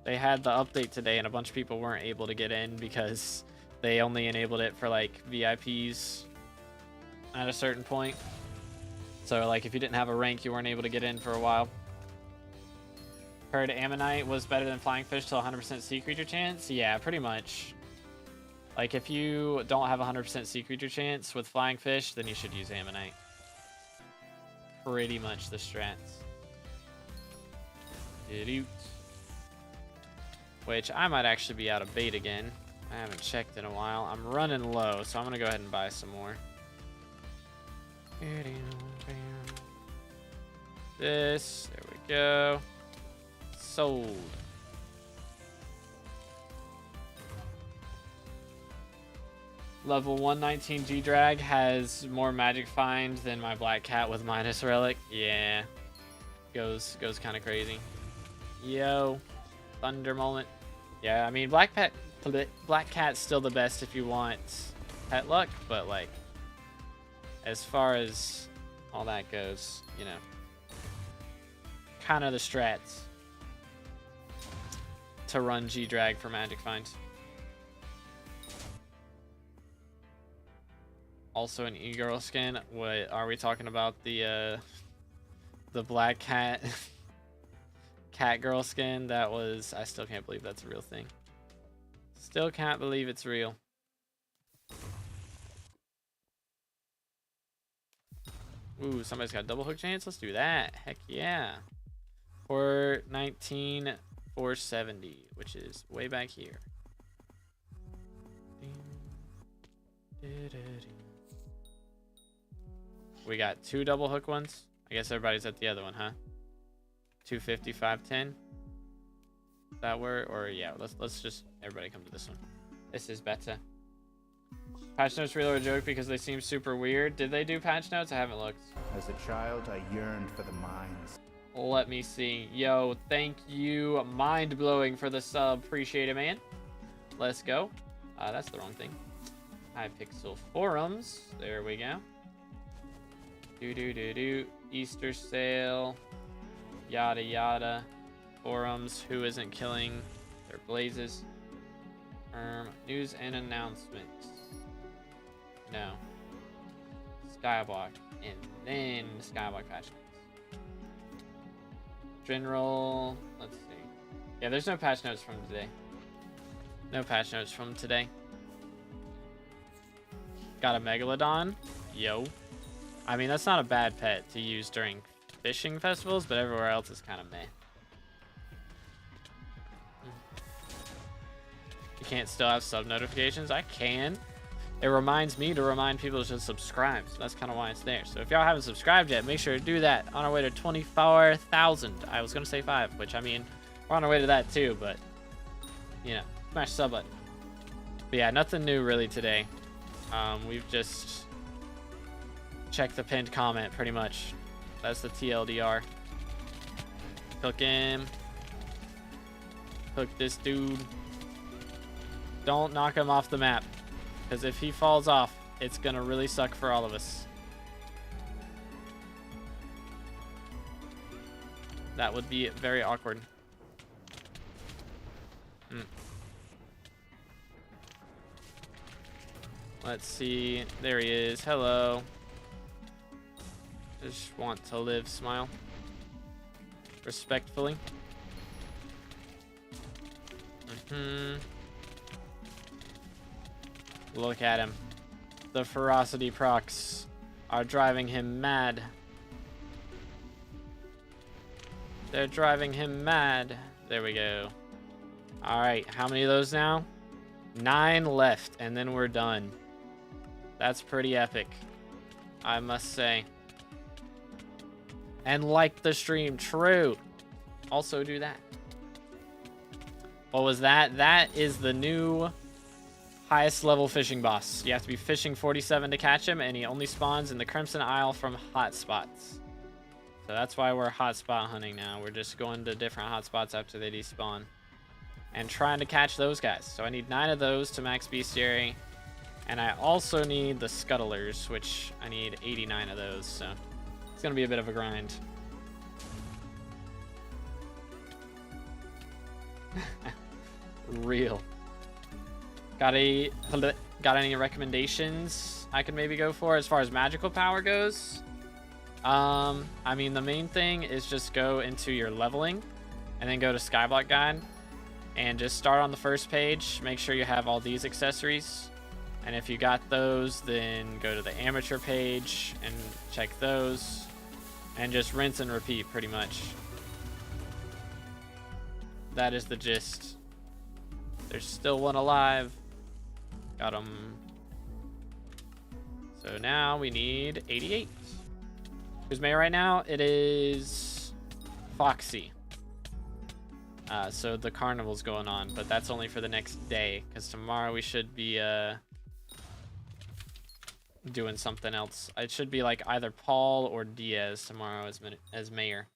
They had the update today and a bunch of people weren't able to get in because they only enabled it for like VIPs at a certain point. So like if you didn't have a rank, you weren't able to get in for a while. Heard Ammonite was better than Flying Fish till 100% sea creature chance. Yeah, pretty much. Like if you don't have 100% sea creature chance with Flying Fish, then you should use Ammonite. Pretty much the strats. Which I might actually be out of bait again. I haven't checked in a while. I'm running low, so I'm gonna go ahead and buy some more. This, there we go. Sold. Level 119 G-Drag has more magic find than my Black Cat with minus relic. Yeah. Goes kind of crazy. Yo. Thunder Moment. Yeah, I mean Black Cat's still the best if you want pet luck, but like as far as all that goes, you know, kind of the strats to run G-Drag for magic finds. Also an e-girl skin. What are we talking about? The Black Cat cat girl skin? That was, I still can't believe that's a real thing. Still can't believe it's real. Ooh, somebody's got a double hook chance. Let's do that. Heck yeah. 419, 470, which is way back here. We got 2 double hook ones. I guess everybody's at the other one, huh? 250, 510. That were, or yeah, let's just everybody come to this one. This is better. Patch notes really are a joke because they seem super weird. Did they do patch notes? I haven't looked. As a child, I yearned for the mines. Let me see. Yo, thank you. Mind blowing for the sub. Appreciate it, man. Let's go. That's the wrong thing. Hypixel forums. There we go. Easter sale. Yada yada. Forums. Who isn't killing their blazes? News and announcements. No. SkyBlock. And then SkyBlock patch notes. General. Let's see. Yeah, there's no patch notes from today. No patch notes from today. Got a Megalodon. Yo. I mean, that's not a bad pet to use during fishing festivals, but everywhere else is kind of meh. You can't still have sub notifications? I can. It reminds me to remind people to subscribe. So that's kind of why it's there. So if y'all haven't subscribed yet, make sure to do that. On our way to 24,000. I was going to say 5, which I mean, we're on our way to that too, but you know, smash the sub button. But yeah, nothing new really today. We've just checked the pinned comment pretty much. That's the TLDR. Hook him. Hook this dude. Don't knock him off the map. Because if he falls off, it's going to really suck for all of us. That would be very awkward. Let's see. There he is. Hello. Just want to live. Smile. Respectfully. Look at him. The ferocity procs are driving him mad. They're driving him mad. There we go. Alright, how many of those now? 9 left, and then we're done. That's pretty epic, I must say. And like the stream, true. Also do that. What was that? That is the new highest level fishing boss. You have to be fishing 47 to catch him, and he only spawns in the Crimson Isle from hotspots. So that's why we're hotspot hunting now. We're just going to different hotspots after they despawn and trying to catch those guys. So I need 9 of those to max bestiary, and I also need the scuttlers, which I need 89 of those. So it's gonna be a bit of a grind. Real. Got any recommendations I could maybe go for as far as magical power goes? I mean, the main thing is just go into your leveling and then go to SkyBlock Guide and just start on the first page. Make sure you have all these accessories. And if you got those, then go to the amateur page and check those and just rinse and repeat pretty much. That is the gist. There's still one alive. Got him. So now we need 88. Who's mayor right now? It is Foxy. So the carnival's going on, but that's only for the next day, because tomorrow we should be doing something else. It should be like either Paul or Diaz tomorrow as mayor.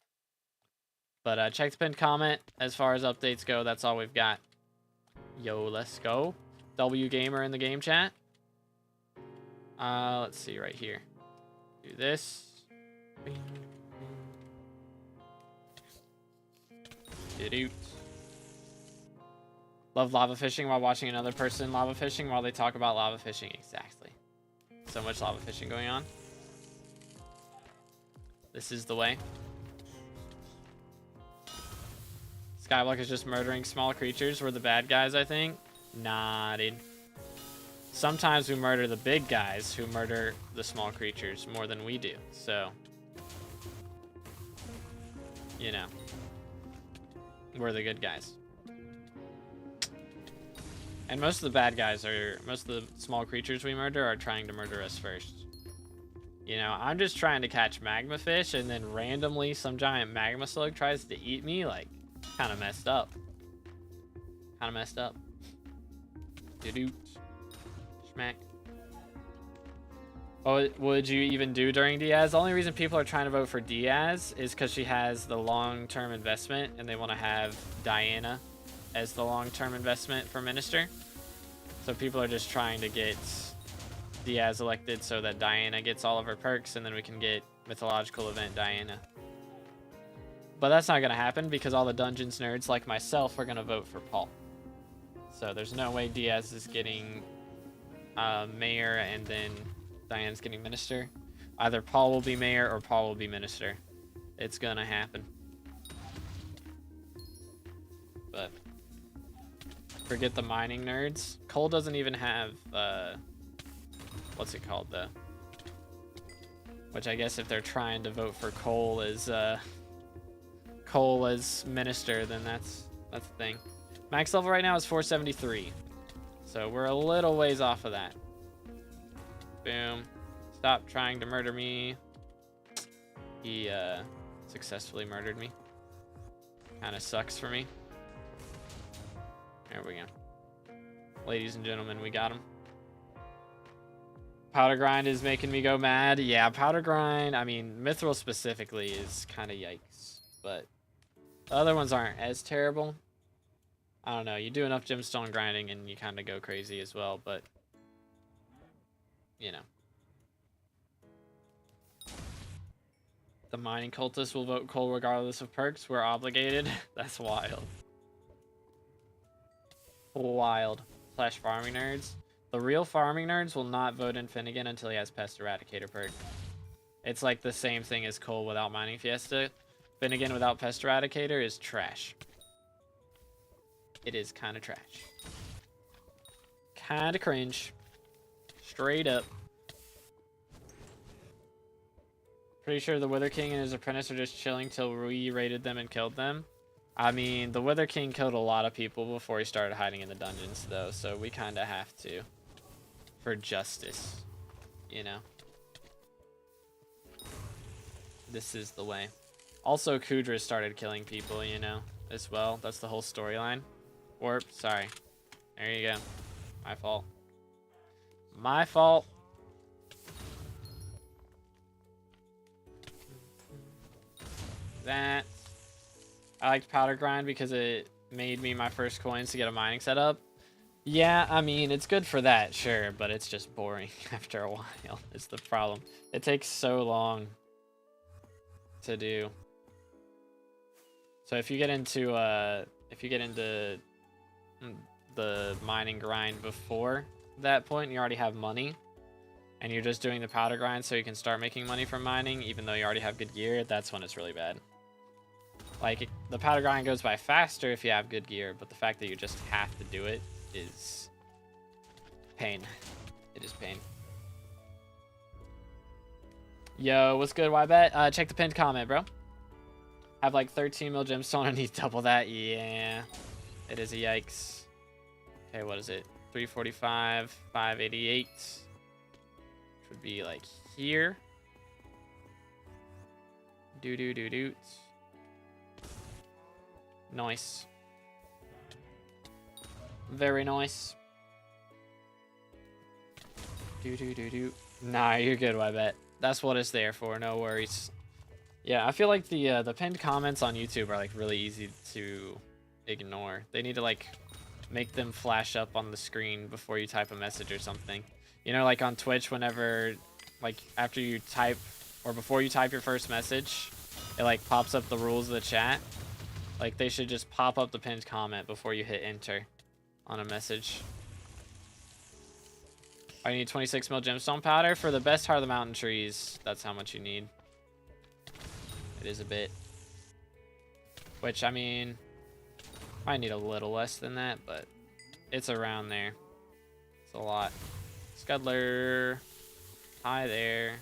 But check the pinned comment. As far as updates go, that's all we've got. Yo, let's go. W Gamer in the game chat. Let's see right here. Do this. Love lava fishing while watching another person lava fishing while they talk about lava fishing. Exactly. So much lava fishing going on. This is the way. SkyBlock is just murdering small creatures. We're the bad guys, I think. Nah, dude. sometimes we murder the big guys who murder the small creatures more than we do. So, you know, we're the good guys. And most of the bad guys most of the small creatures we murder are trying to murder us first. You know, I'm just trying to catch magma fish, and then randomly some giant magma slug tries to eat me. Like, kind of messed up. Kind of messed up. Doot. Schmack. What would you even do during Diaz? The only reason people are trying to vote for Diaz is because she has the long-term investment, and they want to have Diana as the long-term investment for minister. So people are just trying to get Diaz elected so that Diana gets all of her perks, and then we can get mythological event Diana. But that's not going to happen because all the Dungeons nerds like myself are going to vote for Paul. So there's no way Diaz is getting mayor and then Diana's getting minister. Either Paul will be mayor or Paul will be minister. It's going to happen. But forget the mining nerds. Cole doesn't even have what's it called though? Which I guess if they're trying to vote for Cole as minister, then that's the thing. Max level right now is 473. So we're a little ways off of that. Boom. Stop trying to murder me. He successfully murdered me. Kind of sucks for me. There we go. Ladies and gentlemen, we got him. Powder grind is making me go mad. Yeah, powder grind, I mean, mithril specifically is kind of yikes. But the other ones aren't as terrible. I don't know. You do enough gemstone grinding and you kind of go crazy as well, but you know. The mining cultists will vote Cole regardless of perks. We're obligated. That's wild. Wild. / farming nerds. The real farming nerds will not vote in Finnegan until he has Pest Eradicator perk. It's like the same thing as Cole without Mining Fiesta. Finnegan without Pest Eradicator is trash. It is kind of trash. Kind of cringe. Straight up. Pretty sure the Wither King and his apprentice are just chilling till we raided them and killed them. I mean, the Wither King killed a lot of people before he started hiding in the dungeons, though, so we kind of have to. For justice. You know? This is the way. Also, Kudra started killing people, you know, as well. That's the whole storyline. Warp, sorry. There you go. My fault. My fault. That. I liked Powder Grind because it made me my first coins to get a mining setup. Yeah, I mean, it's good for that, sure, but it's just boring after a while. It's the problem. It takes so long to do. So if you get into the mining grind before that point, you already have money, and you're just doing the powder grind so you can start making money from mining, even though you already have good gear, that's when it's really bad. Like, the powder grind goes by faster if you have good gear, but the fact that you just have to do it is pain. It is pain. Yo, what's good, Ybet? Check the pinned comment, bro. Have like 13 mil gemstone. I need double that. Yeah, it is a yikes. Okay, what is it? 345, 588. Which would be like here. Do. Nice. Very nice. Do. Nah, you're good, Ybet. That's what it's there for. No worries. Yeah, I feel like the pinned comments on YouTube are like really easy to ignore. They need to like make them flash up on the screen before you type a message or something. You know, like on Twitch, whenever like after you type or before you type your first message, it like pops up the rules of the chat. Like they should just pop up the pinned comment before you hit enter on a message. I need 26 mil gemstone powder for the best Heart of the Mountain trees. That's how much you need. It is a bit. Which, I mean, I need a little less than that, but it's around there. It's a lot. Scuddler. Hi there.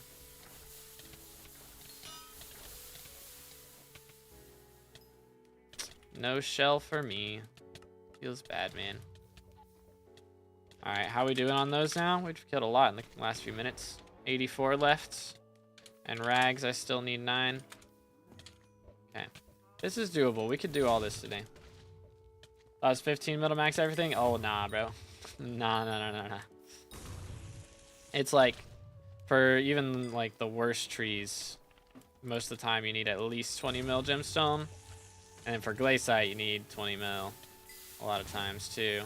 No shell for me. Feels bad, man. Alright, how we doing on those now? We've killed a lot in the last few minutes. 84 left. And rags, I still need 9. Okay. This is doable. We could do all this today. That was 15 middle max everything? Oh, nah, bro. Nah. It's like, for even like the worst trees, most of the time you need at least 20 mil gemstone. And then for glaciite, you need 20 mil a lot of times too.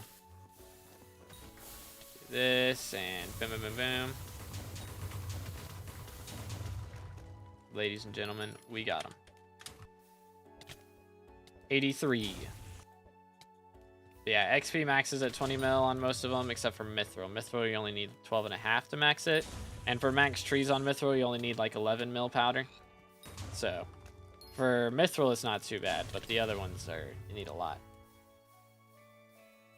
Do this and boom, boom, boom, boom. Ladies and gentlemen, we got them. 83. Yeah, XP maxes at 20 mil on most of them except for Mithril. Mithril, you only need 12.5 to max it. And for max trees on Mithril, you only need like 11 mil powder. So, for Mithril, it's not too bad, but the other ones you need a lot.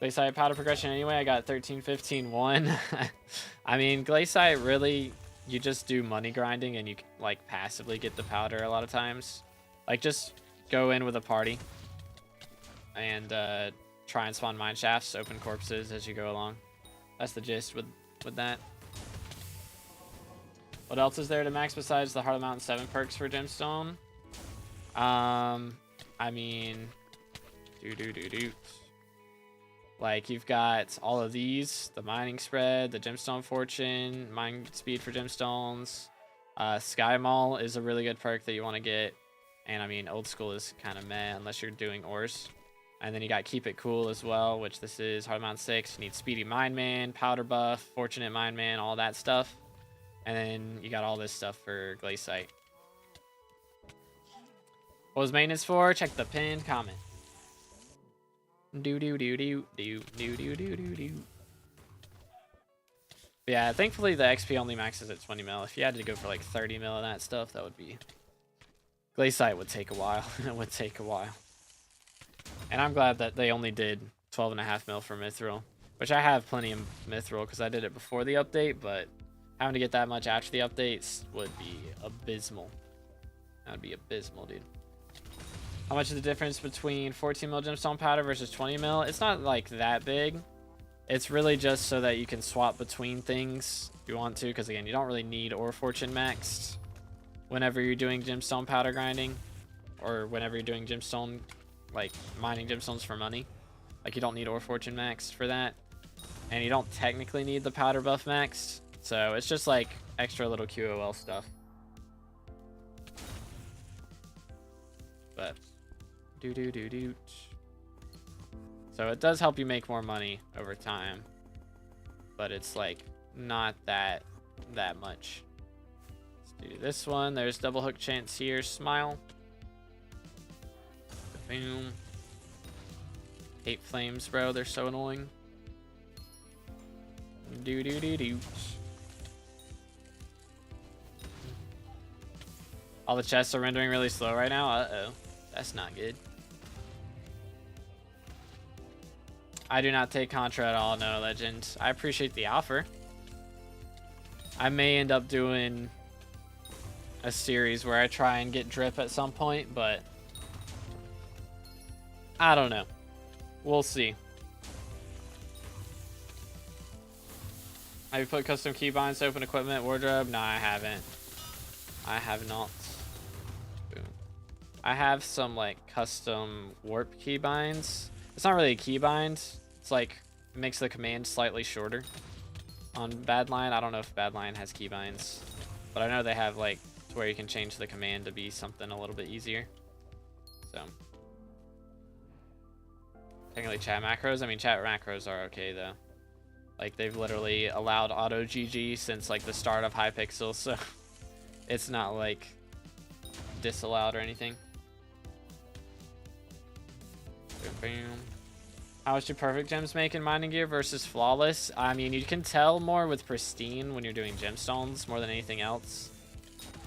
Glaciite powder progression anyway, I got 13, 15, 1. I mean, glaciite really, you just do money grinding and you like passively get the powder a lot of times. Like just go in with a party and try and spawn mine shafts, open corpses as you go along. That's the gist with that. What else is there to max besides the Heart of the Mountain 7 perks for gemstone? I mean, like you've got all of these, the mining spread, the gemstone fortune, mine speed for gemstones. Sky Mall is a really good perk that you want to get. And I mean, old school is kind of meh unless you're doing ores. And then you got Keep It Cool as well, which this is Heart of the Mountain 6. You need Speedy Mine Man, Powder Buff, Fortunate Mine Man, all that stuff. And then you got all this stuff for glaciite. What was maintenance for? Check the pinned comment. Yeah, thankfully the XP only maxes at 20 mil. If you had to go for like 30 mil and that stuff, that would be... Glaciite would take a while. It would take a while. And I'm glad that they only did 12.5 mil for Mithril. Which I have plenty of Mithril because I did it before the update, but having to get that much after the updates would be abysmal. That would be abysmal, dude. How much is the difference between 14 mil gemstone powder versus 20 mil? It's not like that big. It's really just so that you can swap between things if you want to, because again, you don't really need Ore Fortune maxed whenever you're doing gemstone powder grinding, or whenever you're doing gemstone, like mining gemstones for money. Like you don't need Ore Fortune maxed for that, and you don't technically need the powder buff maxed. So it's just like extra little QOL stuff. But so it does help you make more money over time, but it's like not that much. Let's do this one. There's double hook chance here. Smile. Boom. Hate flames, bro. They're so annoying. All the chests are rendering really slow right now. Uh-oh. That's not good. I do not take Contra at all, no, Legend. I appreciate the offer. I may end up doing a series where I try and get drip at some point, but I don't know. We'll see. Have you put custom keybinds to open equipment wardrobe? No, I haven't. I have not. Boom. I have some like custom warp keybinds. It's not really a keybind. It's like it makes the command slightly shorter on Badlion. I don't know if Badlion has keybinds, but I know they have like to where you can change the command to be something a little bit easier. So technically chat macros. I mean, chat macros are okay though. Like they've literally allowed auto GG since like the start of Hypixel, so it's not like disallowed or anything. Boom, boom. How much do perfect gems make in mining gear versus flawless? I mean, you can tell more with pristine when you're doing gemstones more than anything else.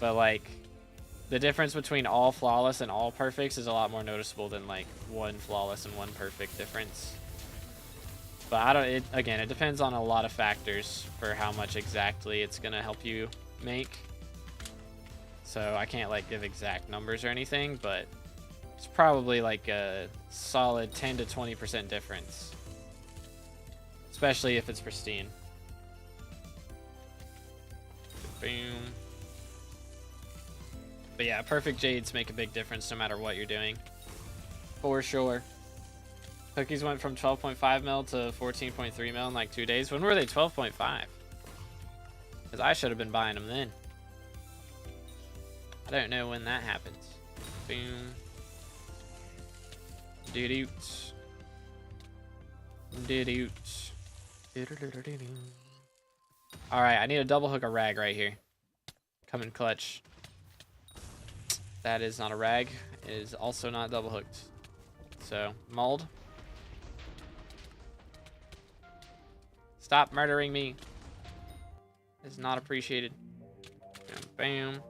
But like, the difference between all flawless and all perfects is a lot more noticeable than like one flawless and one perfect difference. But I don't, again, it depends on a lot of factors for how much exactly it's gonna help you make. So I can't like give exact numbers or anything, but it's probably like a solid 10 to 20% difference. Especially if it's pristine. Boom. But yeah, perfect jades make a big difference no matter what you're doing. For sure. Cookies went from 12.5 mil to 14.3 mil in like 2 days. When were they 12.5? Because I should have been buying them then. I don't know when that happens. Boom. Doo-doot. Doo-doot. Alright, I need to double hook a rag right here. Coming clutch. That is not a rag. It is also not double hooked. So, mold. Stop murdering me. It's not appreciated. Bam.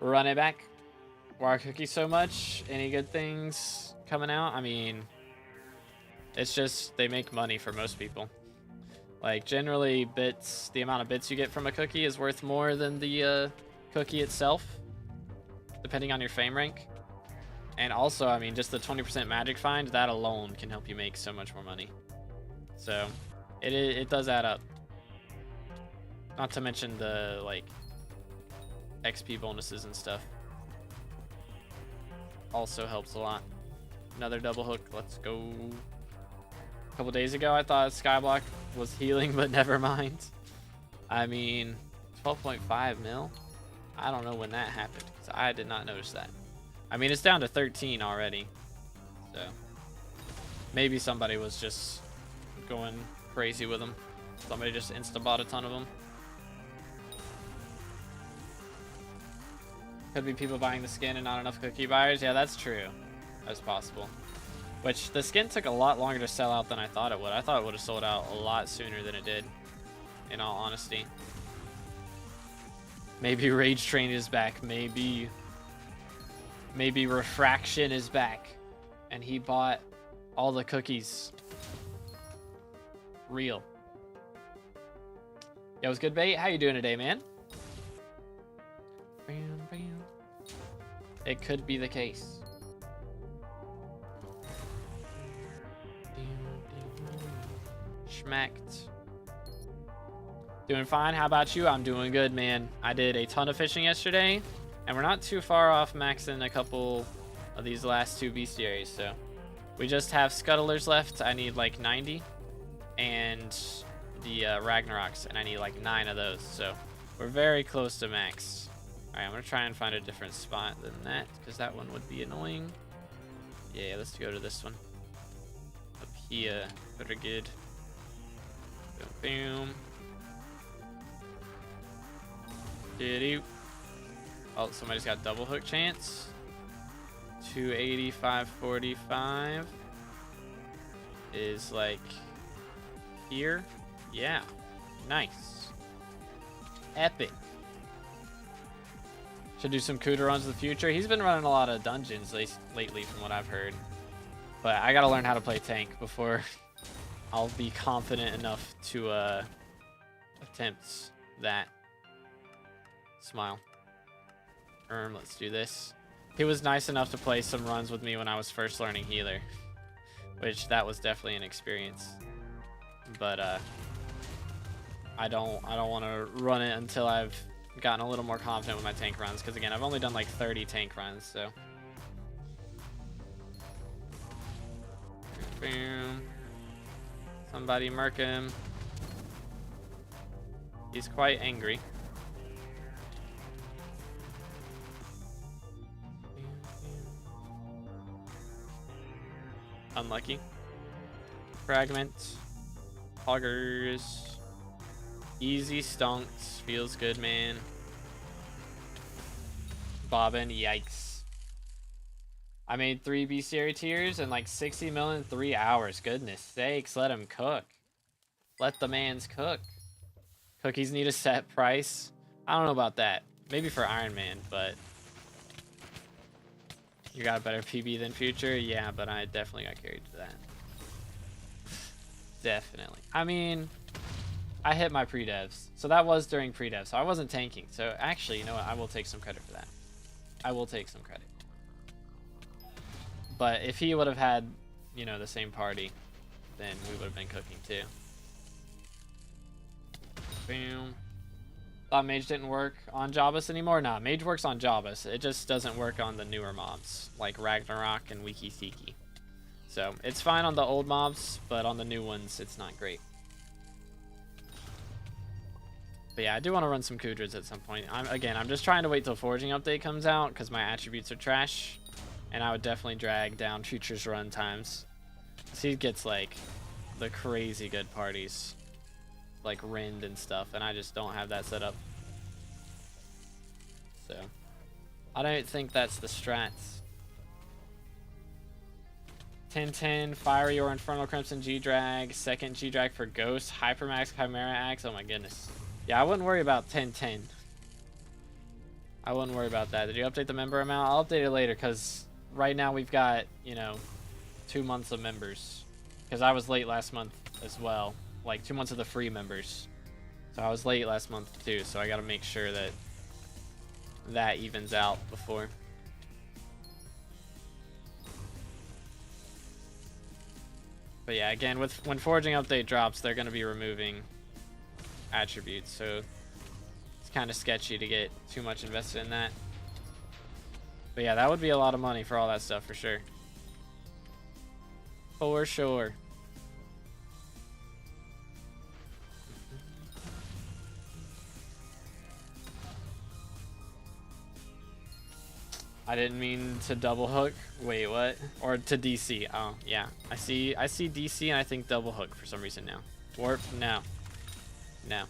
Run it back. Why cookies so much? Any good things coming out? I mean, it's just they make money for most people. Like generally bits, the amount of bits you get from a cookie is worth more than the cookie itself, depending on your fame rank. And also, I mean, just the 20% magic find, that alone can help you make so much more money. So it does add up. Not to mention the like XP bonuses and stuff. Also helps a lot. Another double hook. Let's go. A couple days ago, I thought SkyBlock was healing, but never mind. I mean, 12.5 mil? I don't know when that happened, because I did not notice that. I mean, it's down to 13 already. So, maybe somebody was just going crazy with them. Somebody just insta-bought a ton of them. Could be people buying the skin and not enough cookie buyers. Yeah, that's true. That's possible. Which, the skin took a lot longer to sell out than I thought it would. I thought it would have sold out a lot sooner than it did, in all honesty. Maybe Rage Train is back. Maybe Refraction is back. And he bought all the cookies. Real. Yo, what's good, Bait? How you doing today, man? Bam, bam. It could be the case. Schmacked. Doing fine. How about you? I'm doing good, man. I did a ton of fishing yesterday, and we're not too far off maxing a couple of these last two bestiaries. So we just have scuttlers left. I need like 90, and the Ragnaroks, and I need like 9 of those. So we're very close to max. All right, I'm gonna try and find a different spot than that, because that one would be annoying. Yeah, let's go to this one. Up here, very good. Boom, boom. Did-oo. Oh, somebody's got double hook chance. 285.45 is like here. Yeah, nice. Epic. Should do some Cooter runs in the future. He's been running a lot of dungeons lately from what I've heard. But I gotta learn how to play tank before I'll be confident enough to attempt that. Smile. Let's do this. He was nice enough to play some runs with me when I was first learning healer, which that was definitely an experience. But I don't want to run it until I've gotten a little more confident with my tank runs, because again, I've only done like 30 tank runs, so. Boom. Somebody murk him. He's quite angry. Unlucky. Fragment. Hoggers. Easy stonks. Feels good, man. Bobbin. Yikes. I made 3 bestiary tiers and like 60 mil in 3 hours. Goodness sakes. Let him cook. Let the mans cook. Cookies need a set price. I don't know about that. Maybe for Iron Man, but you got a better PB than Future? Yeah, but I definitely got carried to that. Definitely. I mean, I hit my pre-devs. So that was during pre-dev. So I wasn't tanking. So actually, you know what? I will take some credit for that. I will take some credit. But if he would have had, you know, the same party, then we would have been cooking too. Boom. Thought Mage didn't work on Jabus anymore? Nah, Mage works on Jabus. It just doesn't work on the newer mobs, like Ragnarok and Wiki Siki. So, it's fine on the old mobs, but on the new ones, it's not great. But yeah, I do want to run some Kudras at some point. I'm just trying to wait till Forging Update comes out, because my attributes are trash. And I would definitely drag down Future's run times. So he gets, like, the crazy good parties. Like Rind and stuff, and I just don't have that set up. So I don't think that's the strats. 10-10, Fiery or Infernal Crimson G-Drag, second G-Drag for Ghost, Hypermax Chimera Axe. Oh my goodness. Yeah, I wouldn't worry about 10-10. I wouldn't worry about that. Did you update the member amount? I'll update it later, because right now we've got, you know, 2 months of members. Because I was late last month as well. Like 2 months of the free members. So I was late last month too, so I gotta make sure that that evens out before. But yeah, again, when Forging Update drops, they're gonna be removing attributes, so it's kind of sketchy to get too much invested in that. But yeah, that would be a lot of money for all that stuff for sure. For sure. I didn't mean to double hook. Wait, what? Or to DC. Oh, yeah. I see DC and I think double hook for some reason now. Warp? No. No.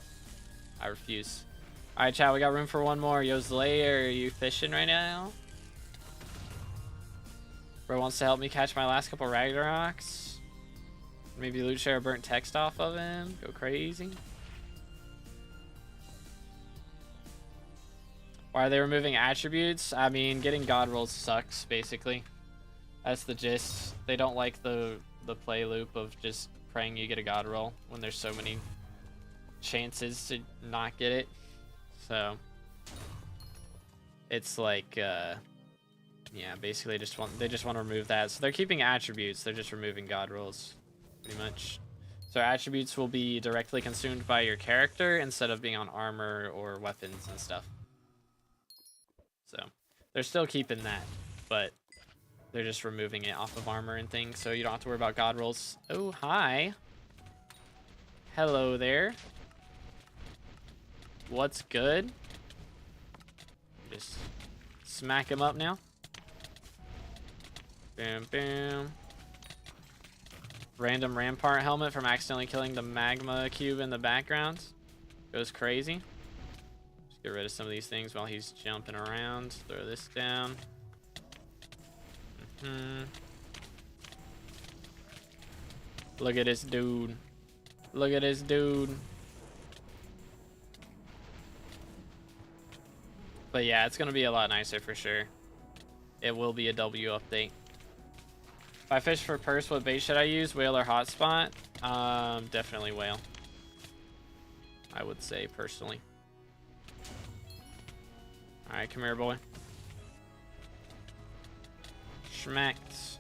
I refuse. Alright, chat, we got room for one more. Yo, Slayer, are you fishing right now? Bro wants to help me catch my last couple Ragnaroks. Maybe loot share burnt text off of him. Go crazy. Why are they removing attributes? I mean, getting god rolls sucks, basically. That's the gist. They don't like the play loop of just praying you get a god roll when there's so many chances to not get it. So it's like yeah, basically they just want to remove that. So they're keeping attributes, they're just removing god rolls pretty much. So attributes will be directly consumed by your character instead of being on armor or weapons and stuff. So they're still keeping that, but they're just removing it off of armor and things, so you don't have to worry about god rolls. Oh, hi. Hello there. What's good? Just smack him up now. Boom, boom. Random Rampart helmet from accidentally killing the magma cube in the background. Goes crazy. Get rid of some of these things while he's jumping around. Throw this down. Look at this dude. Look at this dude. But yeah, it's going to be a lot nicer for sure. It will be a W update. If I fish for purse, what bait should I use? Whale or hotspot? Definitely whale. I would say personally. Alright, come here, boy. Schmacked.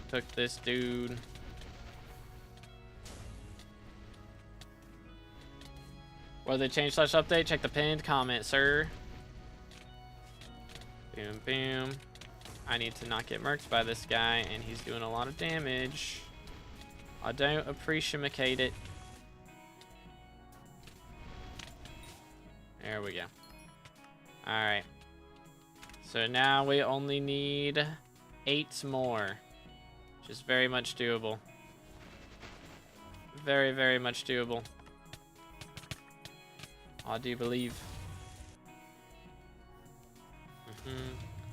Took this dude. What did they change / update? Check the pinned comment, sir. Boom, boom. I need to not get murked by this guy, and he's doing a lot of damage. I don't appreciate it. There we go. Alright. So now we only need 8 more. Which is very much doable. Very, very much doable. I do believe.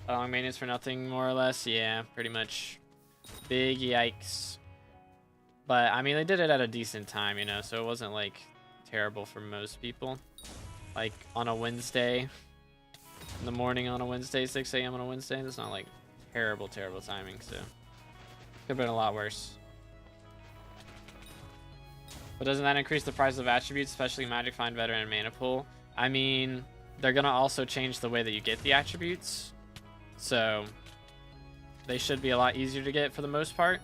Long maintenance for nothing, more or less. Yeah, pretty much. Big yikes. But, I mean, they did it at a decent time, you know, so it wasn't, like, terrible for most people. Like, on a Wednesday, in the morning on a Wednesday, 6 a.m. on a Wednesday, that's not, like, terrible, terrible timing, so. Could have been a lot worse. But doesn't that increase the price of attributes, especially Magic Find, Veteran, and Mana Pool? I mean, they're going to also change the way that you get the attributes. So they should be a lot easier to get for the most part.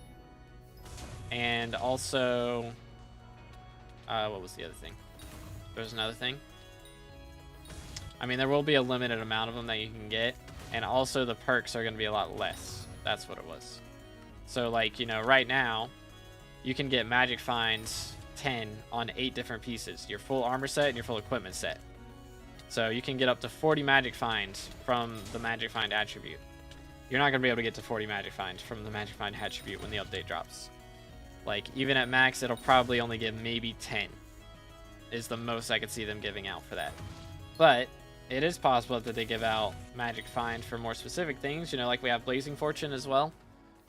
And also, what was the other thing? There's another thing. I mean, there will be a limited amount of them that you can get. And also the perks are going to be a lot less. That's what it was. So like, you know, right now, you can get Magic Finds 10 on 8 different pieces. Your full armor set and your full equipment set. So you can get up to 40 Magic Finds from the Magic Find attribute. You're not going to be able to get to 40 Magic Finds from the Magic Find attribute when the update drops. Like, even at max, it'll probably only give maybe 10. Is the most I could see them giving out for that. But it is possible that they give out Magic Find for more specific things. You know, like we have Blazing Fortune as well.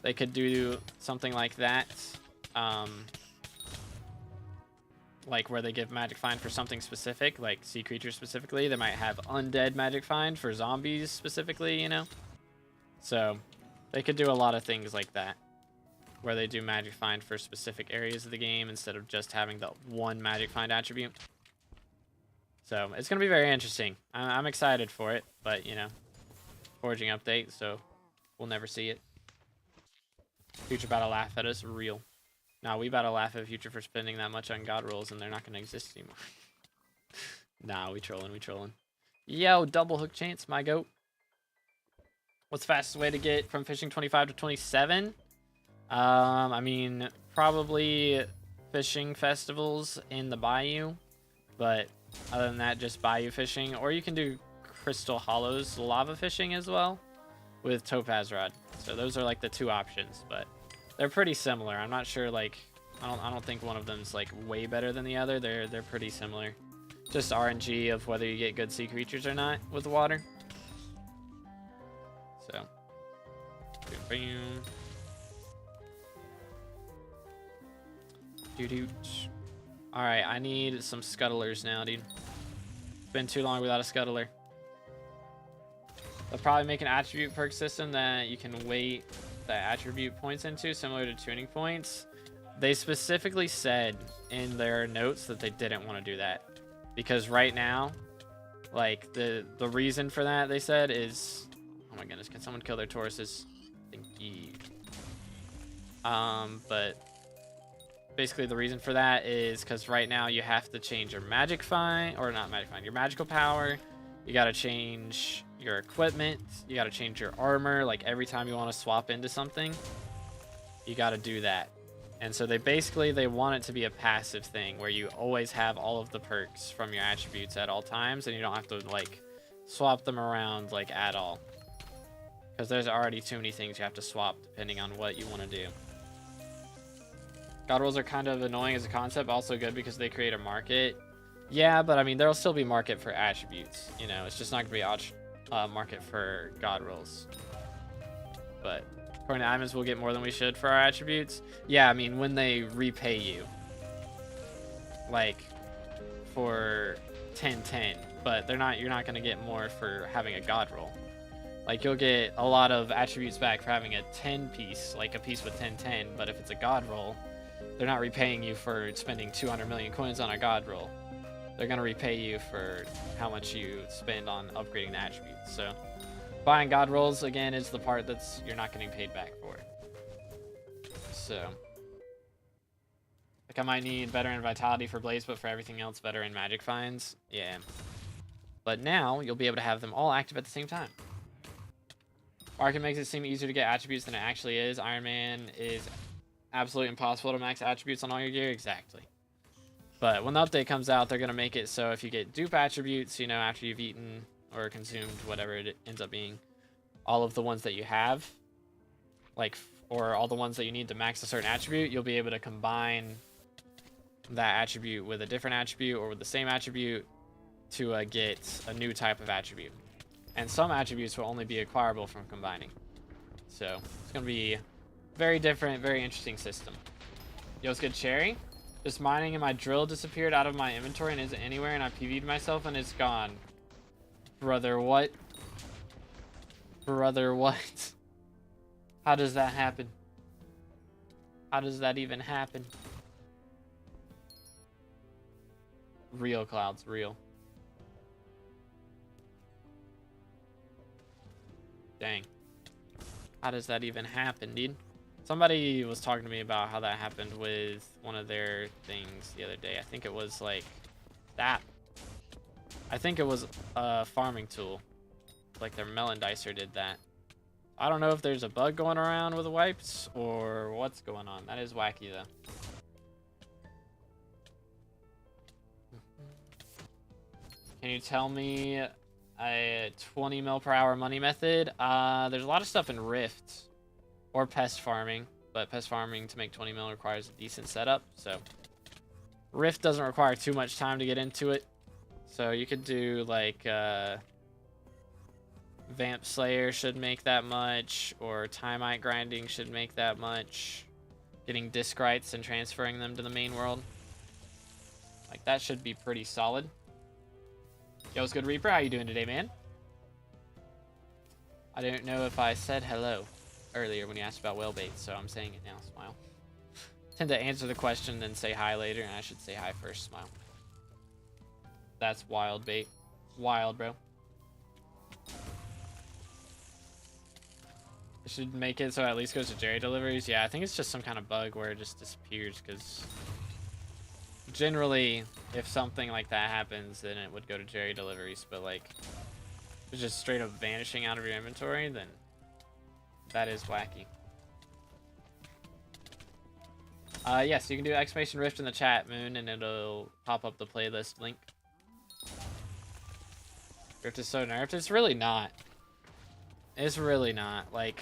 They could do something like that. Like where they give Magic Find for something specific, like sea creatures specifically. They might have Undead Magic Find for zombies specifically, you know? So they could do a lot of things like that, where they do Magic Find for specific areas of the game instead of just having the one Magic Find attribute. So it's going to be very interesting. I'm excited for it, but, you know, forging update, so we'll never see it. Future about to laugh at us, real. Nah, we about to laugh at Future for spending that much on God rolls, and they're not going to exist anymore. Nah, we trolling, we trolling. Yo, double hook chance, my goat. What's the fastest way to get from fishing 25 to 27? I mean, probably fishing festivals in the bayou, but other than that, just bayou fishing. Or you can do Crystal Hollows lava fishing as well with Topaz Rod. So those are like the two options, but they're pretty similar. I'm not sure, like, I don't think one of them's like way better than the other. They're pretty similar. Just RNG of whether you get good sea creatures or not with the water. So, boom. Alright, I need some scuttlers now, dude. It's been too long without a scuttler. They'll probably make an attribute perk system that you can weight the attribute points into, similar to tuning points. They specifically said in their notes that they didn't want to do that. Because right now, like, the reason for that, they said, is... Oh my goodness, can someone kill their Tauruses? Thank you. But... basically the reason for that is because right now you have to change your magic find, or not magic find, your magical power. You got to change your equipment. You got to change your armor. Like every time you want to swap into something, you got to do that. And so they want it to be a passive thing where you always have all of the perks from your attributes at all times, and you don't have to like swap them around like at all. Because there's already too many things you have to swap depending on what you want to do. God rolls are kind of annoying as a concept, also good because they create a market. Yeah, but I mean, there'll still be market for attributes. You know, it's just not going to be market for God rolls. But according to Imans, we'll get more than we should for our attributes. Yeah, I mean, when they repay you. Like, for 10-10. But you're not going to get more for having a God roll. Like, you'll get a lot of attributes back for having a 10 piece, like a piece with 10-10. But if it's a God roll, they're not repaying you for spending 200 million coins on a God roll. They're going to repay you for how much you spend on upgrading the attributes. So buying God rolls, again, is the part that's you're not getting paid back for. So, like, I might need Veteran Vitality for Blaze, but for everything else, Veteran Magic Finds. Yeah. But now, you'll be able to have them all active at the same time. Market makes it seem easier to get attributes than it actually is. Iron Man is absolutely impossible to max attributes on all your gear. Exactly. But when the update comes out, they're going to make it so if you get dupe attributes, you know, after you've eaten or consumed whatever it ends up being, all of the ones that you have, like, or all the ones that you need to max a certain attribute, you'll be able to combine that attribute with a different attribute or with the same attribute to get a new type of attribute. And some attributes will only be acquirable from combining. So it's going to be very different, very interesting system. Yo, it's good, Cherry. Just mining and my drill disappeared out of my inventory and isn't anywhere, and I PV'd myself and it's gone. Brother, what? Brother, what? How does that happen? How does that even happen? Real clouds, real. Dang. How does that even happen, dude? Somebody was talking to me about how that happened with one of their things the other day. I think it was like that. I think it was a farming tool. Like their melon dicer did that. I don't know if there's a bug going around with the wipes or what's going on. That is wacky though. Can you tell me a 20 mil per hour money method? There's a lot of stuff in Rift or pest farming, but pest farming to make 20 mil requires a decent setup. So Rift doesn't require too much time to get into it. So you could do like Vamp Slayer should make that much, or Timeite grinding should make that much. Getting disc rights and transferring them to the main world. Like that should be pretty solid. Yo, what's good, Reaper? How you doing today, man? I don't know if I said hello earlier when you asked about whale bait, so I'm saying it now. Smile. Tend to answer the question then say hi later, and I should say hi first. Smile. That's wild bait. Wild, bro. I should make it so it at least goes to Jerry deliveries. Yeah, I think it's just some kind of bug where it just disappears, because generally, if something like that happens, then it would go to Jerry deliveries. But like, if it's just straight up vanishing out of your inventory, then that is wacky. Yes, you can do exclamation rift in the chat, Moon, and it'll pop up the playlist link. Rift is so nerfed. It's really not. It's really not. Like,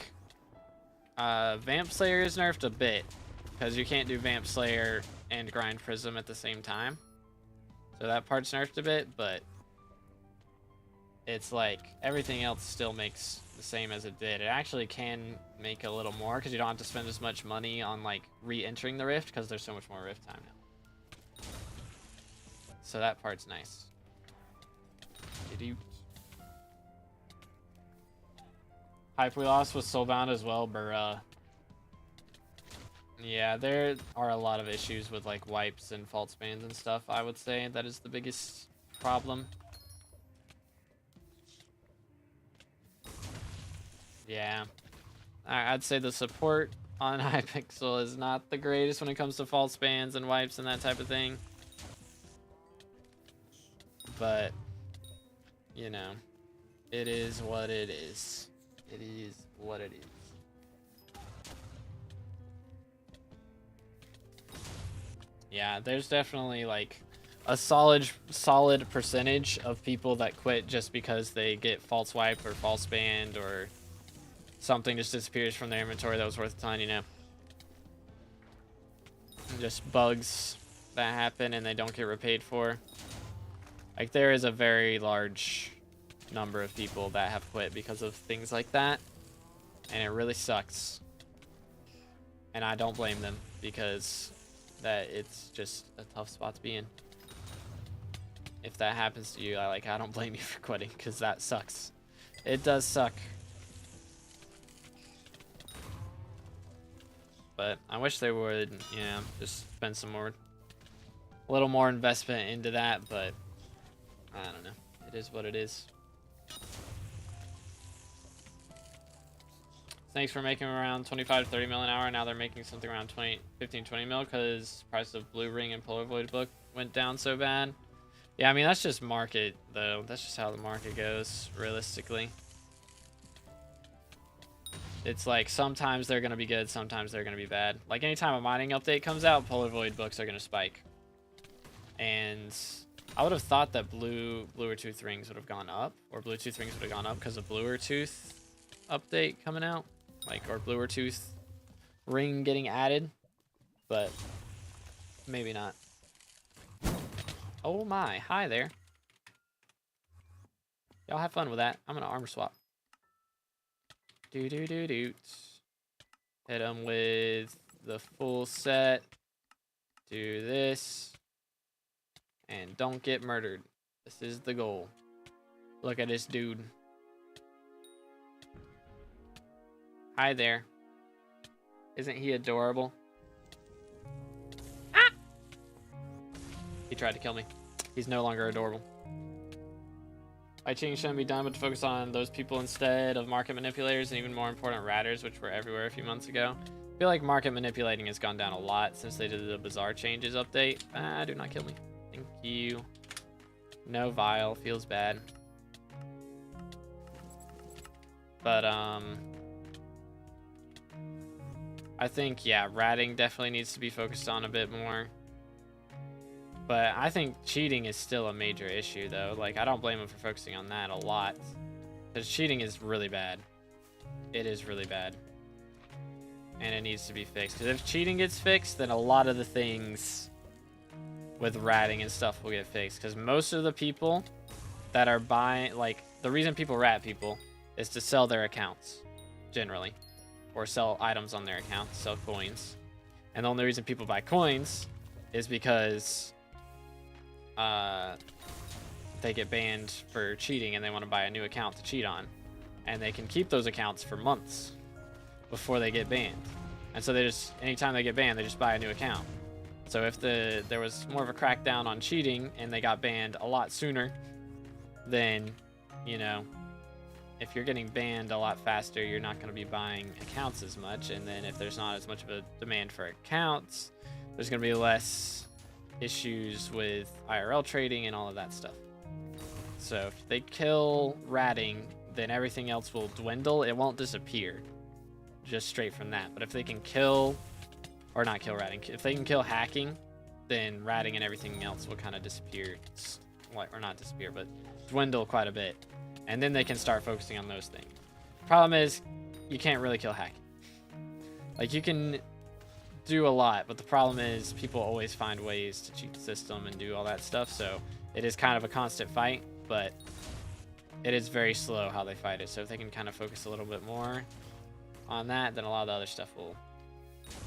Vamp Slayer is nerfed a bit, because you can't do Vamp Slayer and grind Prism at the same time. So that part's nerfed a bit, but it's like everything else still makes the same as it did. It actually can make a little more because you don't have to spend as much money on like re-entering the rift because there's so much more rift time now. So that part's nice. Hype we lost was soulbound as well, bruh. Yeah, there are a lot of issues with like wipes and fault spans and stuff. I would say that is the biggest problem. Yeah, I'd say the support on Hypixel is not the greatest when it comes to fault spans and wipes and that type of thing. But, you know, it is what it is. It is what it is. Yeah, there's definitely like a solid percentage of people that quit just because they get false wiped or false banned or something just disappears from their inventory that was worth a ton, you know. Just bugs that happen and they don't get repaid for. Like, there is a very large number of people that have quit because of things like that, and it really sucks. And I don't blame them, because that it's just a tough spot to be in. If that happens to you, I don't blame you for quitting, because that sucks. It does suck. But I wish they would, you know, just spend a little more investment into that, but I don't know. It is what it is. Thanks for making around 25 to 30 mil an hour. Now they're making something around 15, 20 mil because price of Blue Ring and Polaroid book went down so bad. Yeah, I mean, that's just market, though. That's just how the market goes, realistically. It's like sometimes they're going to be good, sometimes they're going to be bad. Like anytime a mining update comes out, Polaroid books are going to spike. And I would have thought that bluer tooth rings would have gone up, or Bluetooth rings would have gone up because of bluer tooth update coming out, like, or bluer tooth ring getting added, but maybe not. Oh my, hi there. Y'all have fun with that. I'm gonna armor swap. Hit him with the full set. Do this. And don't get murdered. This is the goal. Look at this dude. Hi there. Isn't he adorable? He tried to kill me. He's no longer adorable. Cheating shouldn't be done, but to focus on those people instead of market manipulators and even more important ratters, which were everywhere a few months ago. I feel like market manipulating has gone down a lot since they did the bizarre changes update. Do not kill me. Thank you. No vial. Feels bad. But, I think, yeah, ratting definitely needs to be focused on a bit more. But I think cheating is still a major issue, though. Like, I don't blame him for focusing on that a lot. Because cheating is really bad. It is really bad. And it needs to be fixed. Because if cheating gets fixed, then a lot of the things with ratting and stuff will get fixed. Because most of the people that are buying... Like, the reason people rat people is to sell their accounts, generally. Or sell items on their accounts, sell coins. And the only reason people buy coins is because... they get banned for cheating and they want to buy a new account to cheat on, and they can keep those accounts for months before they get banned. And so they just, anytime they get banned, they just buy a new account. So if there was more of a crackdown on cheating and they got banned a lot sooner, then, you know, if you're getting banned a lot faster, you're not going to be buying accounts as much. And then if there's not as much of a demand for accounts, there's going to be less issues with IRL trading and all of that stuff. So if they kill ratting, then everything else will dwindle. It won't disappear just straight from that. But if they can kill, or not kill ratting, if they can kill hacking, then ratting and everything else will kind of disappear. Or not disappear, but dwindle quite a bit. And then they can start focusing on those things. Problem is, you can't really kill hacking. Like, you can do a lot, but the problem is people always find ways to cheat the system and do all that stuff. So it is kind of a constant fight, but it is very slow how they fight it. So if they can kind of focus a little bit more on that, then a lot of the other stuff will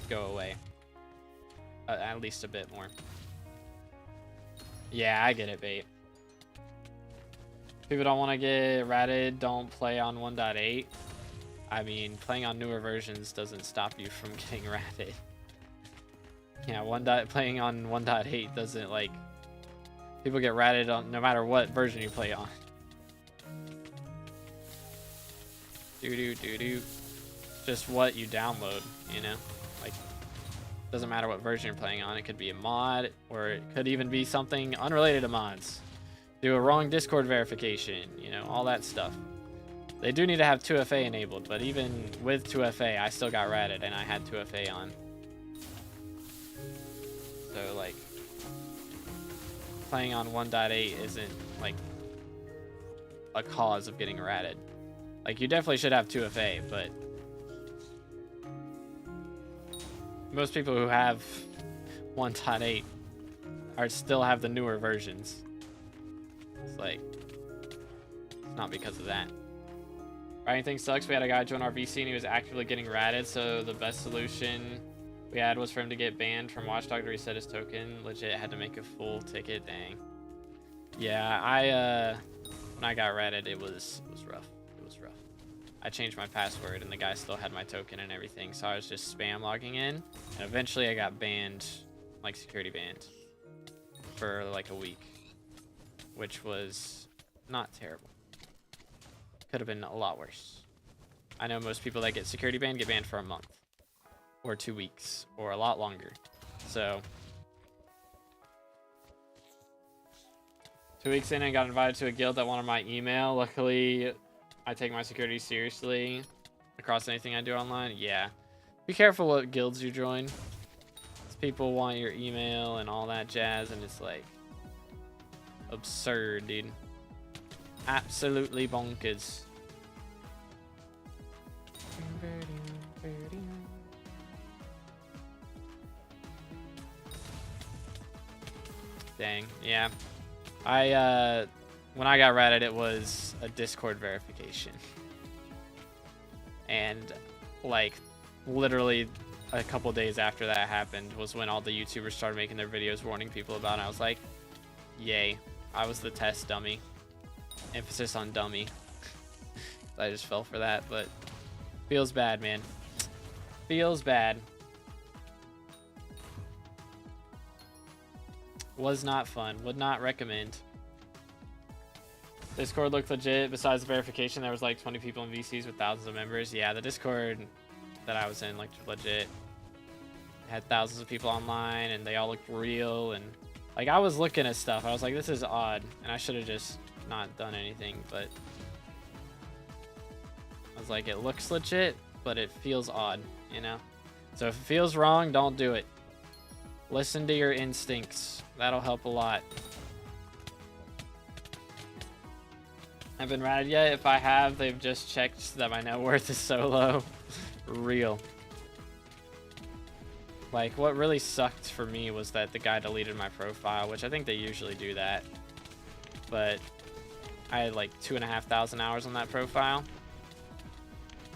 go away. At least a bit more. Yeah, I get it, bait. People don't want to get ratted, don't play on 1.8. I mean, playing on newer versions doesn't stop you from getting ratted. Yeah, playing on 1.8 doesn't, like... People get ratted on no matter what version you play on. Doo-doo-doo-doo. Just what you download, you know? Like, doesn't matter what version you're playing on. It could be a mod, or it could even be something unrelated to mods. Do a wrong Discord verification, you know, all that stuff. They do need to have 2FA enabled, but even with 2FA, I still got ratted, and I had 2FA on. So, like, playing on 1.8 isn't, like, a cause of getting ratted. Like, you definitely should have 2FA, but most people who have 1.8 still have the newer versions. It's like, it's not because of that. Writing thing sucks. We had a guy join our VC and he was actively getting ratted, so the best solution we had was for him to get banned from Watchdog to reset his token. Legit had to make a full ticket. Dang. Yeah, when I got ratted, it was rough. It was rough. I changed my password and the guy still had my token and everything, so I was just spam logging in, and eventually I got banned, like security banned, for like a week, which was not terrible. Could have been a lot worse. I know most people that get security banned get banned for a month or 2 weeks or a lot longer. So 2 weeks in, I got invited to a guild that wanted my email. Luckily, I take my security seriously across anything I do online. Yeah, be careful what guilds you join. People want your email and all that jazz, and it's like absurd, dude. Absolutely bonkers. Dang, yeah. When I got ratted, it was a Discord verification. And, like, literally a couple days after that happened was when all the YouTubers started making their videos warning people about it. I was like, yay. I was the test dummy. Emphasis on dummy. I just fell for that, but feels bad, man. Feels bad. Was not fun. Would not recommend. Discord looked legit. Besides the verification, there was like 20 people in VCs with thousands of members. Yeah, the Discord that I was in looked legit. Had thousands of people online, and they all looked real. And like, I was looking at stuff. I was like, this is odd, and I should have just not done anything. But I was like, it looks legit, but it feels odd, you know? So if it feels wrong, don't do it. Listen to your instincts. That'll help a lot. Haven't been ratted yet. If I have, they've just checked that my net worth is so low. Real. Like, what really sucked for me was that the guy deleted my profile, which I think they usually do that. But I had like 2,500 hours on that profile.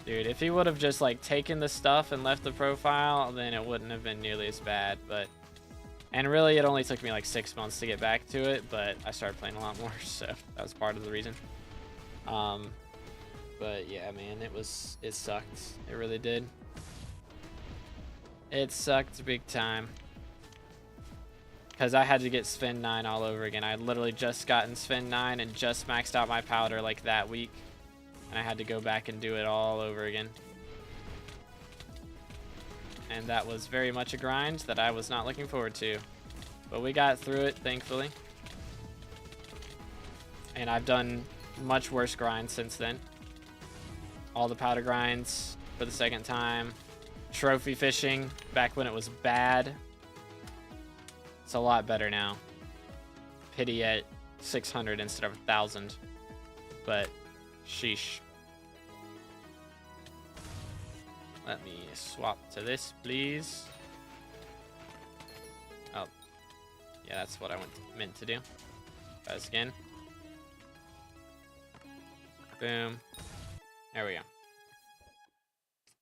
Dude, if he would have just like taken the stuff and left the profile, then it wouldn't have been nearly as bad. But, and really it only took me like 6 months to get back to it, but I started playing a lot more, so that was part of the reason. But yeah, man, it sucked. It really did. It sucked big time. Because I had to get Sven 9 all over again. I had literally just gotten Sven 9 and just maxed out my powder like that week. And I had to go back and do it all over again. And that was very much a grind that I was not looking forward to. But we got through it, thankfully. And I've done much worse grinds since then. All the powder grinds for the second time. Trophy fishing back when it was bad. It's a lot better now. Pity at 600 instead of 1,000. But sheesh. Let me swap to this, please. Oh. Yeah, that's what I meant to do. Try this again. Boom. There we go.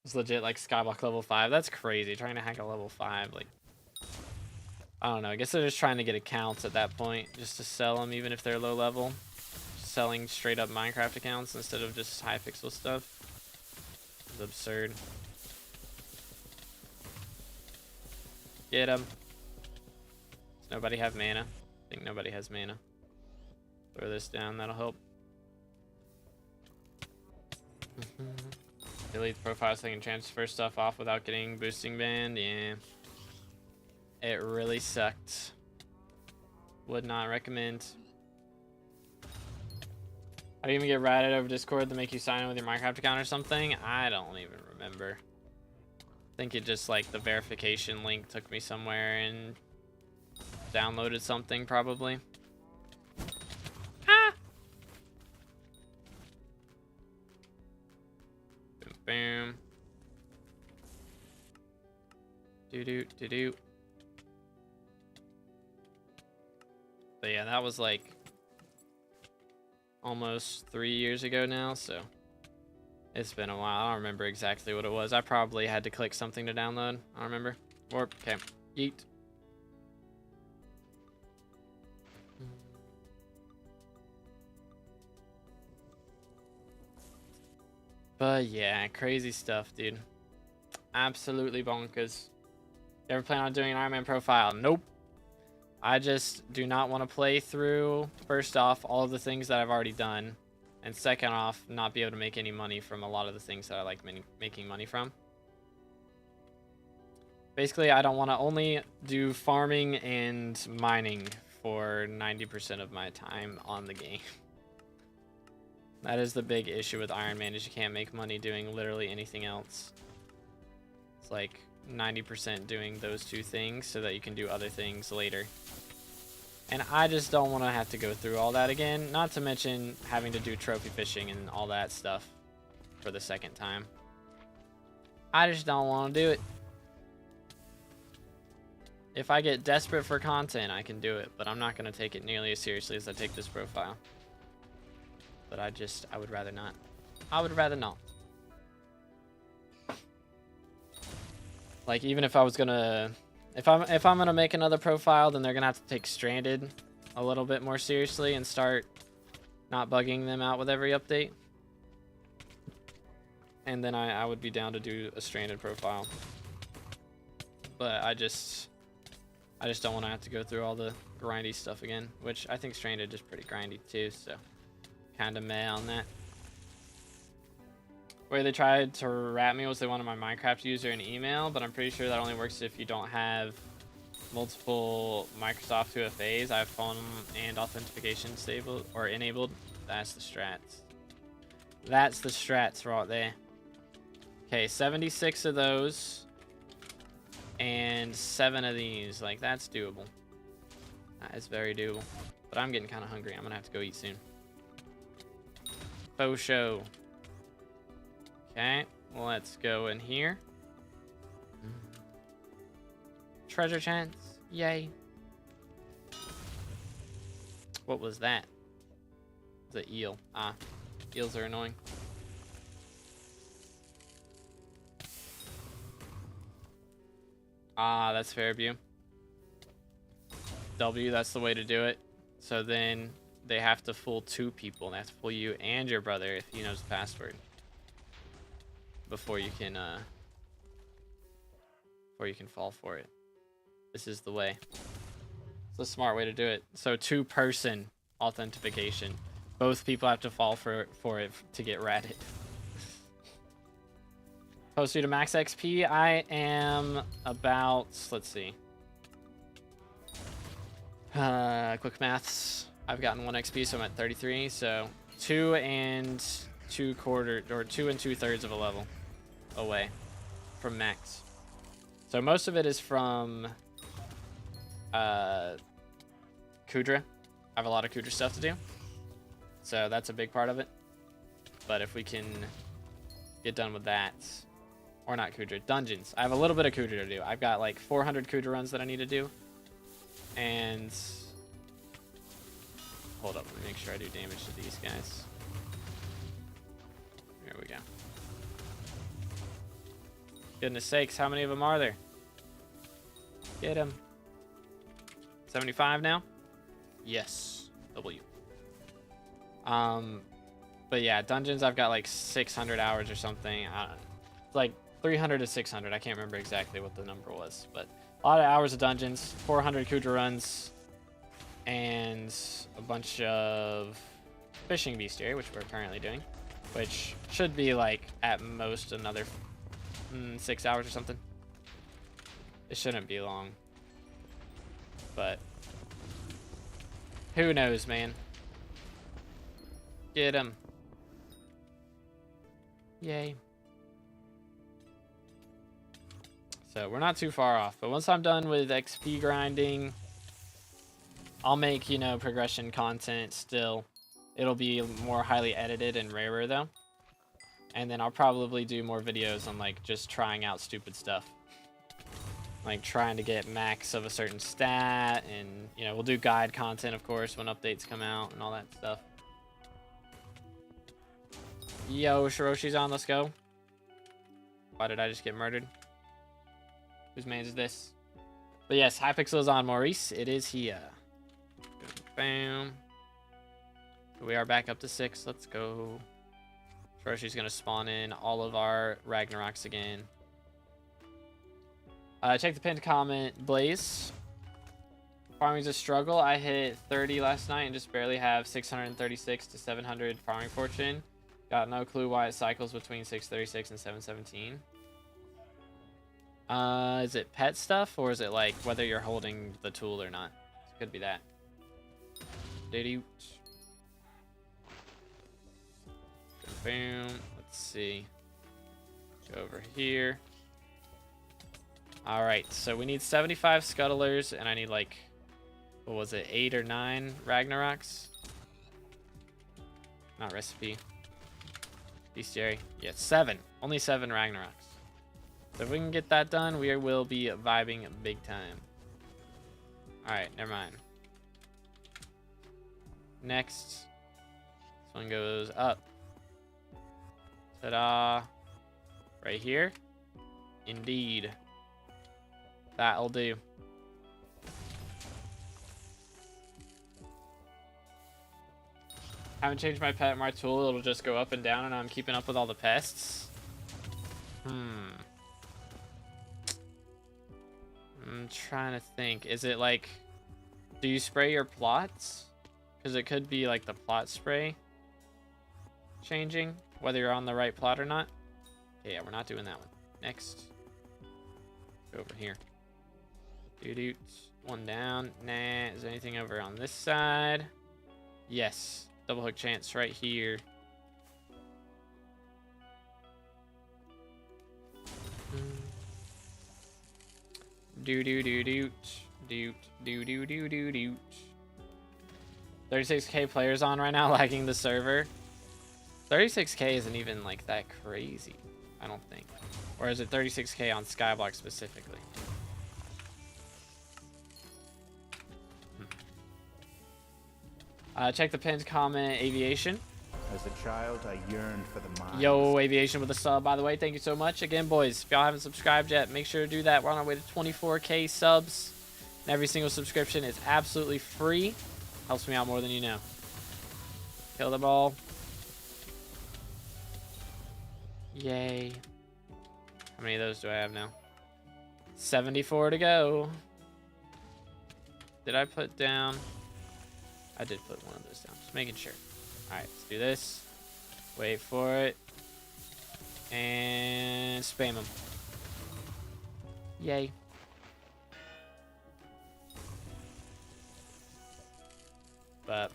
It's legit like Skyblock level 5. That's crazy. Trying to hack a level 5. Like, I don't know. I guess they're just trying to get accounts at that point. Just to sell them even if they're low level. Just selling straight up Minecraft accounts instead of just Hypixel stuff. It's absurd. Get them. Does nobody have mana? I think nobody has mana. Throw this down. That'll help. Delete the profile so they can transfer stuff off without getting boosting banned. Yeah. It really sucked. Would not recommend. How do you even get ratted over Discord to make you sign in with your Minecraft account or something? I don't even remember. I think it just like the verification link took me somewhere and downloaded something probably. Boom. Do. But yeah, that was like almost 3 years ago now, so it's been a while. I don't remember exactly what it was. I probably had to click something to download. I don't remember. Warp. Okay. Yeet. But yeah, crazy stuff, dude. Absolutely bonkers. You ever plan on doing an Iron Man profile? Nope. I just do not want to play through, first off, all of the things that I've already done. And second off, not be able to make any money from a lot of the things that I like making money from. Basically, I don't want to only do farming and mining for 90% of my time on the game. That is the big issue with Iron Man, is you can't make money doing literally anything else. It's like 90% doing those two things so that you can do other things later. And I just don't want to have to go through all that again, not to mention having to do trophy fishing and all that stuff for the second time. I just don't want to do it. If I get desperate for content, I can do it, but I'm not going to take it nearly as seriously as I take this profile. But I would rather not. I would rather not. Like, even if I was gonna, if I'm gonna make another profile, then they're gonna have to take Stranded a little bit more seriously and start not bugging them out with every update. And then I would be down to do a Stranded profile. But I I just don't want to have to go through all the grindy stuff again, which I think Stranded is pretty grindy too, so kind of meh on that. Way they tried to rat me was they wanted my Minecraft user and email, but I'm pretty sure that only works if you don't have multiple Microsoft 2FAs. I have phone and authentication stable or enabled. That's the strats. That's the strats right there. Okay, 76 of those and 7 of these. Like, that's doable. That is very doable. But I'm getting kind of hungry. I'm gonna have to go eat soon. Faux show. Okay, let's go in here. Treasure chance. Yay. What was that? The eel. Ah, eels are annoying. Ah, that's Fairview. W, that's the way to do it. So then they have to fool 2 people. They have to fool you and your brother if he knows the password. Before you can fall for it. This is the way. It's a smart way to do it. So 2-person authentication. Both people have to fall for it to get ratted. Supposed to max XP. I am about, let's see. Quick maths. I've gotten 1 XP, so I'm at 33. So 2 and 2/3 of a level away from max. So most of it is from Kudra. I have a lot of Kudra stuff to do, so that's a big part of it. But if we can get done with that, or not Kudra, dungeons. I have a little bit of Kudra to do. I've got like 400 Kudra runs that I need to do, and hold up, let me make sure I do damage to these guys. There we go. Goodness sakes, how many of them are there? Get him. 75 now? Yes. W. But yeah, dungeons, I've got like 600 hours or something. Like 300 to 600. I can't remember exactly what the number was, but a lot of hours of dungeons, 400 Kudra runs, and a bunch of fishing bestiary, which we're currently doing, which should be like at most another 6 hours or something. It shouldn't be long, but who knows, man. Get him. Yay. So we're not too far off, but once I'm done with XP grinding, I'll make, you know, progression content still. It'll be more highly edited and rarer though. And then I'll probably do more videos on like just trying out stupid stuff. Like trying to get max of a certain stat, and you know, we'll do guide content of course when updates come out and all that stuff. Yo, Shiroshi's on, let's go. Why did I just get murdered? Whose man is this? But yes, Hypixel is on, Maurice. It is here. Bam. We are back up to 6. Let's go. Shiroshi's gonna spawn in all of our Ragnaroks again. Check the pinned comment, Blaze. Farming's a struggle. I hit 30 last night and just barely have 636 to 700 farming fortune. Got no clue why it cycles between 636 and 717. Is it pet stuff, or is it like whether you're holding the tool or not? It could be that. Diddy. Boom. Let's see. Go over here. Alright, so we need 75 scuttlers, and I need like, what was it, 8 or 9 Ragnaroks? Not recipe. Bestiary. Yeah, 7. Only 7 Ragnaroks. So if we can get that done, we will be vibing big time. Alright, never mind. Next. This one goes up. Ta-da. Right here. Indeed. That'll do. Haven't changed my pet my tool. It'll just go up and down, and I'm keeping up with all the pests. I'm trying to think. Is it like, do you spray your plots? Because it could be like the plot spray changing, whether you're on the right plot or not. Okay, yeah, we're not doing that one. Next. Go over here. Doo-doot. One down. Nah. Is there anything over on this side? Yes. Double hook chance right here. Doot. 36k players on right now, lagging the server. 36k isn't even like that crazy, I don't think. Or is it 36k on SkyBlock specifically? Check the pinned comment, Aviation. As a child, I yearned for the mines. Yo, Aviation with a sub, by the way. Thank you so much. Again, boys, if y'all haven't subscribed yet, make sure to do that. We're on our way to 24k subs. And every single subscription is absolutely free. Helps me out more than you know. Kill them all. Yay. How many of those do I have now? 74 to go. Did I put down? I did put one of those down. Just making sure. Alright, let's do this. Wait for it. And spam them. Yay. But,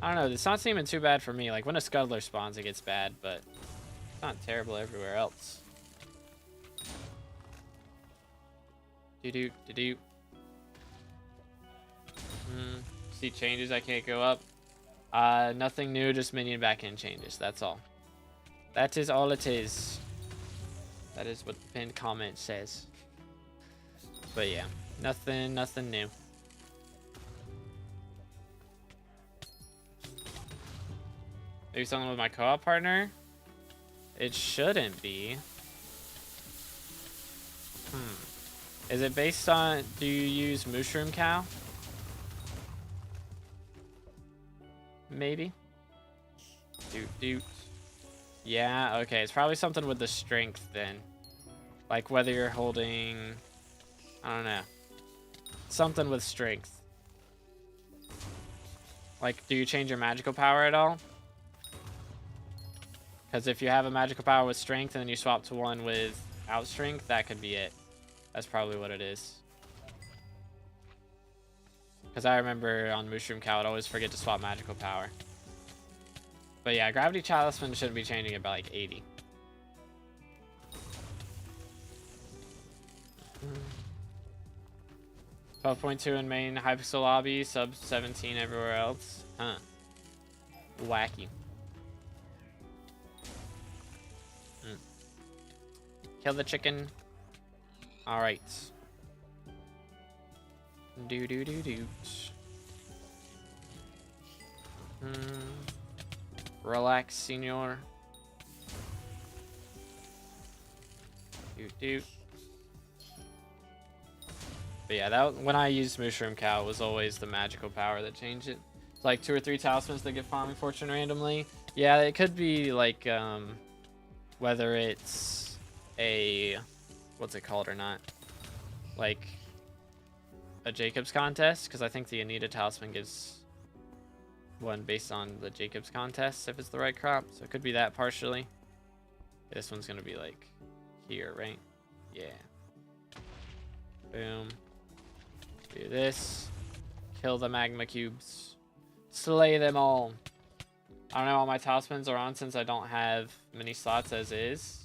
I don't know. It's not seeming too bad for me. Like, when a scuttler spawns, it gets bad, but it's not terrible everywhere else. Do-do. See changes, I can't go up. Nothing new, just minion backend changes. That's all. That is all it is. That is what the pinned comment says. But yeah, nothing new. Maybe something with my co-op partner? It shouldn't be. Is it based on, do you use Mushroom Cow? Maybe. Doot. Yeah, okay. It's probably something with the strength then. Like whether you're holding, I don't know. Something with strength. Like, do you change your magical power at all? Because if you have a magical power with strength and then you swap to one without strength, that could be it. That's probably what it is. Because I remember on Mushroom Cow, I'd always forget to swap magical power. But yeah, Gravity Chaliceman shouldn't be changing it by like 80. Mm. 12.2 in main Hypixel lobby, sub 17 everywhere else. Huh. Wacky. Kill the chicken. Alright. Do. Relax, senor. Do. But yeah, that when I used Mushroom Cow, it was always the magical power that changed it. It's like 2 or 3 talismans that give farming fortune randomly. Yeah, it could be like whether it's a what's it called or not, like a Jacob's contest, because I think the Anita talisman gives one based on the Jacob's contest if it's the right crop, so it could be that partially. This one's gonna be like here, right? Yeah. Boom. Do this. Kill the magma cubes. Slay them all. I don't know, all my talismans are on since I don't have many slots as is.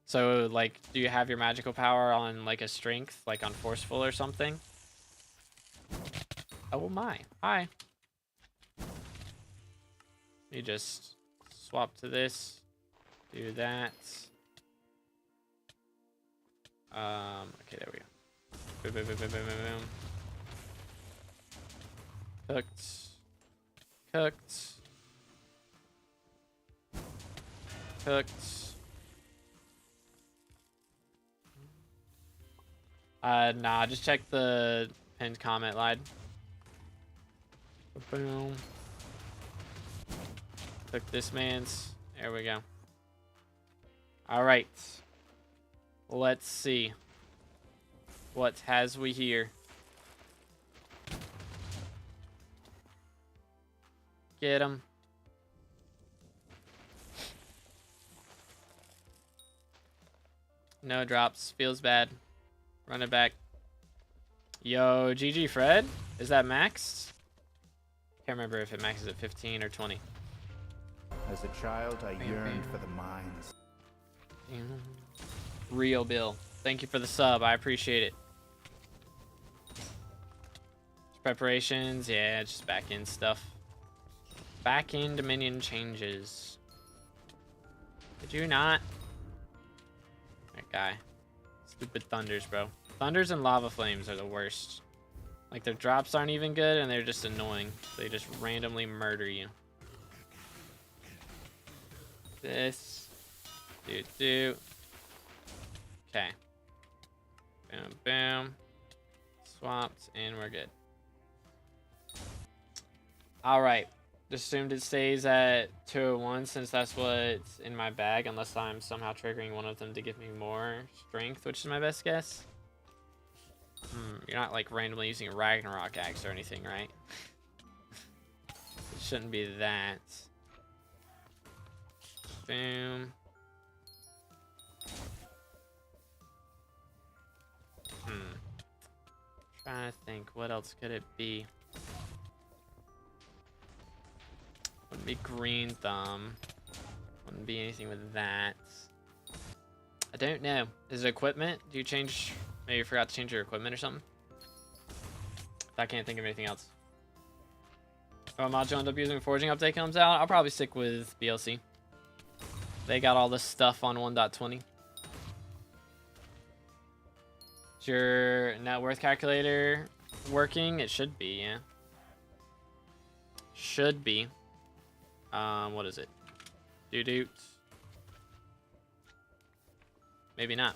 So, like, do you have your magical power on, like, a strength, like on forceful or something? Oh my. Hi. You just swap to this. Do that. Okay, there we go. Boom. Cooked. Nah, just check the pinned comment line. Boom. Cook this man's. There we go. Alright. Let's see. What has we here? Get him. No drops. Feels bad. Run it back. Yo, GG Fred. Is that maxed? Can't remember if it maxes at 15 or 20. As a child, I yearned for the mines. Real Bill. Thank you for the sub. I appreciate it. Preparations. Yeah, just back end stuff. Back end Dominion changes. Did you not? That guy. Stupid thunders, bro. Thunders and lava flames are the worst. Like, their drops aren't even good, and they're just annoying. They just randomly murder you. This. Do. Okay. Boom, boom. Swapped, and we're good. Alright. Just assumed it stays at 201 since that's what's in my bag, unless I'm somehow triggering one of them to give me more strength, which is my best guess. You're not like randomly using a Ragnarok axe or anything, right? It shouldn't be that. Boom. Trying to think, what else could it be? Wouldn't be green thumb. Wouldn't be anything with that. I don't know. Is it equipment? Do you change? Maybe you forgot to change your equipment or something? I can't think of anything else. If Module end up using Forging update comes out, I'll probably stick with BLC. They got all this stuff on 1.20. Is your net worth calculator working? It should be, yeah. Should be. What is it? Doo-doot. Maybe not.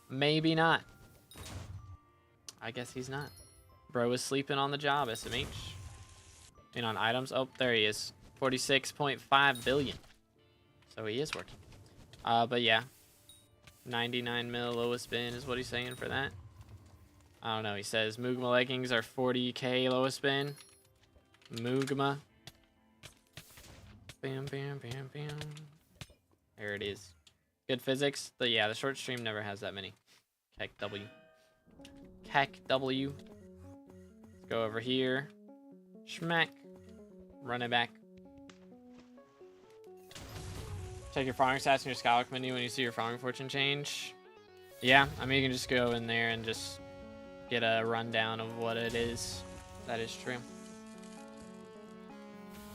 Maybe not. I guess he's not. Bro is sleeping on the job, SMH. And on items. Oh, there he is. 46.5 billion. So he is working. But yeah. 99 mil lowest bin is what he's saying for that. I don't know. He says Mugma leggings are 40k lowest bin. Mugma. Bam, bam, bam, bam. There it is. Good physics. But yeah, the short stream never has that many. Keck W. Keck W. Let's go over here. Schmack. Run it back. Check your farming stats in your SkyBlock menu when you see your farming fortune change. Yeah, I mean, you can just go in there and just get a rundown of what it is. That is true.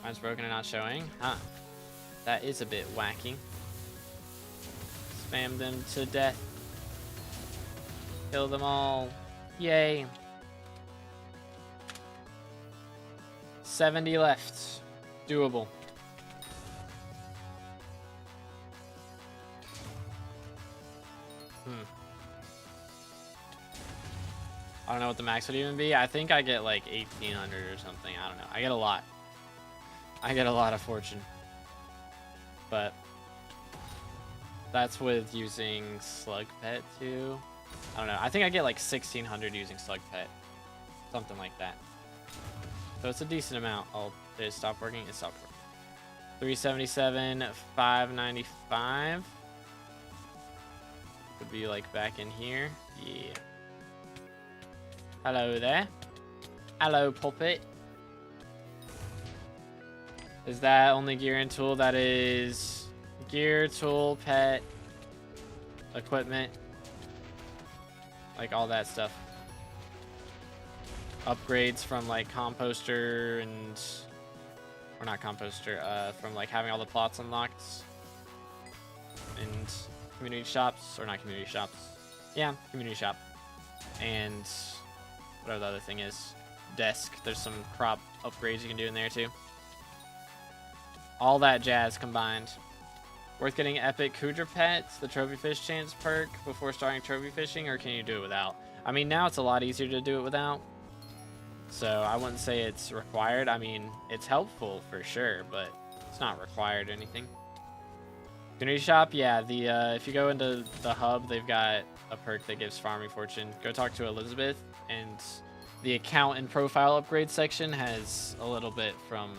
Mine's broken and not showing. Huh. That is a bit wacky. Spam them to death. Kill them all. Yay. 70 left. Doable. I don't know what the max would even be. I think I get like 1,800 or something. I don't know. I get a lot. I get a lot of fortune. But that's with using Slug Pet too. I don't know. I think I get like 1,600 using Slug Pet. Something like that. So it's a decent amount. Oh, did it stop working? It stopped working. 377, 595. Could be like back in here. Yeah. Hello there. Hello, puppet. Is that only gear and tool? That is gear, tool, pet, equipment, like all that stuff. Upgrades from like composter and, or not composter, from like having all the plots unlocked and community shops, or not community shops. Yeah, community shop. And whatever the other thing is. Desk. There's some crop upgrades you can do in there too. All that jazz combined. Worth getting epic Kudra pets, the trophy fish chance perk before starting trophy fishing, or can you do it without? I mean, now it's a lot easier to do it without. So I wouldn't say it's required. I mean, it's helpful for sure, but it's not required or anything. Community shop, yeah. The if you go into the hub, they've got a perk that gives farming fortune. Go talk to Elizabeth, and the account and profile upgrade section has a little bit from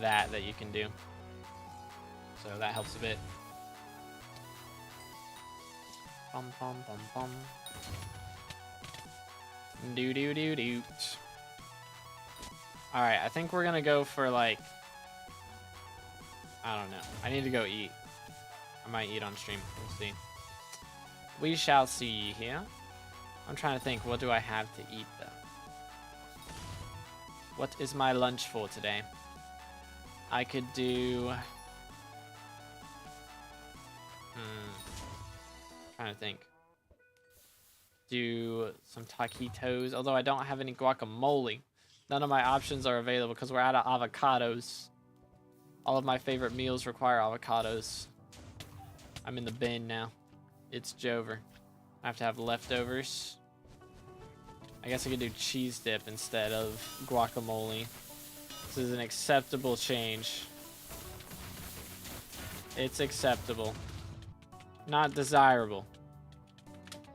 that you can do. So that helps a bit. Bum bum bum bum. Do do do do. All right, I think we're gonna go for like, I don't know. I need to go eat. I might eat on stream. We'll see. We shall see here. I'm trying to think. What do I have to eat though? What is my lunch for today? I could do. Trying to think. Do some taquitos, although I don't have any guacamole. None of my options are available because we're out of avocados. All of my favorite meals require avocados. I'm in the bin now. It's Jover. I have to have leftovers. I guess I could do cheese dip instead of guacamole. This is an acceptable change. It's acceptable. Not desirable,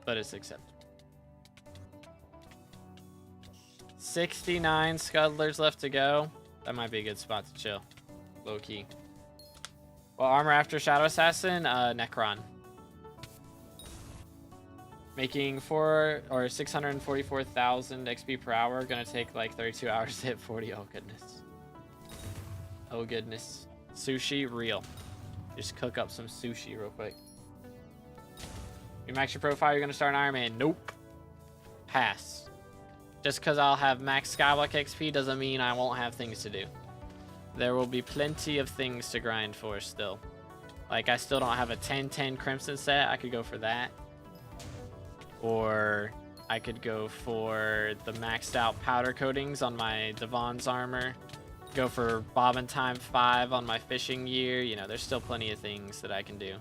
but it's acceptable. 69 scuttlers left to go. That might be a good spot to chill. Low key. Well, armor after Shadow Assassin, Necron. Making 644,000 XP per hour. Gonna take like 32 hours to hit 40. Oh goodness. Oh goodness. Sushi, real. Just cook up some sushi real quick. You max your profile, you're gonna start an Iron Man. Nope. Pass. Just because I'll have max SkyBlock XP doesn't mean I won't have things to do. There will be plenty of things to grind for still. Like, I still don't have a 10-10 Crimson set. I could go for that. Or I could go for the maxed out powder coatings on my Devon's armor. Go for Bob and Time 5 on my fishing gear. You know, there's still plenty of things that I can do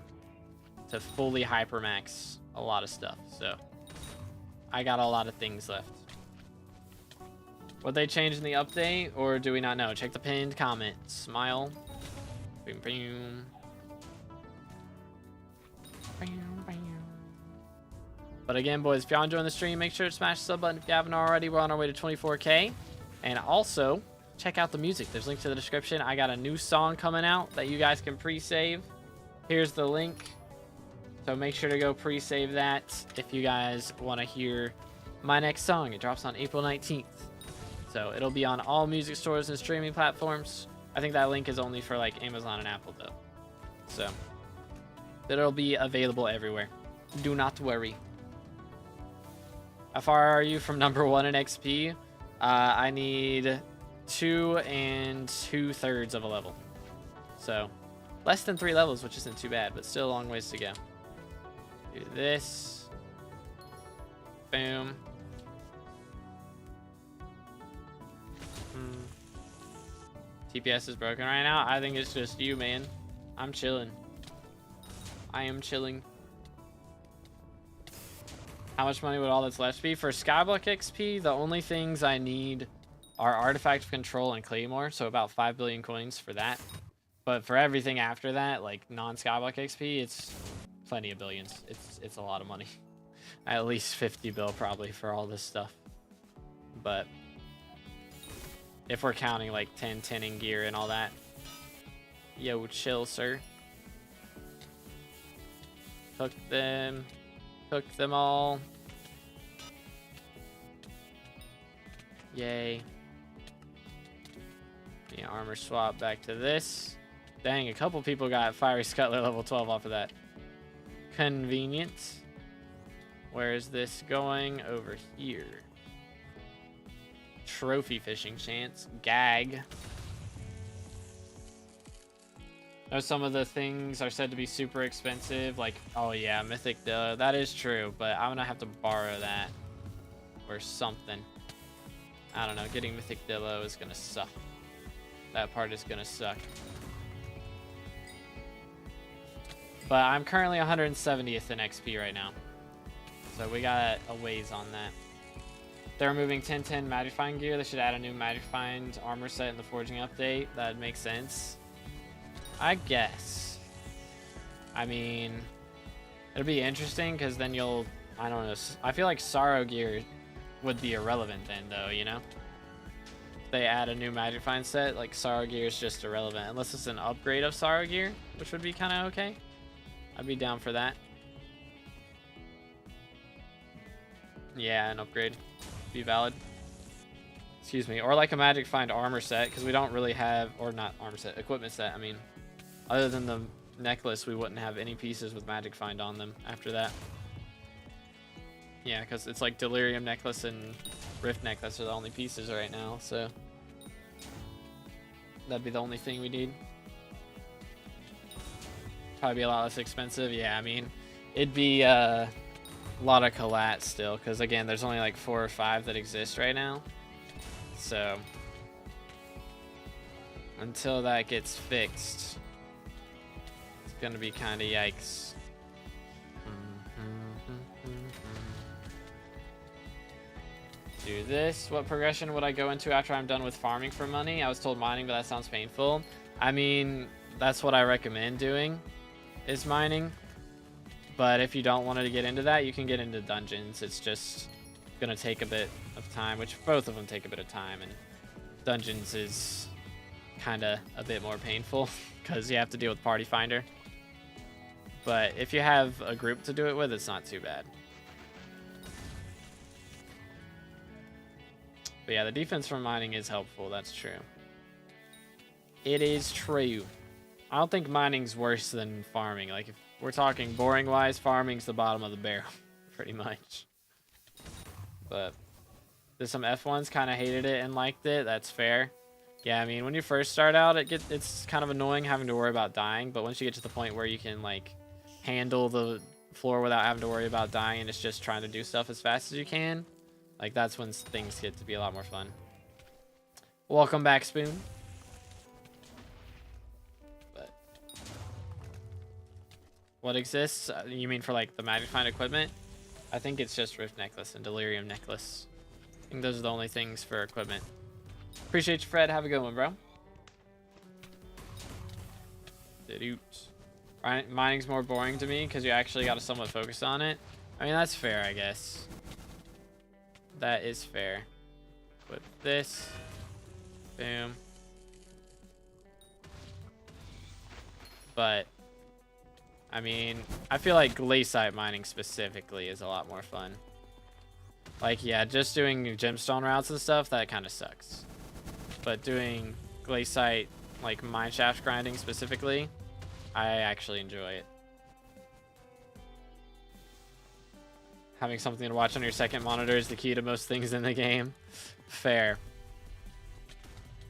to fully hypermax a lot of stuff. So I got a lot of things left. What they changed in the update, or do we not know? Check the pinned comment. Smile. Boom, boom. But again, boys, if y'all enjoying the stream, make sure to smash the sub button if you haven't already. We're on our way to 24K. And also, check out the music. There's links to the description. I got a new song coming out that you guys can pre-save. Here's the link. So make sure to go pre-save that if you guys want to hear my next song. It drops on April 19th. So it'll be on all music stores and streaming platforms. I think that link is only for like Amazon and Apple though. So it'll be available everywhere. Do not worry. How far are you from number 1 in XP? I need 2 2/3 of a level. So less than 3 levels, which isn't too bad, but still a long ways to go. Do this. Boom. TPS is broken right now. I think it's just you, man. I'm chilling. I am chilling. How much money would all that's left be? For SkyBlock XP, the only things I need are Artifact Control and Claymore, so about 5 billion coins for that. But for everything after that, like non-SkyBlock XP, it's plenty of billions. It's a lot of money. At least 50 bill probably for all this stuff. But if we're counting like 10 in gear and all that. Yo, chill, sir. Cook them. Cook them all. Yay. The armor swap back to this. Dang, a couple people got Fiery Scuttler level 12 off of that. Convenient. Where is this going? Over here. Trophy fishing chance. Gag. Though some of the things are said to be super expensive. Like, oh yeah, Mythic Dillo. That is true, but I'm gonna have to borrow that. Or something. I don't know. Getting Mythic Dillo is gonna suck. That part is gonna suck. But I'm currently 170th in XP right now. So we got a ways on that. They're removing 10-10 Magifying gear. They should add a new Magifying armor set in the Forging update. That makes sense. I guess. I mean, It'll be interesting because then you'll, I don't know, I feel like Sorrow Gear would be irrelevant then though, you know? If they add a new Magic Find set, like Sorrow Gear is just irrelevant. Unless it's an upgrade of Sorrow Gear, which would be kind of okay. I'd be down for that. Yeah, an upgrade. Be valid. Excuse me. Or like a Magic Find armor set, because we don't really have, or not armor set, equipment set, I mean. Other than the necklace, we wouldn't have any pieces with Magic Find on them after that. Yeah, because it's like Delirium necklace and Rift necklace are the only pieces right now, so that'd be the only thing we need. Probably be a lot less expensive. Yeah, I mean, it'd be a lot of collat still, because again, there's only like 4 or 5 that exist right now. So until that gets fixed, it's gonna be kind of yikes. Do this. What progression would I go into after I'm done with farming for money? I was told mining, but that sounds painful. I mean, that's what I recommend doing, is mining. But if you don't want to get into that, you can get into dungeons. It's just gonna take a bit of time, which both of them take a bit of time, and dungeons is kind of a bit more painful because you have to deal with Party Finder. But if you have a group to do it with, it's not too bad. But yeah, the defense from mining is helpful. That's true. It is true. I don't think mining's worse than farming. Like, if we're talking boring-wise, farming's the bottom of the barrel, pretty much. But there's some F1s kind of hated it and liked it. That's fair. Yeah, I mean, when you first start out, it's kind of annoying having to worry about dying. But once you get to the point where you can, like, handle the floor without having to worry about dying and it's just trying to do stuff as fast as you can, like, that's when things get to be a lot more fun. Welcome back, Spoon. But what exists? You mean for, like, the Magic Find equipment? I think it's just Rift Necklace and Delirium Necklace. I think those are the only things for equipment. Appreciate you, Fred. Have a good one, bro. Mining's more boring to me because you actually got to somewhat focus on it. I mean, that's fair, I guess. That is fair. Equip this. Boom. But I mean, I feel like glaciite mining specifically is a lot more fun. Like, yeah, just doing gemstone routes and stuff, that kind of sucks. But doing glaciite, like mineshaft grinding specifically, I actually enjoy it. Having something to watch on your second monitor is the key to most things in the game. Fair.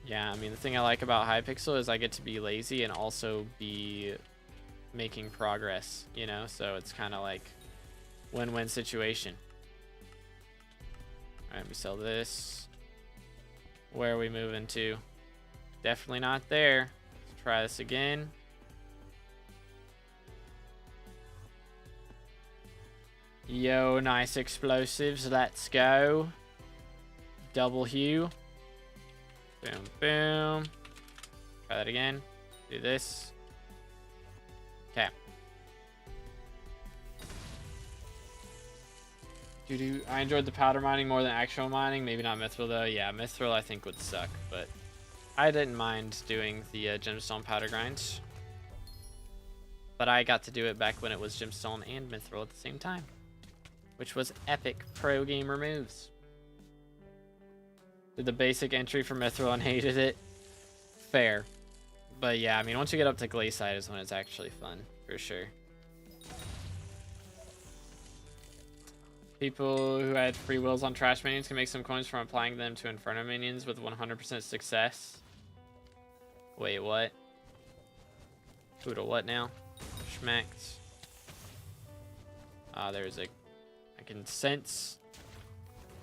Yeah, I mean, the thing I like about Hypixel is I get to be lazy and also be making progress, you know? So it's kind of like win-win situation. All right, we sell this. Where are we moving to? Definitely not there. Let's try this again. Yo, nice explosives. Let's go. Double hue. Boom, boom. Try that again. Do this. Okay. I enjoyed the powder mining more than actual mining. Maybe not Mithril, though. Yeah, Mithril I think would suck, but I didn't mind doing the gemstone powder grinds. But I got to do it back when it was gemstone and Mithril at the same time, which was epic pro gamer moves. Did the basic entry for Mithril and hated it. Fair. But yeah, I mean, once you get up to glaciite is when it's actually fun, for sure. People who had free wills on trash minions can make some coins from applying them to Inferno minions with 100% success. Wait, what? Who to what now? Schmacked. Ah, there's a... I can sense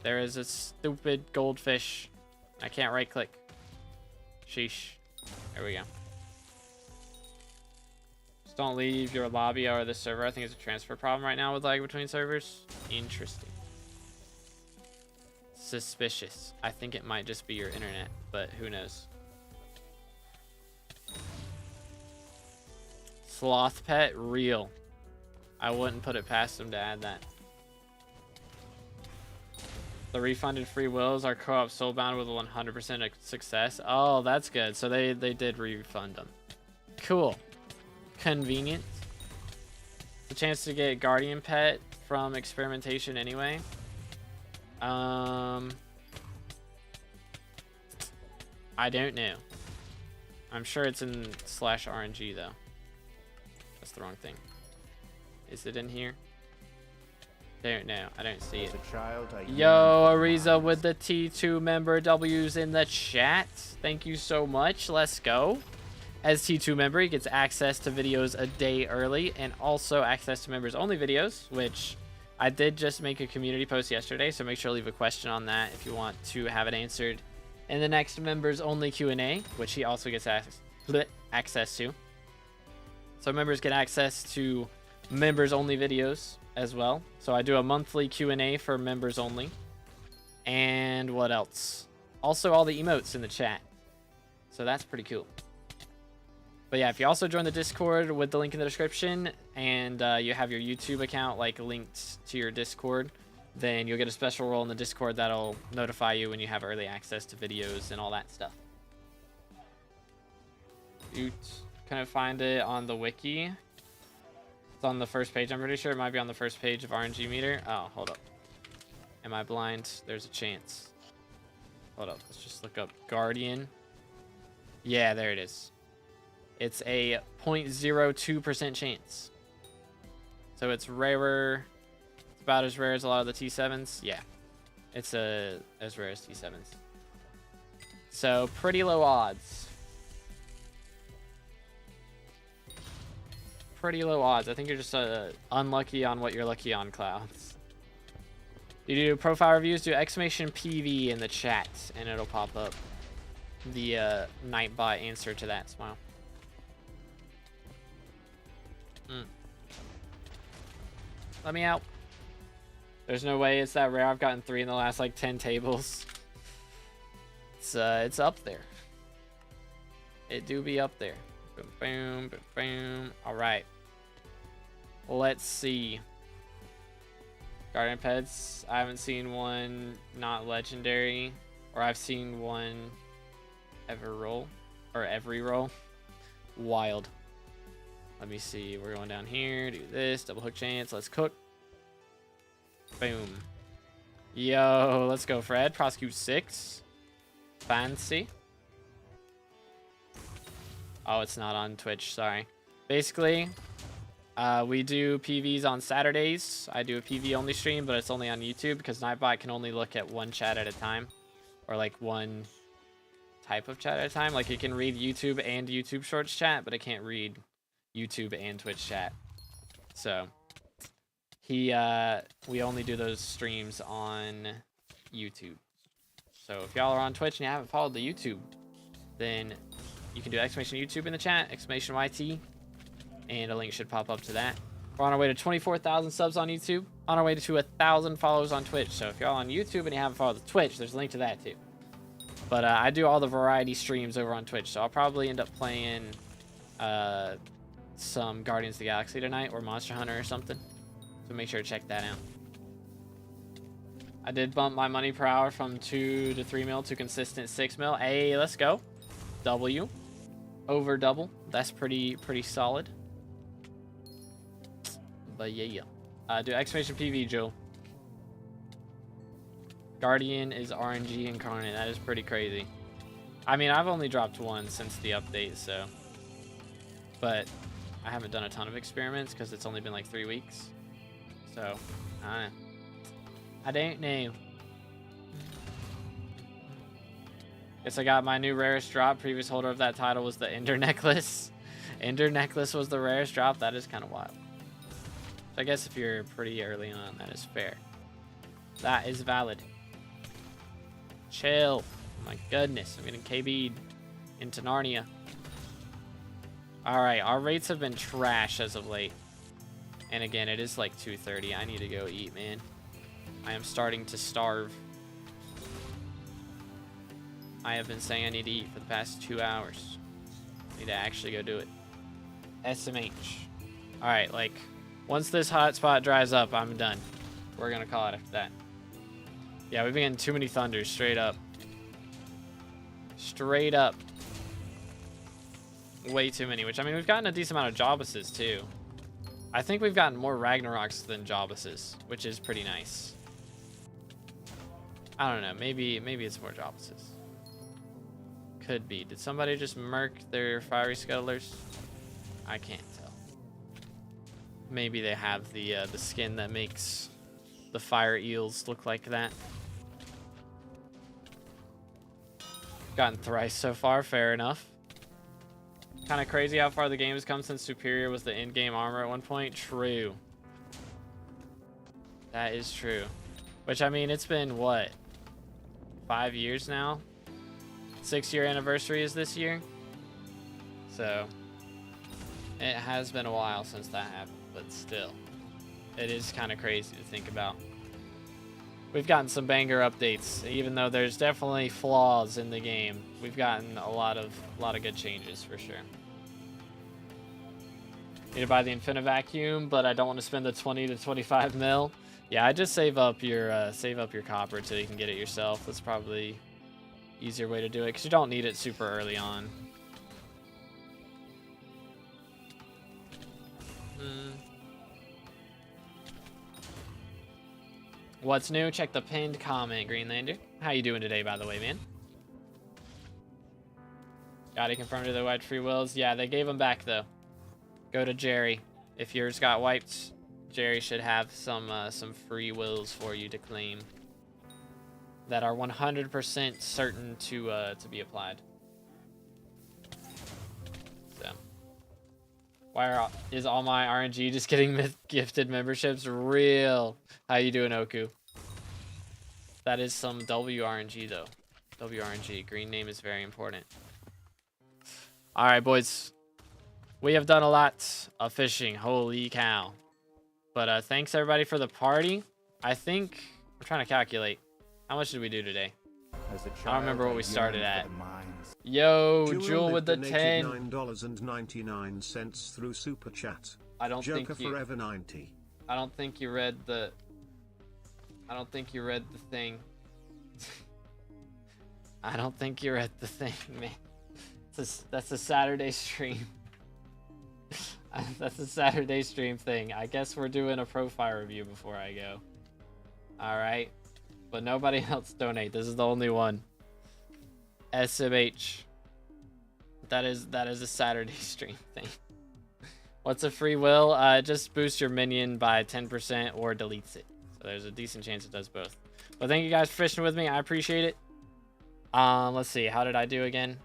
there is a stupid goldfish. I can't right click. Sheesh. There we go. Just don't leave your lobby or the server. I think it's a transfer problem right now with lag between servers. Interesting. Suspicious. I think it might just be your internet, but who knows. Sloth pet, real. I wouldn't put it past them to add that. The refunded free wills are co-op soulbound with 100% success. Oh, that's good. So they did refund them. Cool. Convenient. The chance to get Guardian Pet from experimentation anyway. I don't know. I'm sure it's in /RNG though. That's the wrong thing. Is it in here? Don't know. I don't see it. Yo, Ariza with the T2 member W's in the chat. Thank you so much. Let's go. As T2 member, he gets access to videos a day early and also access to members only videos, which I did just make a community post yesterday, so make sure to leave a question on that if you want to have it answered in the next members only Q&A, which he also gets access to. So members get access to members only videos as well. So I do a monthly Q&A for members only. And what else? Also all the emotes in the chat. So that's pretty cool. But yeah, if you also join the Discord with the link in the description and you have your YouTube account like linked to your Discord, then you'll get a special role in the Discord that'll notify you when you have early access to videos and all that stuff. Oops. Couldn't find it on the wiki. It's on the first page. I'm pretty sure it might be on the first page of RNG meter. Oh, hold up. Am I blind? There's a chance. Hold up. Let's just look up Guardian. Yeah, there it is. It's a 0.02% chance. So it's rarer. It's about as rare as a lot of the T7s. Yeah. It's as rare as T7s. So pretty low odds. Pretty low odds. I think you're just unlucky on what you're lucky on, Clouds. You do profile reviews, do exclamation PV in the chat, and it'll pop up the Nightbot answer to that. Smile. Let me out. There's no way it's that rare. I've gotten 3 in the last like 10 tables. It's up there. It do be up there. Boom, boom, boom, boom. All right. Let's see. Guardian Pets. I haven't seen one not legendary, or I've seen one every roll. Wild. Let me see. We're going down here. Do this. Double hook chance. Let's cook. Boom. Yo, let's go, Fred. Prosecute 6. Fancy. Oh, it's not on Twitch. Sorry. Basically, we do PVs on Saturdays. I do a PV only stream, but it's only on YouTube because Nightbot can only look at one chat at a time, or like one type of chat at a time. Like it can read YouTube and YouTube Shorts chat, but it can't read YouTube and Twitch chat. So we only do those streams on YouTube. So if y'all are on Twitch and you haven't followed the YouTube, then you can do exclamation YouTube in the chat, exclamation YT, and a link should pop up to that. We're on our way to 24,000 subs on YouTube, on our way to 1,000 followers on Twitch. So if y'all on YouTube and you haven't followed the Twitch, there's a link to that too. But I do all the variety streams over on Twitch, so I'll probably end up playing some Guardians of the Galaxy tonight or Monster Hunter or something. So make sure to check that out. I did bump my money per hour from 2 to 3 mil to consistent 6 mil. Hey, let's go. W. Over double. That's pretty solid. But yeah. Do exclamation PV, Joe. Guardian is RNG incarnate. That is pretty crazy. I mean, I've only dropped one since the update, so. But I haven't done a ton of experiments because it's only been like 3 weeks. So, I don't know. Guess I got my new rarest drop. Previous holder of that title was the Ender Necklace. Ender Necklace was the rarest drop. That is kind of wild. So I guess if you're pretty early on, that is fair. That is valid. Chill. Oh my goodness. I'm getting KB'd into Narnia. Alright, our rates have been trash as of late. And again, it is like 2:30. I need to go eat, man. I am starting to starve. I have been saying I need to eat for the past 2 hours. I need to actually go do it. SMH. Alright, like, Once this hotspot dries up, I'm done. We're gonna call it after that. Yeah, we've been getting too many thunders, straight up. Straight up. Way too many, which, I mean, we've gotten a decent amount of Jobuses, too. I think we've gotten more Ragnaroks than Jobuses, which is pretty nice. I don't know, maybe it's more Jobuses. Could be. Did somebody just murk their fiery scuttlers? I can't tell. Maybe they have the skin that makes the fire eels look like that. Gotten thrice so far, fair enough. Kind of crazy how far the game has come since Superior was the in-game armor at one point. True. That is true. Which, I mean, it's been, what, 5 years now? 6-year anniversary is this year. So, it has been a while since that happened, but still. It is kind of crazy to think about. We've gotten some banger updates, even though there's definitely flaws in the game. We've gotten a lot of good changes for sure. Need to buy the Infinite Vacuum, but I don't want to spend the 20 to 25 mil. Yeah, I just save up your copper till you can get it yourself. That's probably easier way to do it because you don't need it super early on. What's new? Check the pinned comment, Greenlander. How you doing today, by the way, man? Got it confirmed to the wiped free wills. Yeah, they gave them back though. Go to Jerry. If yours got wiped, Jerry should have some free wills for you to claim that are 100% certain to be applied. So, why is all my RNG just getting gifted memberships? Real. How you doing, Oku? That is some WRNG though. WRNG. Green name is very important. All right, boys. We have done a lot of fishing. Holy cow. But thanks everybody for the party. I think I'm trying to calculate. How much did we do today? As a child, I don't remember what we started at. Mines. Yo, Jewel with the 10. $9.99 through Super Chat. I don't Joker think you. Forever 90. I don't think you read the. I don't think you read the thing. I don't think you read the thing, man. That's a Saturday stream. That's a Saturday stream thing. I guess we're doing a profile review before I go. Alright. But nobody else donate. This is the only one. SMH. That is a Saturday stream thing. What's a free will? Just boosts your minion by 10% or deletes it. So there's a decent chance it does both. But thank you guys for fishing with me. I appreciate it. Let's see. How did I do again?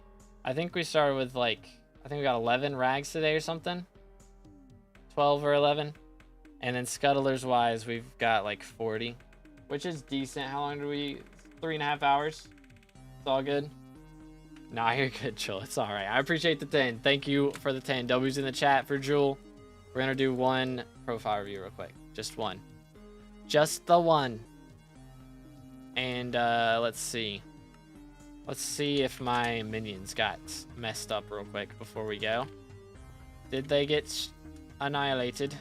I think we started with like, I think we got 11 rags today or something. 12 or 11. And then scuttlers wise, we've got like 40, which is decent. How long do we? 3.5 hours. It's all good. Nah, you're good, Jewel. It's all right. I appreciate the 10. Thank you for the 10. W's in the chat for Jewel. We're going to do one profile review real quick. Just one. Just the one. And let's see. Let's see if my minions got messed up real quick before we go. Did they get annihilated?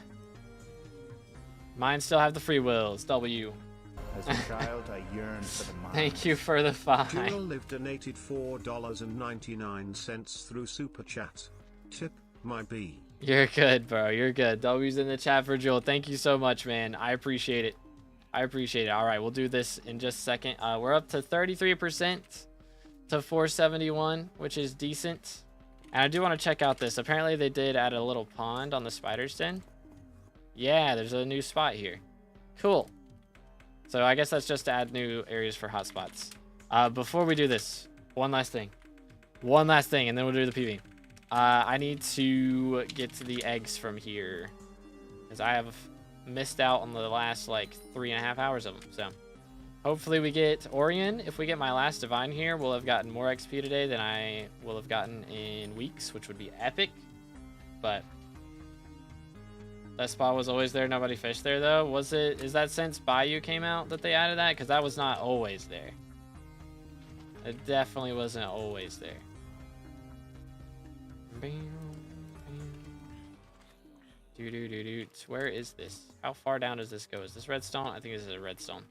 Mine still have the free wills. W. As a child, I yearned for the mines. Thank you for the 5. Jewel Live donated $4.99 through Super Chat. Tip, my B. You're good, bro. You're good. W's in the chat for Jewel. Thank you so much, man. I appreciate it. I appreciate it. All right, we'll do this in just a second. We're up to 33% to 471, which is decent. And I do want to check out this. Apparently, they did add a little pond on the spider's den. Yeah, there's a new spot here. Cool. So I guess that's just to add new areas for hotspots. Before we do this, one last thing. One last thing, and then we'll do the PV. I need to get to the eggs from here, because I have missed out on the last like 3.5 hours of them. So hopefully we get Orion. If we get my last divine here, we'll have gotten more XP today than I will have gotten in weeks, which would be epic. But that spot was always there. Nobody fished there though. Was it? Is that since Bayou came out that they added that? Because that was not always there. It definitely wasn't always there. Where is this? How far down does this go? Is this redstone? I think this is a redstone.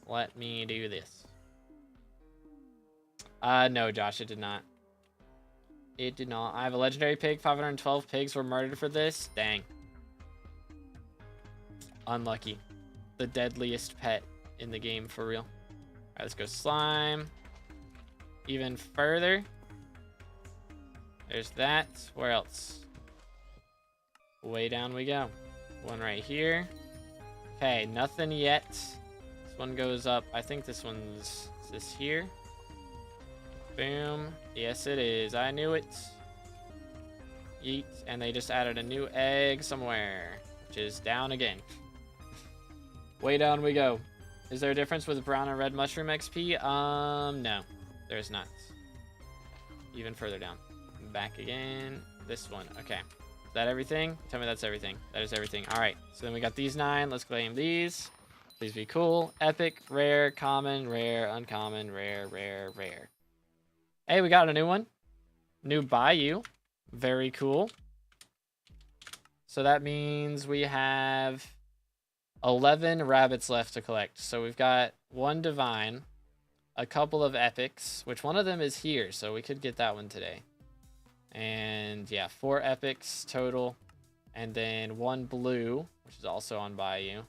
Let me do this. No, Josh, it did not. It did not. I have a legendary pig. 512 pigs were murdered for this. Dang. Unlucky. The deadliest pet in the game, for real. Alright, let's go slime. Even further. There's that. Where else? Way down we go. One right here. Okay, nothing yet. This one goes up. I think this one's... Is this here? Boom. Yes, it is. I knew it. Yeet. And they just added a new egg somewhere, which is down again. Way down we go. Is there a difference with brown and red mushroom XP? No. There's not. Even further down. Back again. This one. Okay. Is that everything? Tell me that's everything. That is everything. Alright. So then we got these 9. Let's claim these. Please be cool. Epic, rare, common, rare, uncommon, rare, rare, rare. Hey, we got a new one. New Bayou. Very cool. So that means we have 11 rabbits left to collect. So we've got 1 divine, a couple of epics, which one of them is here, so we could get that one today. And yeah, 4 epics total. And then 1 blue, which is also on Bayou.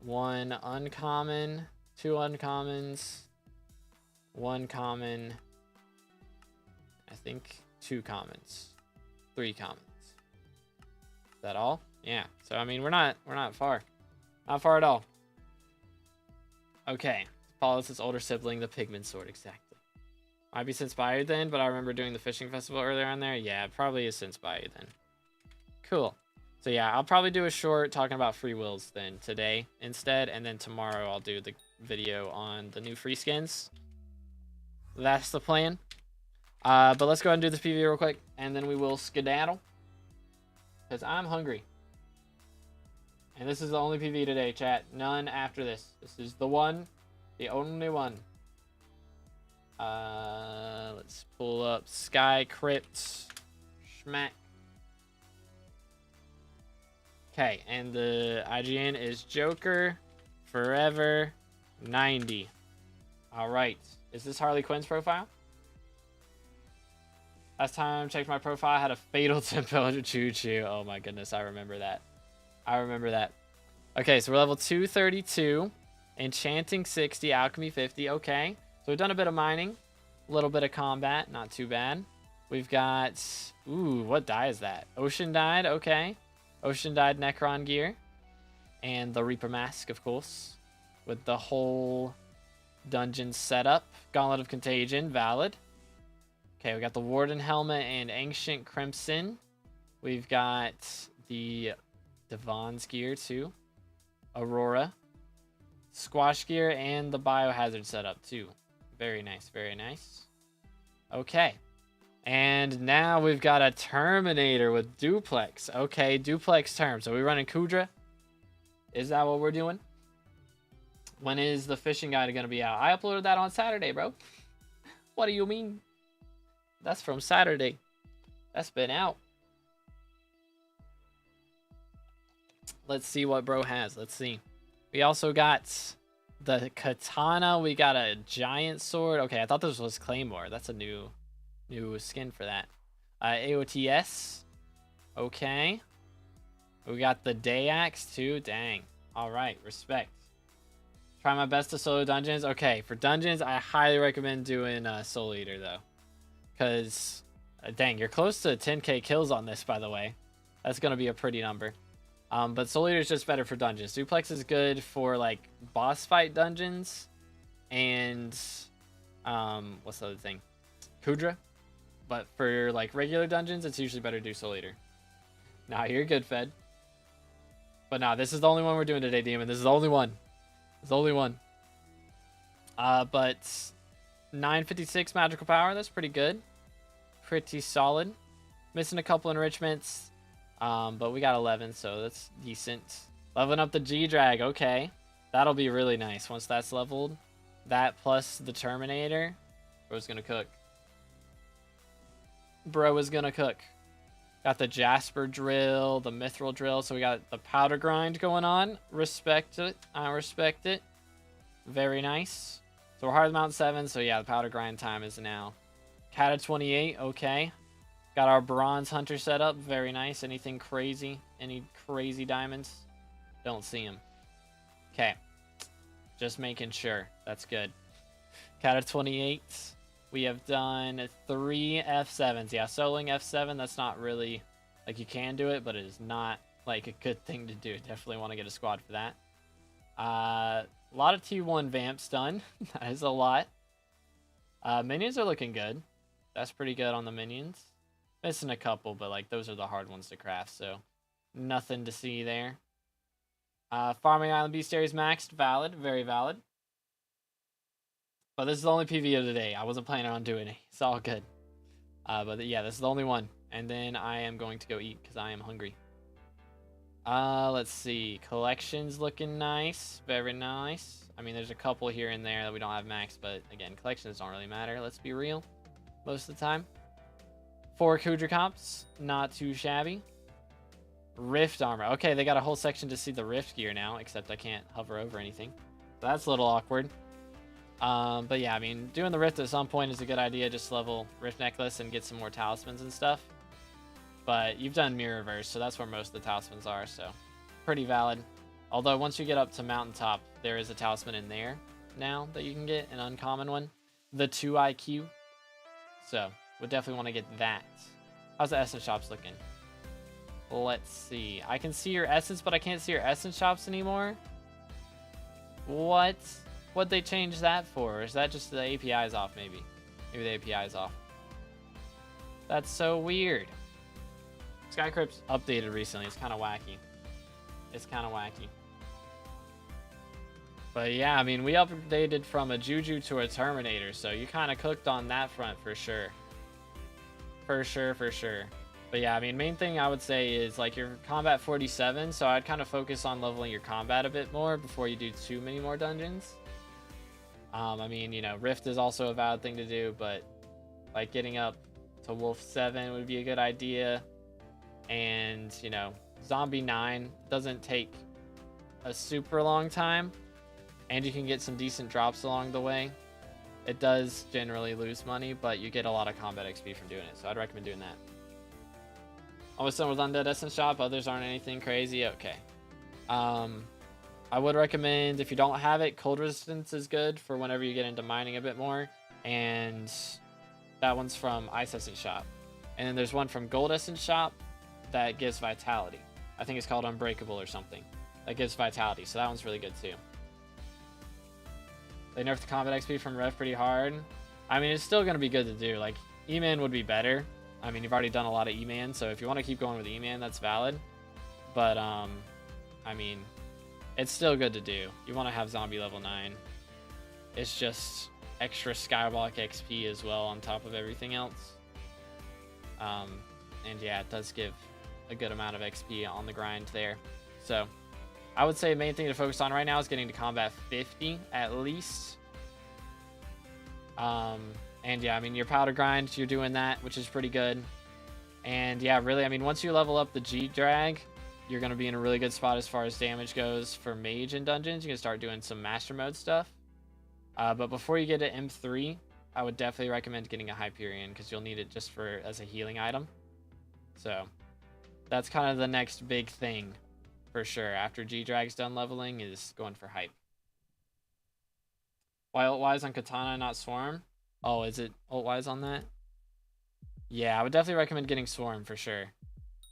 1 uncommon, 2 uncommons, 1 common, I think 2 commons, 3 commons. Is that all? Yeah. So I mean, we're not far. Not far at all. Okay. Paulus's older sibling, the pigment sword, exactly. Might be since Bayou then, but I remember doing the fishing festival earlier on there. Yeah, it probably is since Bayou then. Cool. So yeah, I'll probably do a short talking about free wills then today instead, and then tomorrow I'll do the video on the new free skins. That's the plan. But let's go ahead and do this PvE real quick, and then we will skedaddle. Because I'm hungry. And this is the only PvE today, chat. None after this. This is the one. The only one. Let's pull up Sky Crypt. Schmack. Okay, and the IGN is Joker Forever 90. Alright. Is this Harley Quinn's profile? Last time I checked my profile, I had a fatal tempo to Choo Choo. Oh my goodness, I remember that. I remember that. Okay, so we're level 232. Enchanting 60, Alchemy 50. Okay, so we've done a bit of mining. A little bit of combat, not too bad. We've got... Ooh, what dye is that? Ocean dyed, okay. Ocean dyed Necron gear. And the Reaper mask, of course. With the whole dungeon setup. Gauntlet of Contagion, valid. Okay, we got the Warden helmet and Ancient Crimson. We've got the Devon's gear too. Aurora. Squash gear and the biohazard setup too. Very nice, very nice. Okay. And now we've got a Terminator with Duplex. Okay, Duplex term. So we're running Kudra. Is that what we're doing? When is the fishing guide going to be out? I uploaded that on Saturday, bro. What do you mean? That's from Saturday. That's been out. Let's see what bro has. Let's see. We also got the katana. We got a giant sword. Okay, I thought this was Claymore. That's a new skin for that. AOTS. Okay. We got the day axe too. Dang. All right. Respect. Try my best to solo dungeons. Okay, for dungeons, I highly recommend doing Soul Eater though. Because, dang, you're close to 10k kills on this, by the way. That's going to be a pretty number. But Soul Eater is just better for dungeons. Duplex is good for, like, boss fight dungeons. And, what's the other thing? Kudra. But for, like, regular dungeons, it's usually better to do Soul Eater. Nah, you're good, Fed. But nah, this is the only one we're doing today, Demon. This is the only one. It's the only one. But 956 magical power. That's pretty good. Pretty solid. Missing a couple enrichments. But we got 11, so that's decent. Leveling up the G-Drag. Okay. That'll be really nice once that's leveled. That plus the Terminator. Bro's gonna cook. Bro is gonna cook. Got the Jasper drill, the Mithril drill. So we got the powder grind going on. Respect it. I respect it. Very nice. So we're hard mount 7. So yeah, the powder grind time is now. Cat 28. Okay. Got our bronze hunter set up. Very nice. Anything crazy? Any crazy diamonds? Don't see them. Okay. Just making sure. That's good. Cat 28. We have done 3 F7s. Yeah, soloing F7, that's not really, like, you can do it, but it is not, like, a good thing to do. Definitely want to get a squad for that. A lot of T1 vamps done. That is a lot. Minions are looking good. That's pretty good on the minions. Missing a couple, but, like, those are the hard ones to craft, so nothing to see there. Farming Island Bestiaries maxed. Valid. Very valid. But this is the only PV of the day. I wasn't planning on doing it. It's all good. But yeah, this is the only one. And then I am going to go eat because I am hungry. Let's see. Collections looking nice. Very nice. I mean, there's a couple here and there that we don't have max. But again, collections don't really matter. Let's be real. Most of the time. 4 Kudra comps. Not too shabby. Rift armor. Okay, they got a whole section to see the Rift gear now. Except I can't hover over anything. So that's a little awkward. But yeah, I mean, doing the Rift at some point is a good idea. Just level Rift Necklace and get some more talismans and stuff. But you've done Mirrorverse, so that's where most of the talismans are, so pretty valid. Although once you get up to Mountaintop, there is a talisman in there now that you can get, an uncommon one. The 2 IQ. So, would definitely want to get that. How's the Essence Shops looking? Let's see. I can see your Essence, but I can't see your Essence Shops anymore. What? What'd they change that for? Or is that just the API's off, maybe? Maybe the API's off. That's so weird. Skycrypt's updated recently. It's kind of wacky. It's kind of wacky. But yeah, I mean, we updated from a Juju to a Terminator, so you kind of cooked on that front for sure. For sure, for sure. But yeah, I mean, main thing I would say is, like, your combat 47, so I'd kind of focus on leveling your combat a bit more before you do too many more dungeons. I mean, you know, Rift is also a valid thing to do, but, like, getting up to Wolf 7 would be a good idea. And, you know, Zombie 9 doesn't take a super long time, and you can get some decent drops along the way. It does generally lose money, but you get a lot of combat XP from doing it, so I'd recommend doing that. Almost done with Undead Essence Shop. Others aren't anything crazy. Okay. I would recommend, if you don't have it, Cold Resistance is good for whenever you get into mining a bit more. And that one's from Ice Essence Shop. And then there's one from Gold Essence Shop that gives Vitality. I think it's called Unbreakable or something. That gives Vitality, so that one's really good too. They nerfed the combat XP from Rev pretty hard. I mean, it's still going to be good to do. Like, E-Man would be better. I mean, you've already done a lot of E-Man, so if you want to keep going with E-Man, that's valid. But, I mean, it's still good to do. You want to have Zombie level 9. It's just extra Skyblock XP as well on top of everything else. And yeah, it does give a good amount of XP on the grind there. So, I would say the main thing to focus on right now is getting to combat 50 at least. And yeah, I mean, your powder grind, you're doing that, which is pretty good. And yeah, really, I mean, once you level up the G-Drag, you're going to be in a really good spot as far as damage goes for Mage in dungeons. You can start doing some Master Mode stuff. But before you get to M3, I would definitely recommend getting a Hyperion, because you'll need it just for as a healing item. So, that's kind of the next big thing, for sure. After G-Drag's done leveling, is going for Hype. Why ult-wise on Katana, not Swarm? Oh, is it ult-wise on that? Yeah, I would definitely recommend getting Swarm for sure.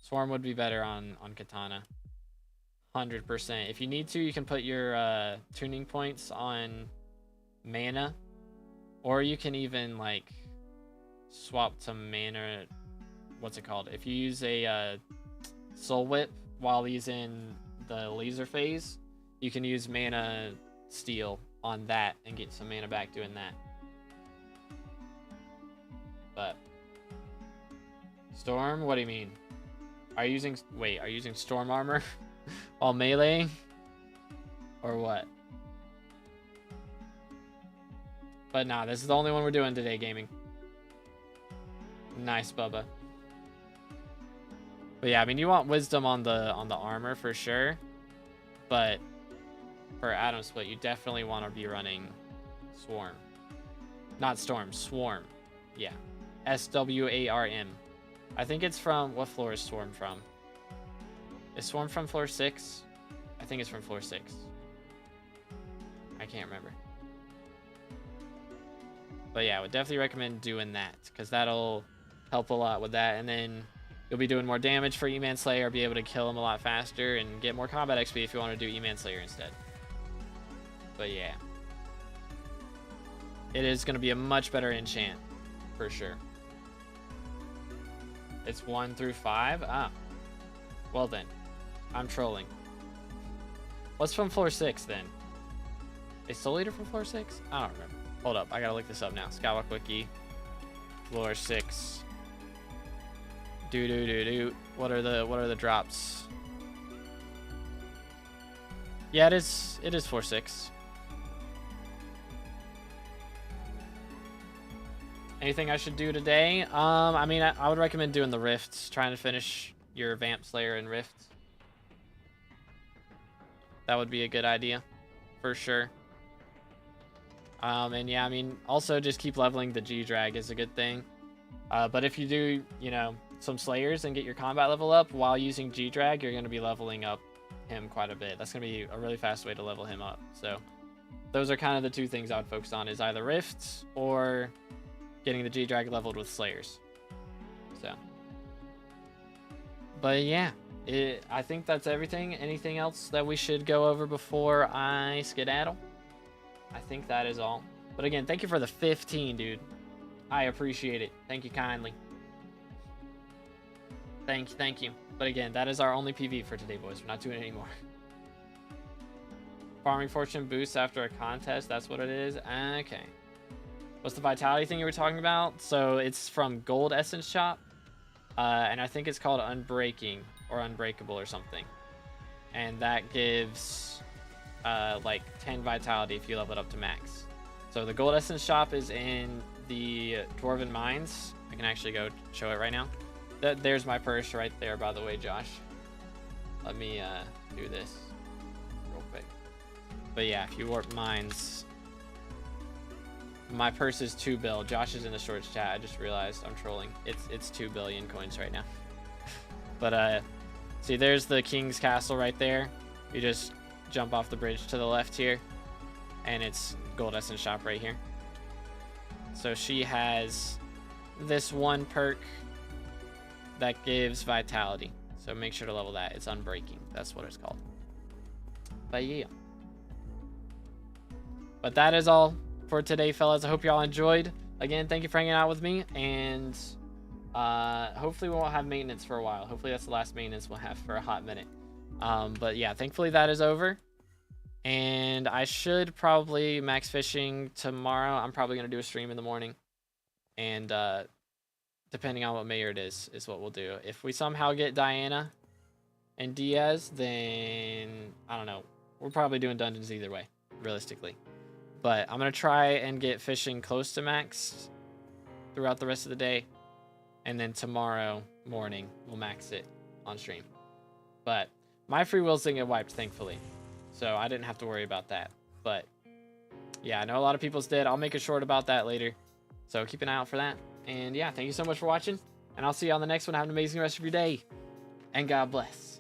Swarm would be better on Katana. 100%. If you need to, you can put your tuning points on mana. Or you can even, like, swap to mana. What's it called? If you use a Soul Whip while he's in the laser phase, you can use mana steal on that and get some mana back doing that. But Storm, what do you mean? Are you using Storm armor while meleeing? Or what? But nah, this is the only one we're doing today, gaming. Nice, Bubba. But yeah, I mean, you want wisdom on the armor for sure. But for Atom Split, you definitely want to be running Swarm. Not Storm, Swarm. Yeah. SWARM. I think it's from... What floor is Swarm from? Is Swarm from floor 6? I think it's from floor 6. I can't remember. But yeah, I would definitely recommend doing that, because that'll help a lot with that. And then you'll be doing more damage for E-Man Slayer, be able to kill him a lot faster, and get more combat XP if you want to do E-Man Slayer instead. But yeah. It is going to be a much better enchant, for sure. It's 1 through 5? Ah. Well then. I'm trolling. What's from floor 6 then? Is Soul Eater from floor 6? I don't remember. Hold up, I gotta look this up now. Skywalk Wiki. Floor 6. What are the drops? Yeah, it is floor 6. Anything I should do today? I mean, I would recommend doing the rifts, trying to finish your Vamp Slayer and rifts. That would be a good idea, for sure. And yeah, I mean, also just keep leveling the G-Drag is a good thing. But if you do, you know, some Slayers and get your combat level up while using G-Drag, you're going to be leveling up him quite a bit. That's going to be a really fast way to level him up. So those are kind of the two things I would focus on, is either rifts or getting the G-Drag leveled with Slayers. So, but yeah, I think that's everything. Anything else that we should go over before I skedaddle? I think that is all. But again, thank you for the 15, dude. I appreciate it. Thank you kindly. Thank you. But again, that is our only PV for today, boys. We're not doing it anymore. Farming fortune boosts after a contest. That's what it is. Okay. What's the vitality thing you were talking about? So it's from Gold Essence Shop. And I think it's called Unbreaking or Unbreakable or something. And that gives like 10 vitality if you level it up to max. So the Gold Essence Shop is in the Dwarven Mines. I can actually go show it right now. There's my purse right there, by the way, Josh. Let me do this real quick. But yeah, if you warp Mines, my purse is 2 bill. Josh is in the shorts chat. I just realized I'm trolling. It's 2 billion coins right now. But see, there's the King's Castle right there. You just jump off the bridge to the left here, and it's Gold Essence Shop right here. So she has this one perk that gives vitality, so make sure to level that. It's Unbreaking, that's what it's called. But yeah, but that is all for today, fellas. I hope you all enjoyed. Again, thank you for hanging out with me, and hopefully we won't have maintenance for a while. Hopefully that's the last maintenance we'll have for a hot minute. But yeah, thankfully that is over, and I should probably max fishing tomorrow. I'm probably gonna do a stream in the morning, and depending on what mayor it is what we'll do. If we somehow get Diana and Diaz, then I don't know, we're probably doing dungeons either way, realistically. But I'm gonna try and get fishing close to max throughout the rest of the day, and then tomorrow morning we'll max it on stream. But my free wills didn't get wiped, thankfully, so I didn't have to worry about that. But yeah, I know a lot of people's did. I'll make a short about that later, so keep an eye out for that. And yeah, thank you so much for watching, and I'll see you on the next one. Have an amazing rest of your day, and God bless.